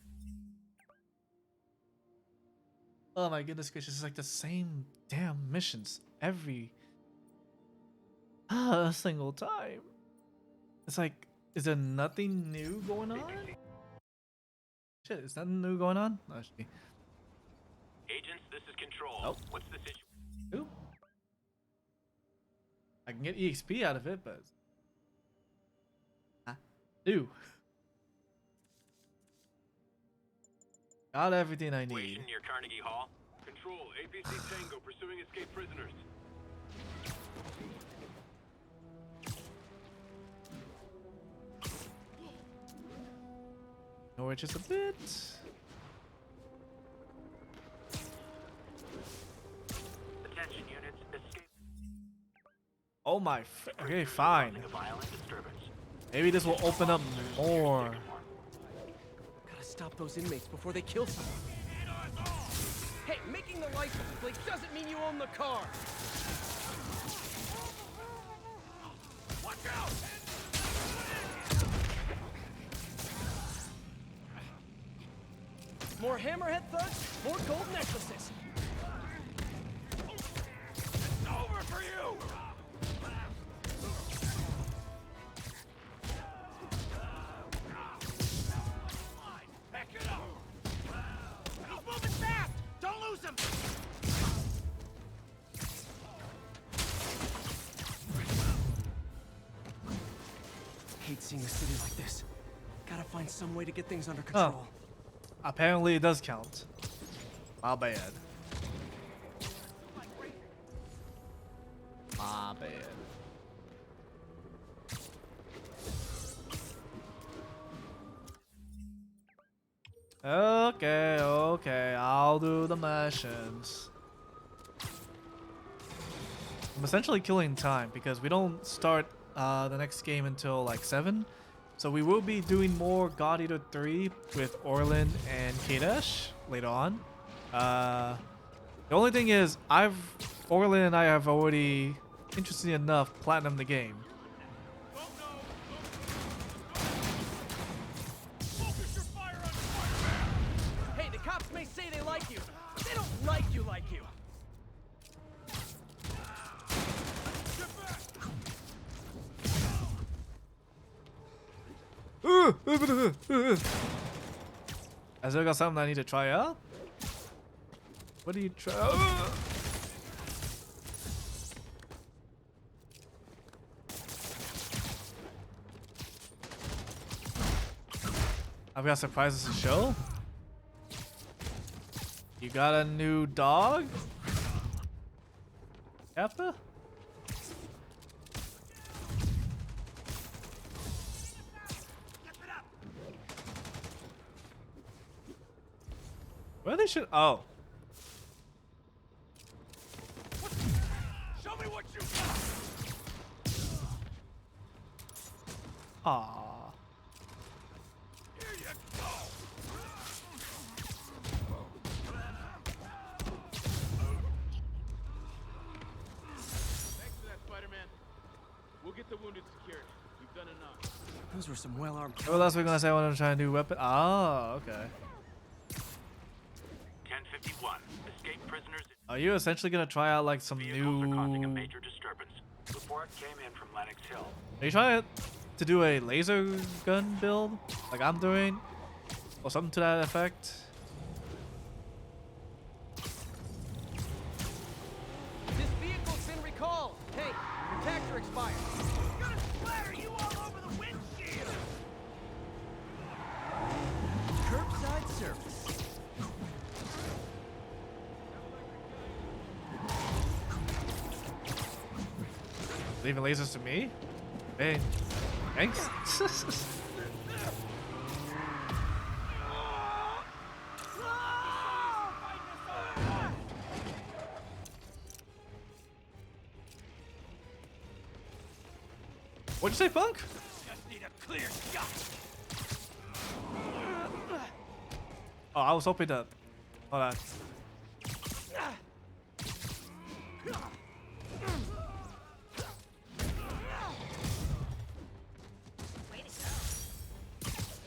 Oh my goodness gracious, it's like the same damn missions every single time. It's like, is there nothing new going on? Shit, is nothing new going on? No, actually. Agents, this is Control. Oh. What's the situation? Ooh. I can get EXP out of it, but new. Got everything I need. Situation near Carnegie Hall. Control, APC Tango pursuing escaped prisoners. Nowhere just a bit. Attention units, escape. Oh my. Okay, fine. A violent disturbance. Maybe this will open up more. Gotta stop those inmates before they kill someone. Hey, making the license plate doesn't mean you own the car. Watch out! More hammerhead thugs, more gold necklaces. It's over for you! Back it up! He's moving fast! Don't lose him! Hate seeing a city like this. Gotta find some way to get things under control. Oh. Apparently it does count. My bad. My bad. Okay, okay, I'll do the missions. I'm essentially killing time because we don't start the next game until like 7. So we will be doing more God Eater 3 with Orlin and Kadesh later on. The only thing is, Orlin and I have already, interestingly enough, platinum the game. Focus your fire on Spider-Man! Hey, the cops may say they like you, but they don't like you like you. Get back! I still got something I need to try out. What do you try? I've got surprises to show. You got a new dog? Kappa? Where they should? Oh. Show me what you got! Aww. Here you go! Thanks for that, Spider-Man. We'll get the wounded secured. You've done enough. Those were some well-armed. What else are we gonna say? I want to try a new weapon. Oh, okay. 1051. Escape prisoners. Are you essentially gonna try out like some Vehicles are causing a new? major disturbance. Report came in from Lenox Hill. Are you trying to do a laser gun build like I'm doing? or something to that effect. This vehicle's been recalled. Hey, your tags are expired. Gonna splatter you all over the windshield! Curbside service. Leaving lasers to me? Hey, thanks. What'd you say, Punk? Just need a clear shot! Oh, I was hoping to. Hold on.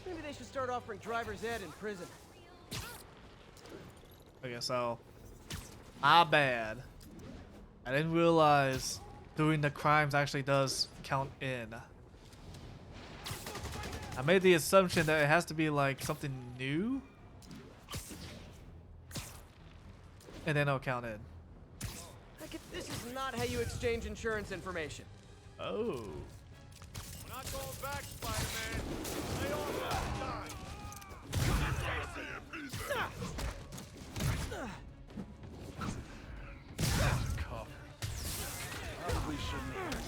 Maybe they should start offering driver's ed in prison. Okay, so. My bad. I didn't realize doing the crimes actually does count in. I made the assumption that it has to be like something new. And then it'll count in. This is not how you exchange insurance information. Oh. We're not going back, Spider-Man. Lay off that time. Probably shouldn't have.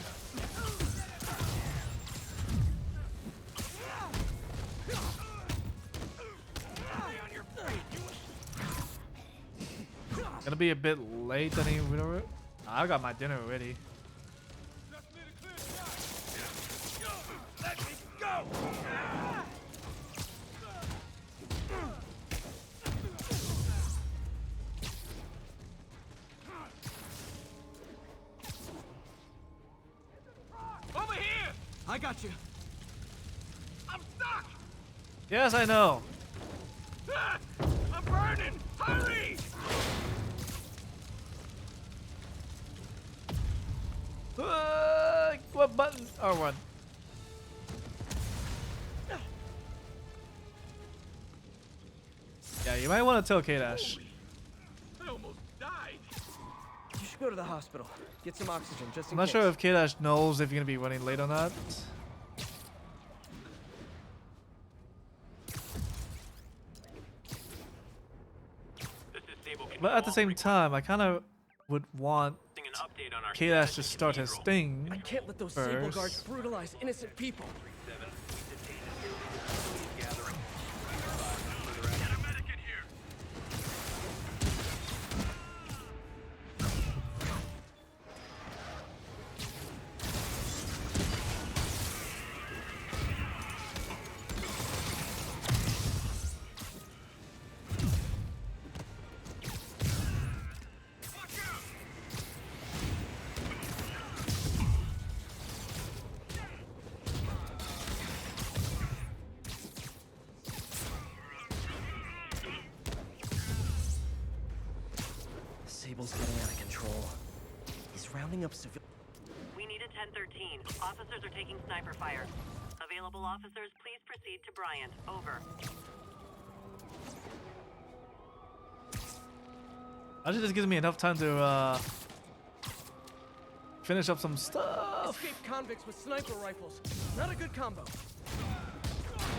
Gonna be a bit late than he would already. I got my dinner already. Just need a clear shot! Let me go! Over here! I got you. I'm stuck! Yes, I know. Ah! I'm burning! Hurry! What button? R1. Yeah, you might want to tell K-Dash. I almost died! You should go to the hospital. Get some oxygen, just in I'm not case. sure if K-Dash knows if you're gonna be running late or not. But at the same time, I kind of would want K-Dash to start his thing I can't let those Sable first. guards brutalize innocent people. Get a medic in here! Sable's getting out of control. He's rounding up civil. We need a 1013. Officers are taking sniper fire. Available officers, please proceed to Bryant. Over. Actually, this gives me enough time to finish up some stuff. Escaped convicts with sniper rifles. Not a good combo.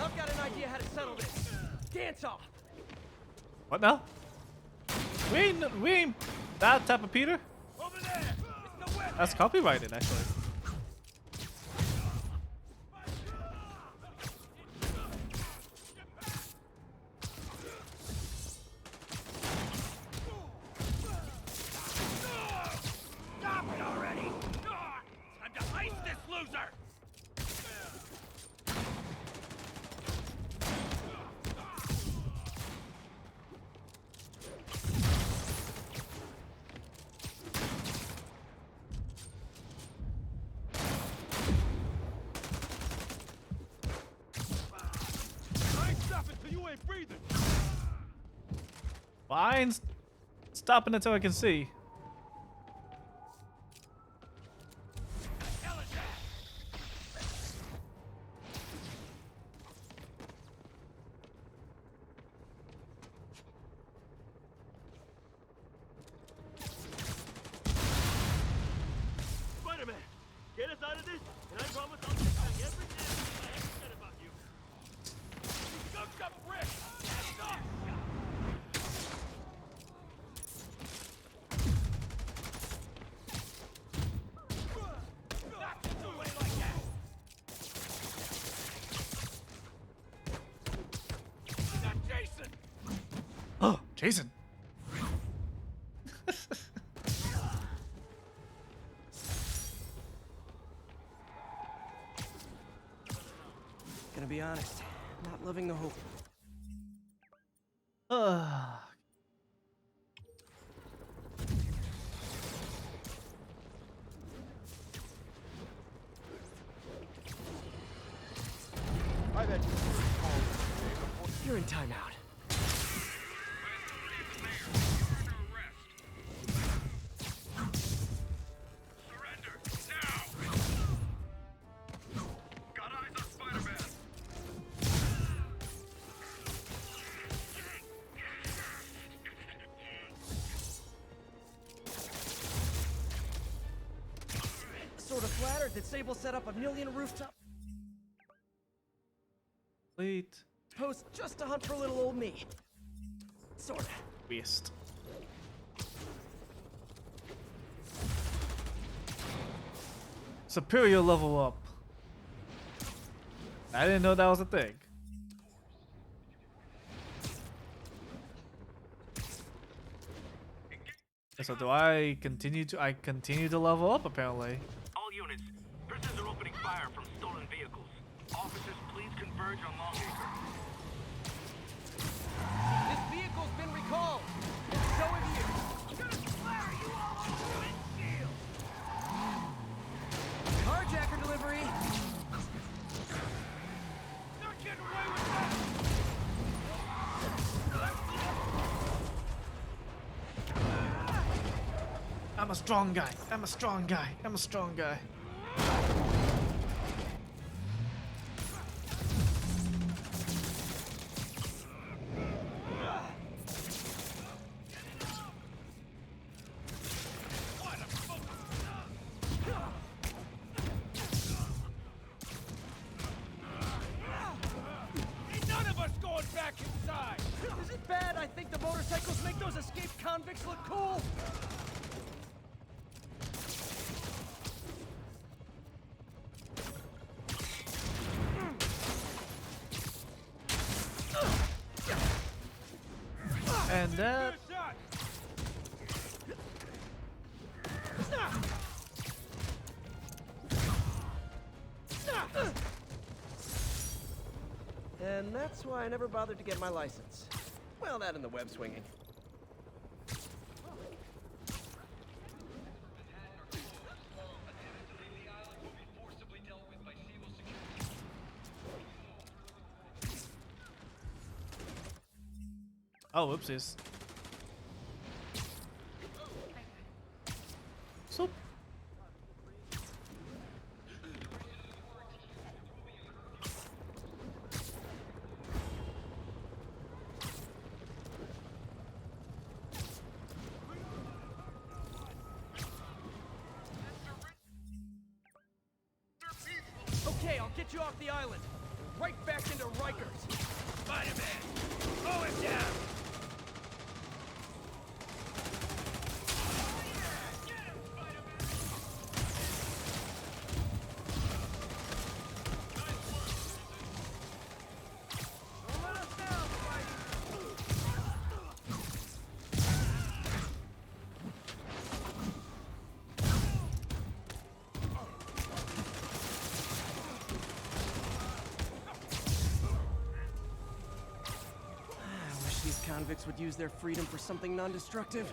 I've got an idea how to settle this. Dance off. What now? We ain't that type of Peter. Over there! It's the weapon! That's copyrighted, actually. Stop it already! Time to ice this loser! I ain't stopping till you ain't breathing! Fine. Stopping until I can see. Hell is that? Jason. Gonna be honest, not loving the hope. I've had You're in timeout. Surrender now! Got eyes on Spider-Man! Sort of flattered that Sable set up a million rooftop Wait. posts just to hunt for little old me. Sorta. Waste. Superior level up. I didn't know that was a thing. So do I continue to level up apparently? All units, prisoners are opening fire from stolen vehicles. Officers, please converge on Longacre. This vehicle's been recalled. So have you. I'm gonna splatter you all on the windshield! Carjacker delivery. Not getting away with that! I'm a strong guy. I'm a strong guy. I'm a strong guy. Ain't none of us going back inside! Is it bad I think the motorcycles make those escaped convicts look cool? And that. Shot! And that's why I never bothered to get my license. Well, that and the web swinging. Oh, whoopsies. So. Okay, I'll get you off the island. Right back into Rikers. Spider-Man! Mow him down! Don't let us down, Spidey. I wish these convicts would use their freedom for something non-destructive,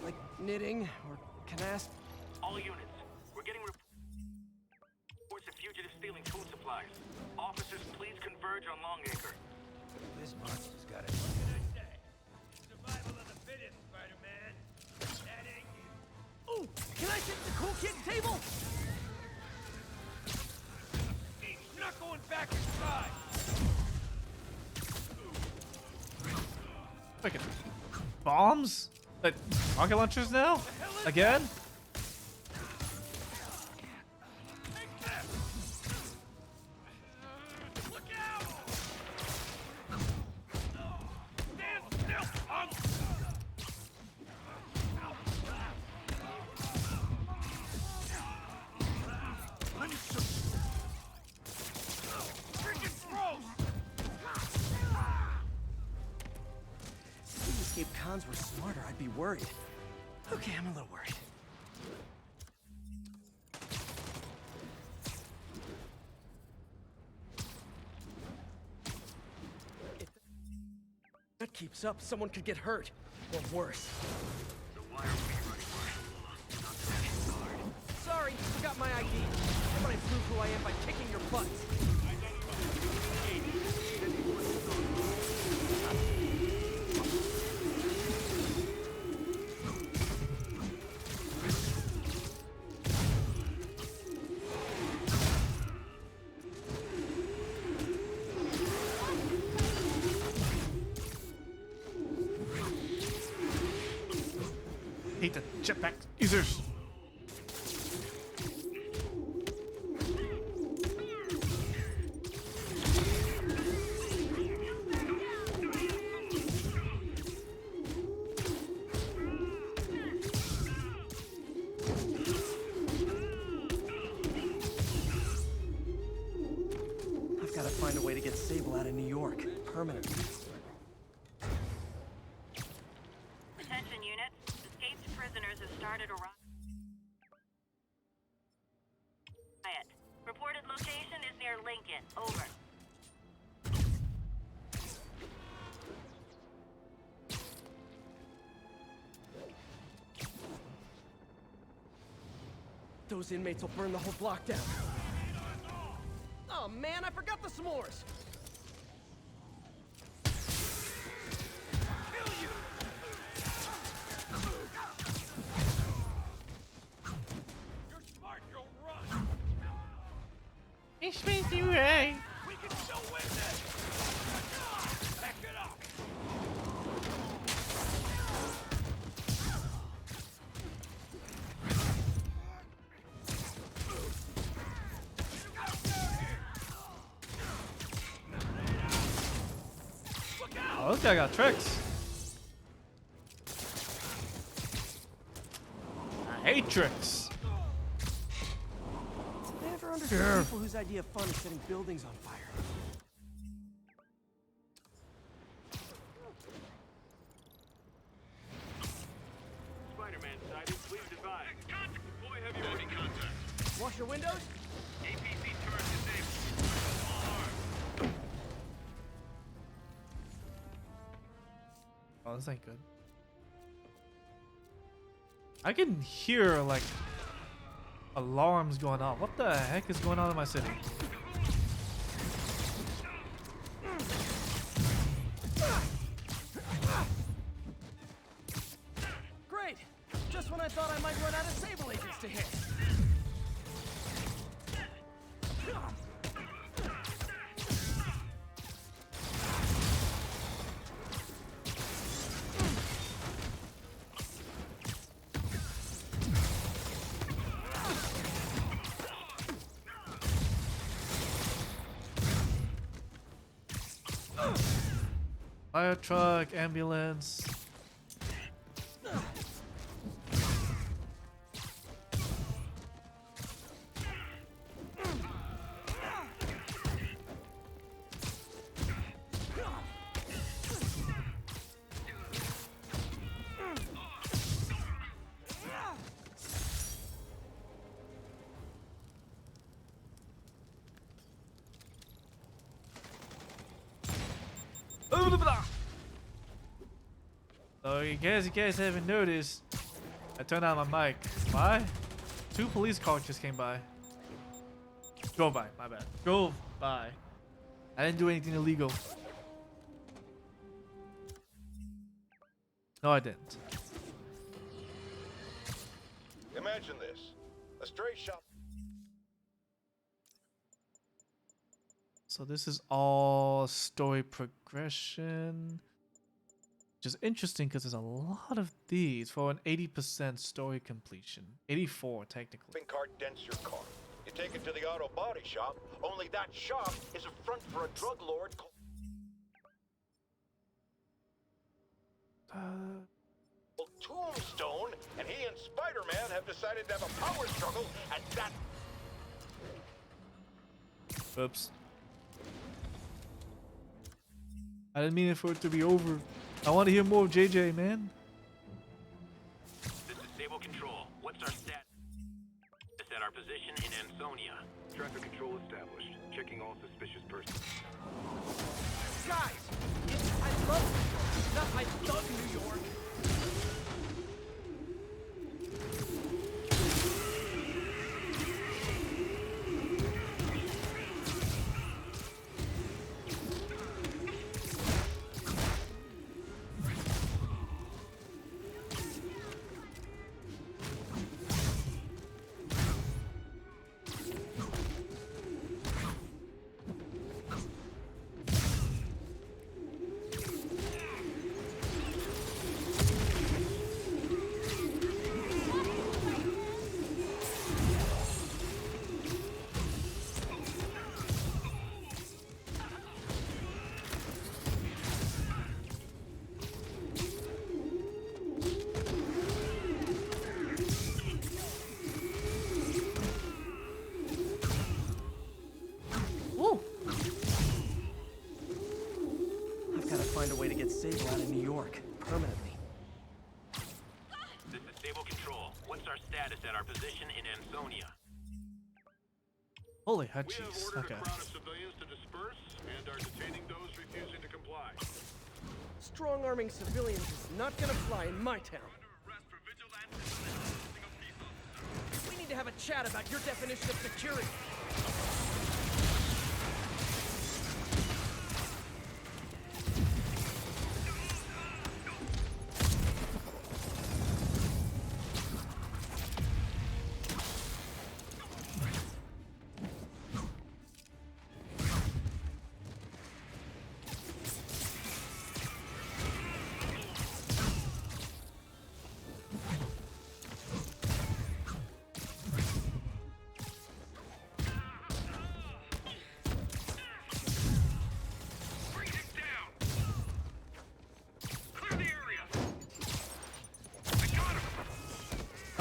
like knitting or canast. All units, we're getting reports of fugitives stealing food supplies. Officers, please converge on Longacre. This monster's got it. What can I say? Survival of the fittest, Spider-Man. That ain't you. Ooh, can I sit at the cool kid table? He's not going back inside! Fucking bombs? Like rocket launchers now? Again? Look out! Stand still, punk! Freaking froze! escape cons were smarter, I'd be worried. Okay, I'm a little worried. If that keeps up, someone could get hurt. Or worse. So why are we running martial law? Not the National Guard. Sorry, forgot my ID. Everybody prove who I am by kicking your butts. Hate the jetpack users. I've got to find a way to get Sable out of New York, permanently. Attention units. Escaped prisoners have started a riot. Reported location is near Lincoln. Over. Those inmates will burn the whole block down. Oh man, I forgot the s'mores. You're smart, you'll run. Ich bin die Ray. We can still win this. Back it up. Oh, this guy got tricks. I hate tricks. I never understood people whose idea of fun is setting buildings on fire. Spider-Man sighted. Please advise. Deploy heavy enemy contact. Wash your windows? APC turret disabled. All armed. Oh, this ain't good. I can hear like alarms going off. What the heck is going on in my city? Great! Just when I thought I might run out of Sable agents to hit. Fire truck, ambulance. So in case you guys haven't noticed, I turned on my mic. Why? 2 police cars just came by. Drove by, my bad. Drove by. I didn't do anything illegal. No, I didn't. Imagine this. A stray shot. So this is all story progression. Which is interesting because there's a lot of these for an 80% story completion. 84 technically. Shopping cart dents your car. You take it to the auto body shop, only that shop is a front for a drug lord called Tombstone, and he and Spider-Man have decided to have a power struggle, and that... Oops. I didn't mean it for it to be over. I want to hear more of JJ, man. This is Sable Control. What's our status at our position in Ansonia? Traffic control established. Checking all suspicious persons. Guys, I love New York, not I thug New York. Find a way to get Sable out of New York permanently. This is Sable Control. What's our status at our position in Ansonia? Holy hot We have cheese. ordered Okay. a crowd of civilians to disperse and are detaining those refusing to comply. Strong arming civilians is not gonna fly in my town. We need to have a chat about your definition of security.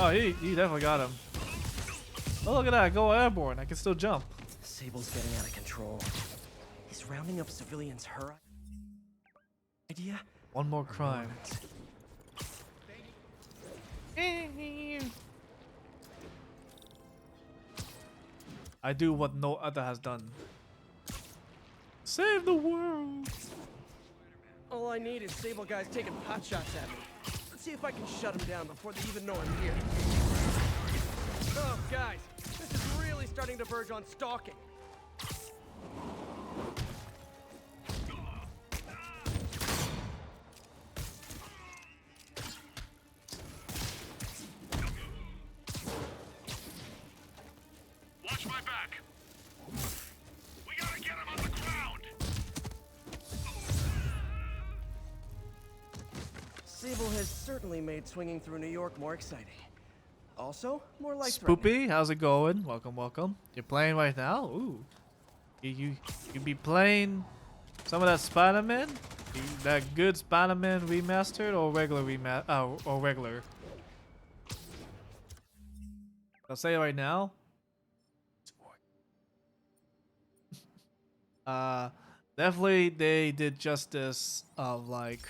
Oh, he definitely got him. Oh, look at that. Go airborne. I can still jump. Sable's getting out of control. Is rounding up civilians her idea? One more crime. I do what no other has done. Save the world. All I need is Sable guys taking pot shots at me. Let's see if I can shut them down before they even know I'm here. Oh, guys, this is really starting to verge on stalking. Watch my back. We gotta get him on the ground. Sable has certainly made swinging through New York more exciting. Also, more life Spoopy, how's it going? Welcome, welcome. You're playing right now? Ooh. You be playing some of that Spider-Man? That good Spider-Man remastered or regular or regular? I'll say it right now. Definitely they did justice of like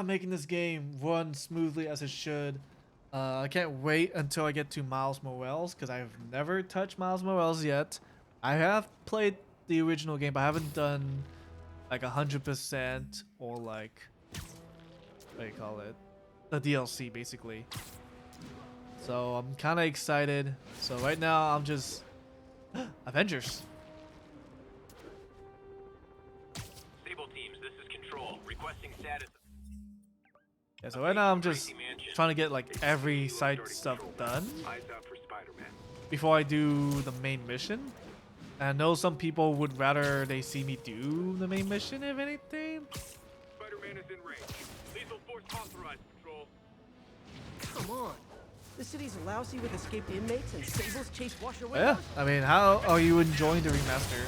making this game run smoothly as it should. I can't wait until I get to Miles Morales because I've never touched Miles Morales yet. I have played the original game, but I haven't done like 100% or like what do you call it? The DLC basically. So I'm kind of excited. So right now I'm just Avengers. Sable teams, this is Control. Requesting status. Yeah, so right now I'm just trying to get like every side stuff done Eyes out for Spider-Man. before I do the main mission. And I know some people would rather they see me do the main mission, if anything. Spider-Man is in range. Lethal force authorized, Control. Come on. The city's lousy with escaped inmates and Sable's chase washer Yeah, windows. I mean, how are you enjoying the remaster?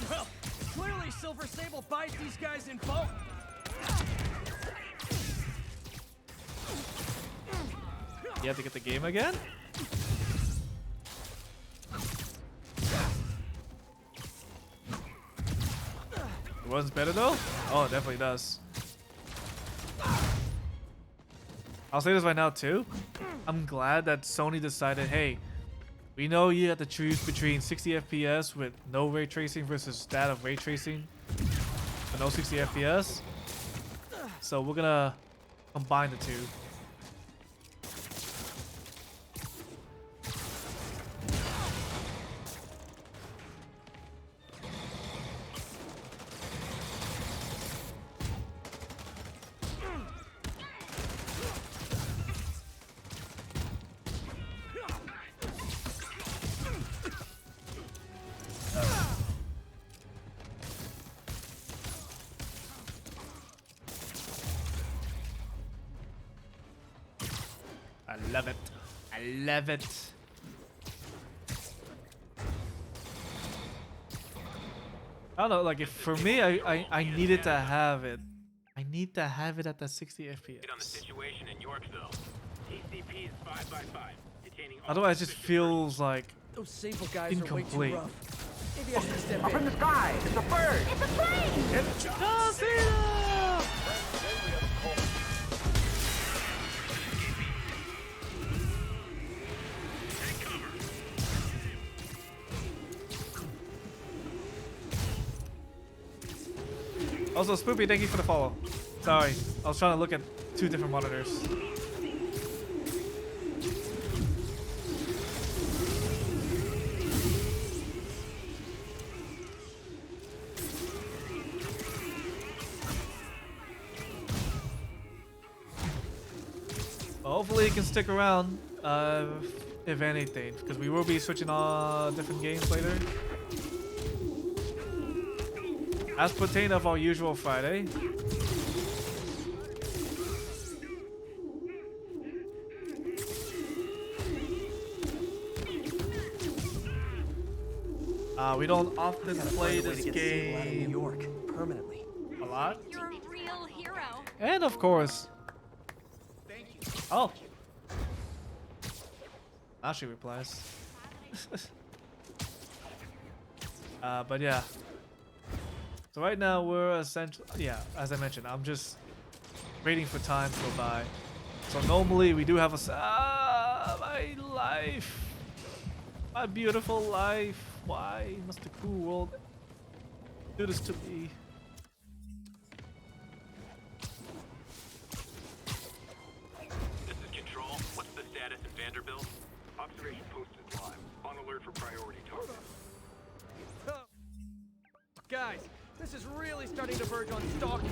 Well, clearly Silver Sable buys these guys in bulk. You have to get the game again? It runs better though? Oh, it definitely does. I'll say this right now too. I'm glad that Sony decided, hey, we know you have to choose between 60 FPS with no ray tracing versus that of ray tracing with no 60 FPS. So we're gonna combine the two. I love it. I love it. I don't know, like if for me, I needed to have it. I need to have it at the 60 On the FPS. situation in Yorkville. TCP is 5 by 5. Detaining all Otherwise, it just feels like Those Sable guys are way incomplete. too rough. Maybe I should step Up in in. the sky! It's a bird! It's a plane! Also, Spoopy, thank you for the follow. Sorry, I was trying to look at two different monitors. Hopefully you can stick around, if anything, because we will be switching on different games later. As pertain of our usual Friday. We don't often play this Sable out of New game York permanently. a lot. You're a real hero. And of course. Oh. Now she replies. But yeah. So right now we're essentially, yeah, as I mentioned, I'm just waiting for time to go by. So normally we do have a, my life, my beautiful life. Why must the cruel world do this to me? This is Control. What's the status in Vanderbilt? Observation post is live. On alert for priority target. Oh. Guys, this is really starting to verge on stalking.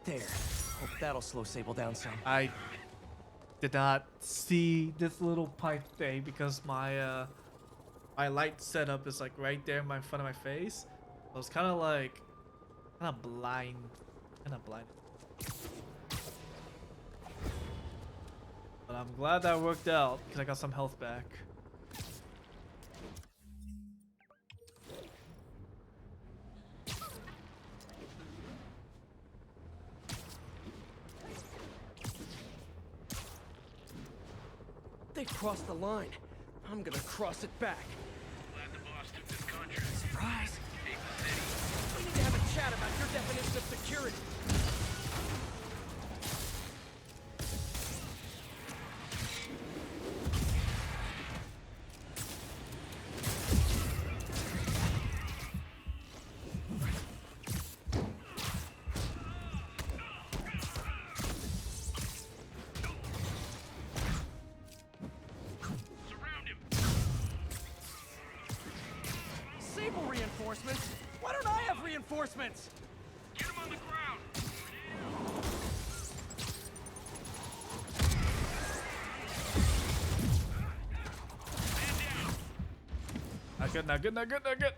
There. Hope that'll slow Sable down some. I did not see this little pipe thing because my my light setup is like right there in front of my face. I was kind of like blind. But I'm glad that worked out because I got some health back. They crossed the line. I'm gonna cross it back. Glad the boss took this contract. Surprise! Take the city. We need to have a chat about your definition of security. Surround him. reinforcements? Why don't I have reinforcements? Get him on the ground! Not good, not good, not good, not good.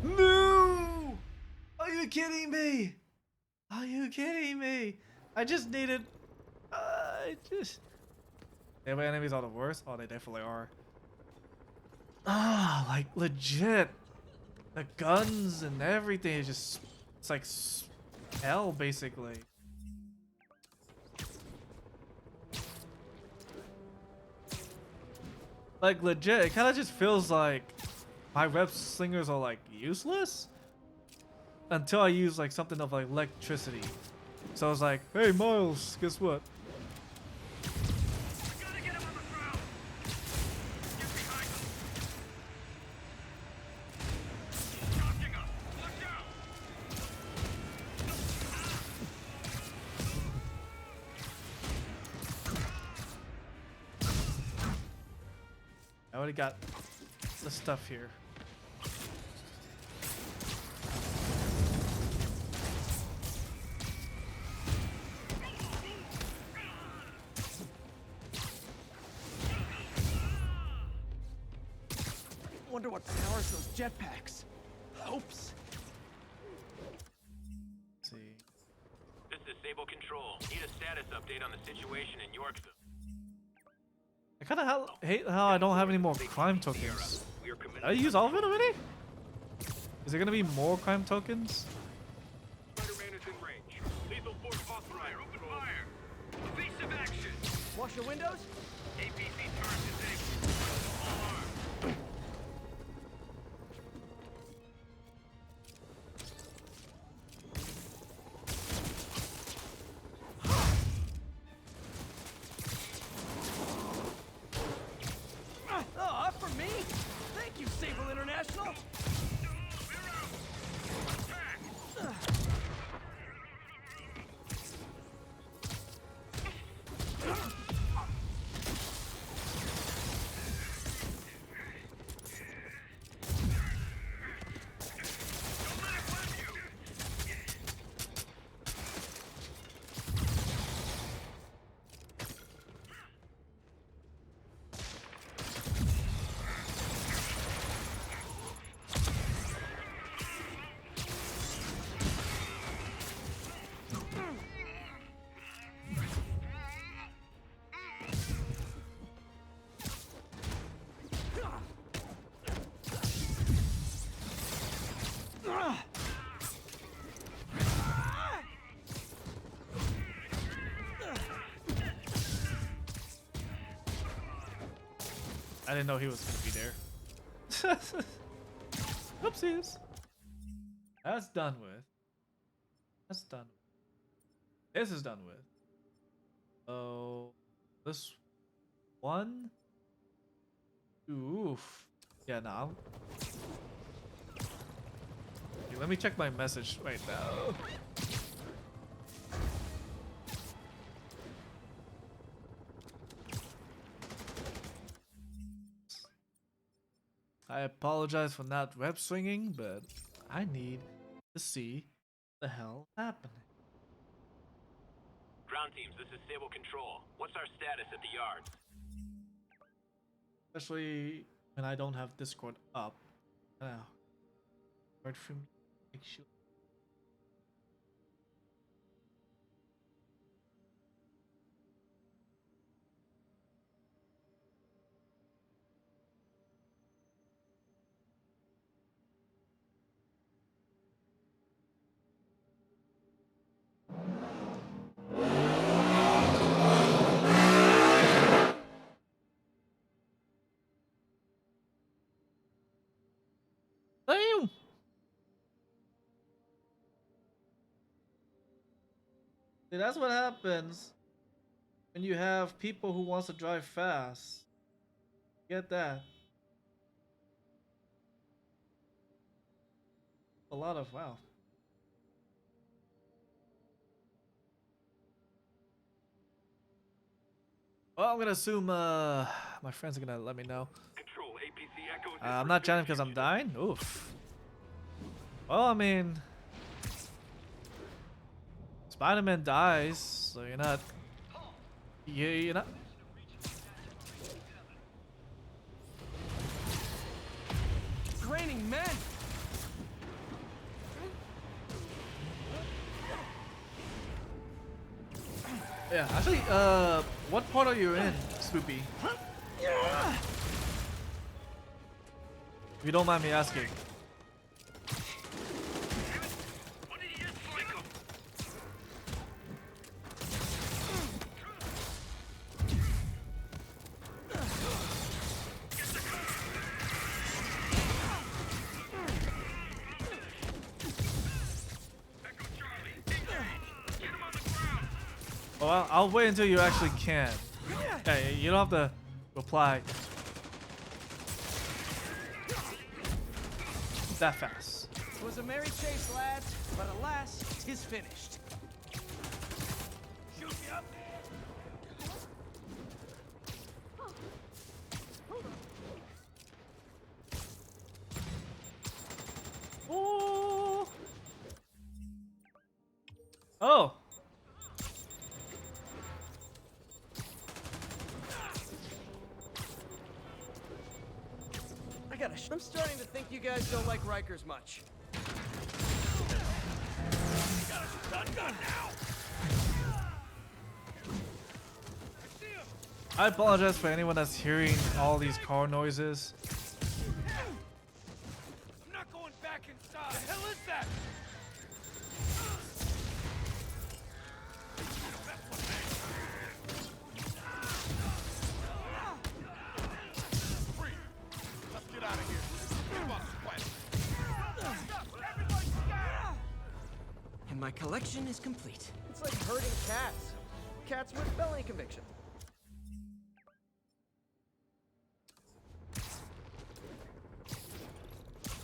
No! Are you kidding me? Are you kidding me? I just needed. I just. Anyway, enemies are the worst. Oh, they definitely are. Ah, like legit. The guns and everything is just. It's like hell, basically. Like legit, it kind of just feels like my web slingers are like useless until I use like something of like electricity. So I was like, hey Miles, guess what? We gotta get him on the ground! Get behind him! Shocking us! Watch out! I already got the stuff here. Wonder what powers those jetpacks. Hopes. Let's see. This is Sable Control. Need a status update on the situation in Yorkville. I kind of hate how I don't have any more crime tokens. Did I use all of it already? Is there gonna be more crime tokens? Spider-Man is in range. Lethal force authorized. Open fire. Evasive action. Wash your windows? APC turret disabled. All armed. Oh, up for me? Thank you, Sable International. I didn't know he was gonna be there. Oopsies. That's done with. That's done. This is done with. Oh, this one. Oof. Yeah, now. Okay, let me check my message right now. I apologize for not web swinging, but I need to see the hell happening. Ground teams, this is Sable Control. What's our status at the yards? Especially when I don't have Discord up. Word from make sure. Damn. See, that's what happens when you have people who wants to drive fast. Get that. A lot of wow. Well, I'm gonna assume my friends are gonna let me know. Control, APC echoes. I'm not chatting because I'm dying. Oof. Well, I mean, Spider-Man dies, so you're not. You're not. Raining men! Yeah, actually, what part are you in, Spoopy? If you don't mind me asking. What did he just flick him? Echo Charlie, engage. Get him on the ground. Well, I'll wait until you actually can. Hey, you don't have to reply that fast. It was a merry chase, lads, but alas, 'tis finished. Shoot me up there. Oh. Oh. I'm starting to think you guys don't like Rikers much. I apologize for anyone that's hearing all these car noises. I'm not going back inside. The hell is that? Let's get out of here. Come on, And my collection is complete. It's like herding cats. Cats with felony convictions.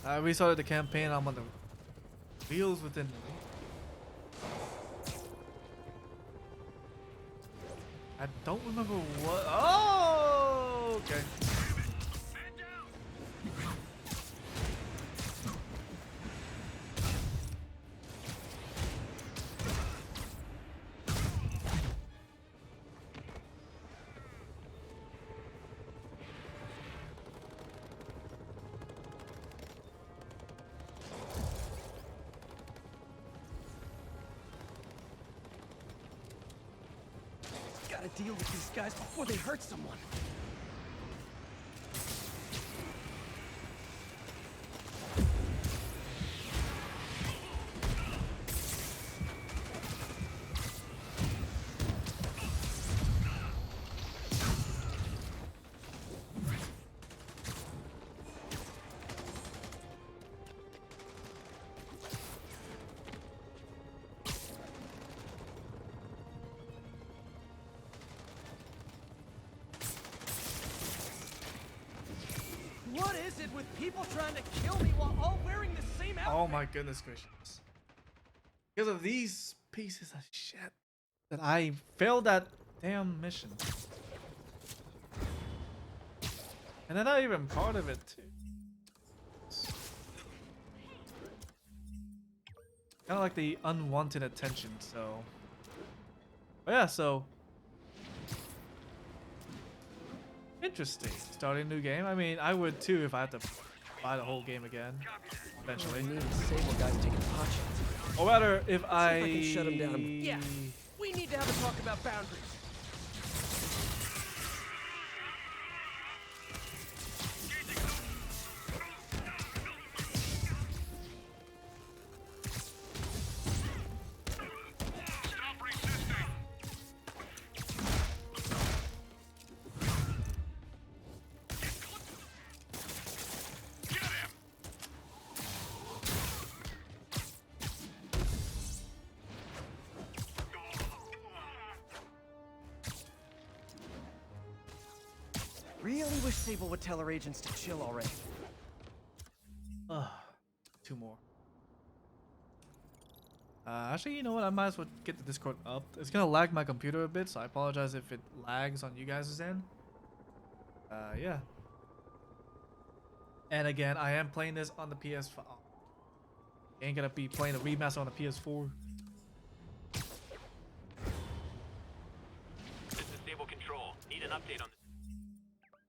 I restarted the campaign. I'm on the wheels within me. I don't remember what. Oh, okay. Gotta deal with these guys before they hurt someone. What is it with people trying to kill me while all wearing the same outfit? Oh my goodness gracious. Because of these pieces of shit that I failed that damn mission. And they're not even part of it too. Kind of like the unwanted attention, so. But yeah, so. Interesting. Starting a new game. I mean, I would too if I had to buy the whole game again. Eventually. Sable guys taking pot shots. Or rather, if See if I can shut him down. Yeah, we need to have a talk about boundaries. Stop resisting. Get him. Really wish Sable would tell her agents to chill already. Ugh. Two more. Actually, you know what? I might as well get the Discord up. It's gonna lag my computer a bit, so I apologize if it lags on you guys' end. Yeah. And again, I am playing this on the PS5. Ain't gonna be playing the remaster on the PS4. This is Stable Control. Need an update on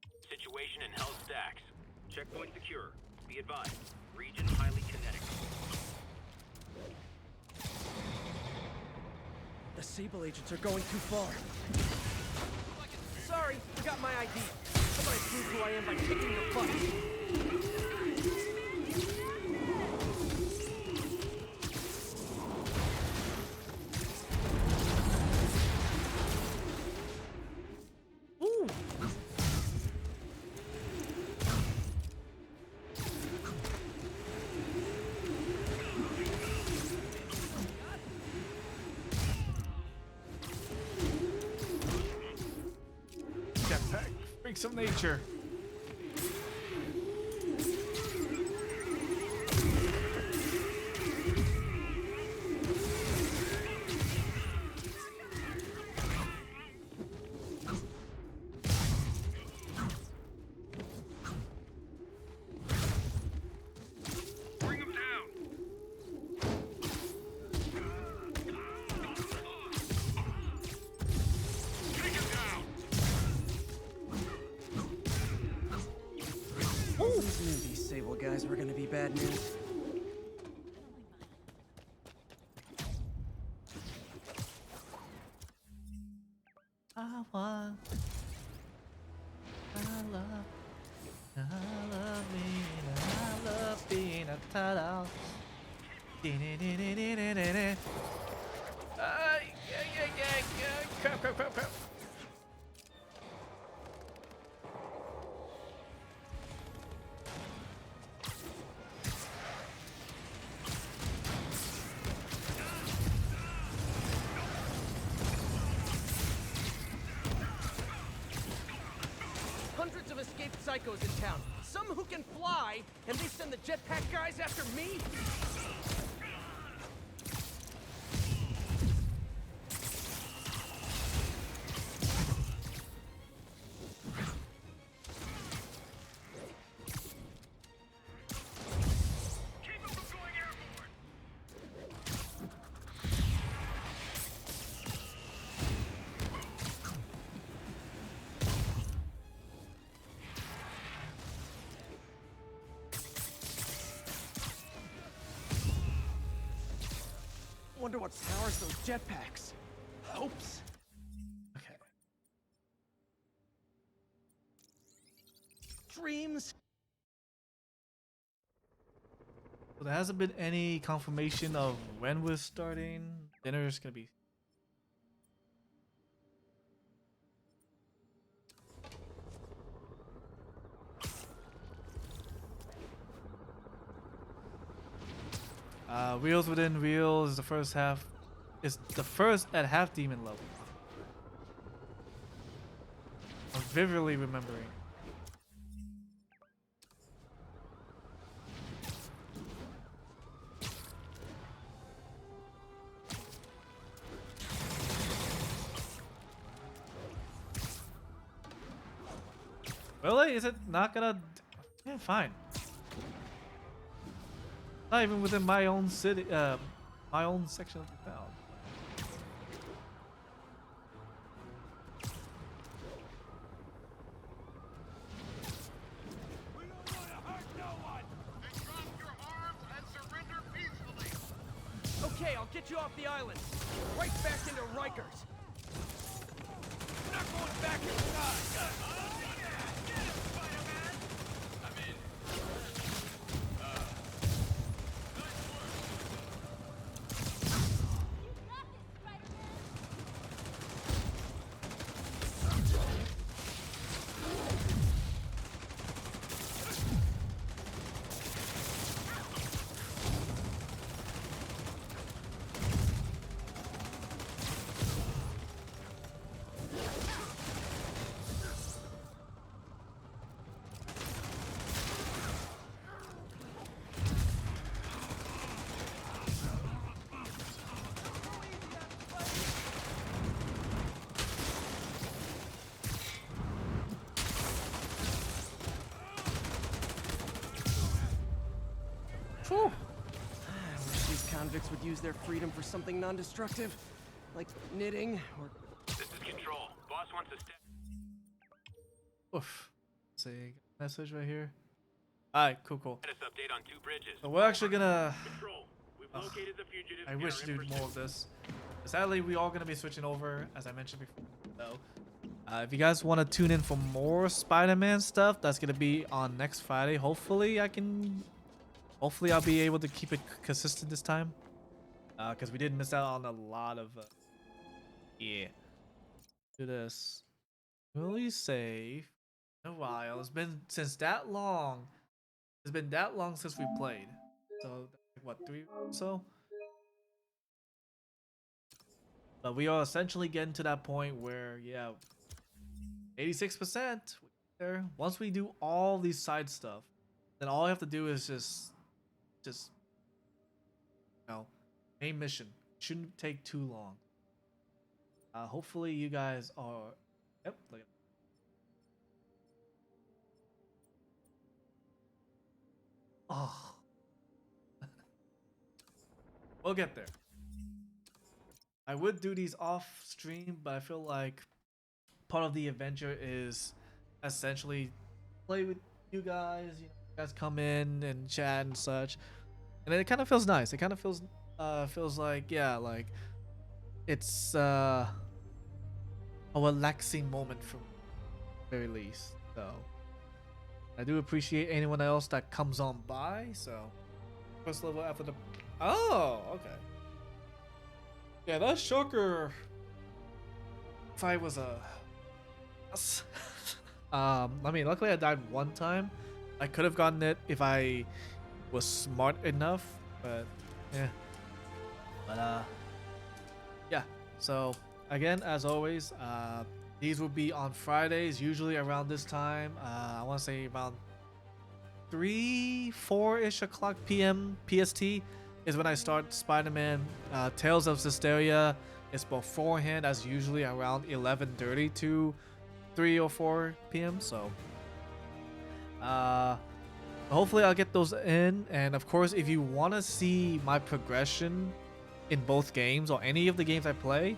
the situation in Hell Stacks. Checkpoint secure. Be advised. Region highly kinetic. The Sable agents are going too far. Sorry, forgot my ID. How about I prove who I am by kicking your butt? Ooh. Jetpack, freaks of nature. Bring him down. Take him down. Always knew these Sable guys were gonna be bad news. I want. I love being a turtle. Crap. Hundreds of escaped psychos in town. Some who can fly, and they send the jetpack guys after me? Keep him from going airborne. Wonder what powers those jetpacks. Hopes. Okay. Dreams. So there hasn't been any confirmation of when we're starting. Dinner is gonna be. Wheels Within Wheels is the first half. Is the first at half demon level. I'm vividly remembering. Really? Is it not gonna? Yeah, fine. Not even within my own city, my own section of the town. We don't want to hurt no one. Then drop your arms and surrender peacefully. Okay, I'll get you off the island. Right back into Rikers. We're not going back inside. Get him, Spider-Man. I'm in. lunatics would use their freedom for something non-destructive, like knitting or... This is Control. Boss wants to step... Oof. See, message right here. Alright, cool. Status update on 2 bridges. So we're actually gonna... Control. We've located the fugitive. I wish to do more of this. Sadly, we are gonna be switching over, as I mentioned before. So, if you guys want to tune in for more Spider-Man stuff, that's gonna be on next Friday. Hopefully, I'll be able to keep it consistent this time. Because we did miss out on a lot of. Yeah. Do this. Really save. In a while. It's been that long. It's been that long since we played. So what, 3 weeks or so? But we are essentially getting to that point where, yeah, 86% there. Once we do all these side stuff, then all I have to do is just you know, main mission. Shouldn't take too long. Hopefully you guys are. Yep. Look at. Oh. We'll get there. I would do these off stream, but I feel like part of the adventure is essentially play with you guys. You guys come in and chat and such, and it kind of feels nice. It kind of feels like, yeah, like it's a relaxing moment for me, at the very least. So I do appreciate anyone else that comes on by. So first level after the... Oh, okay. Yeah, that shocker fight was a... I mean, luckily I died one time. I could have gotten it if I was smart enough, but yeah. But yeah. So again, as always, these will be on Fridays, usually around this time. I want to say around 3-4ish o'clock p.m. PST is when I start Spider-Man Tales of Hysteria. It's beforehand, as usually around 11:30 to 3 or 4 p.m. So hopefully I'll get those in. And of course, if you want to see my progression in both games or any of the games I play,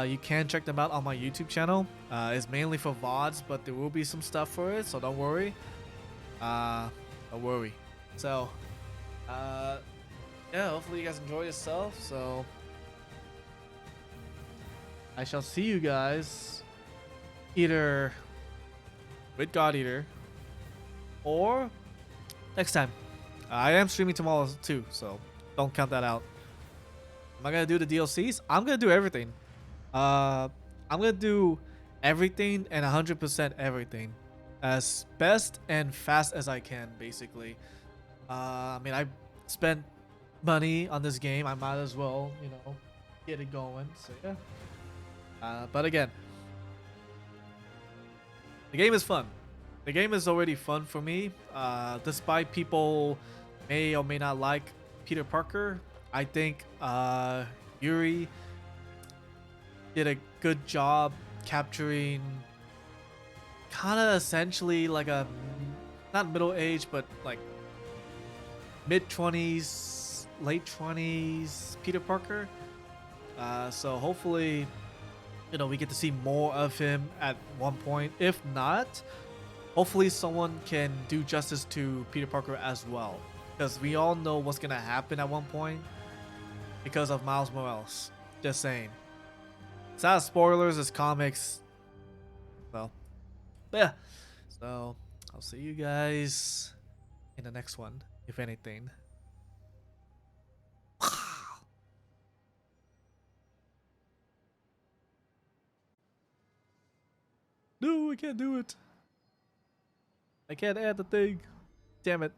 you can check them out on my YouTube channel. It's mainly for VODs, but there will be some stuff for it, so don't worry. Don't worry. So yeah, hopefully you guys enjoy yourself. So I shall see you guys either with God Eater or next time. I am streaming tomorrow too, so don't count that out. Am I gonna do the DLCs? I'm gonna do everything. I'm gonna do everything and 100% everything as best and fast as I can, basically. I mean, I spent money on this game. I might as well, you know, get it going. So yeah. But again, the game is fun. The game is already fun for me. Despite people may or may not like Peter Parker, I think Yuri did a good job capturing kind of essentially like a, not middle age, but like mid-20s, late 20s Peter Parker. So hopefully, you know, we get to see more of him at one point. If not, hopefully someone can do justice to Peter Parker as well, because we all know what's gonna happen at one point because of Miles Morales. Just saying. It's not spoilers, it's comics. So, but yeah. So I'll see you guys in the next one, if anything. No, I can't do it. I can't add the thing. Damn it.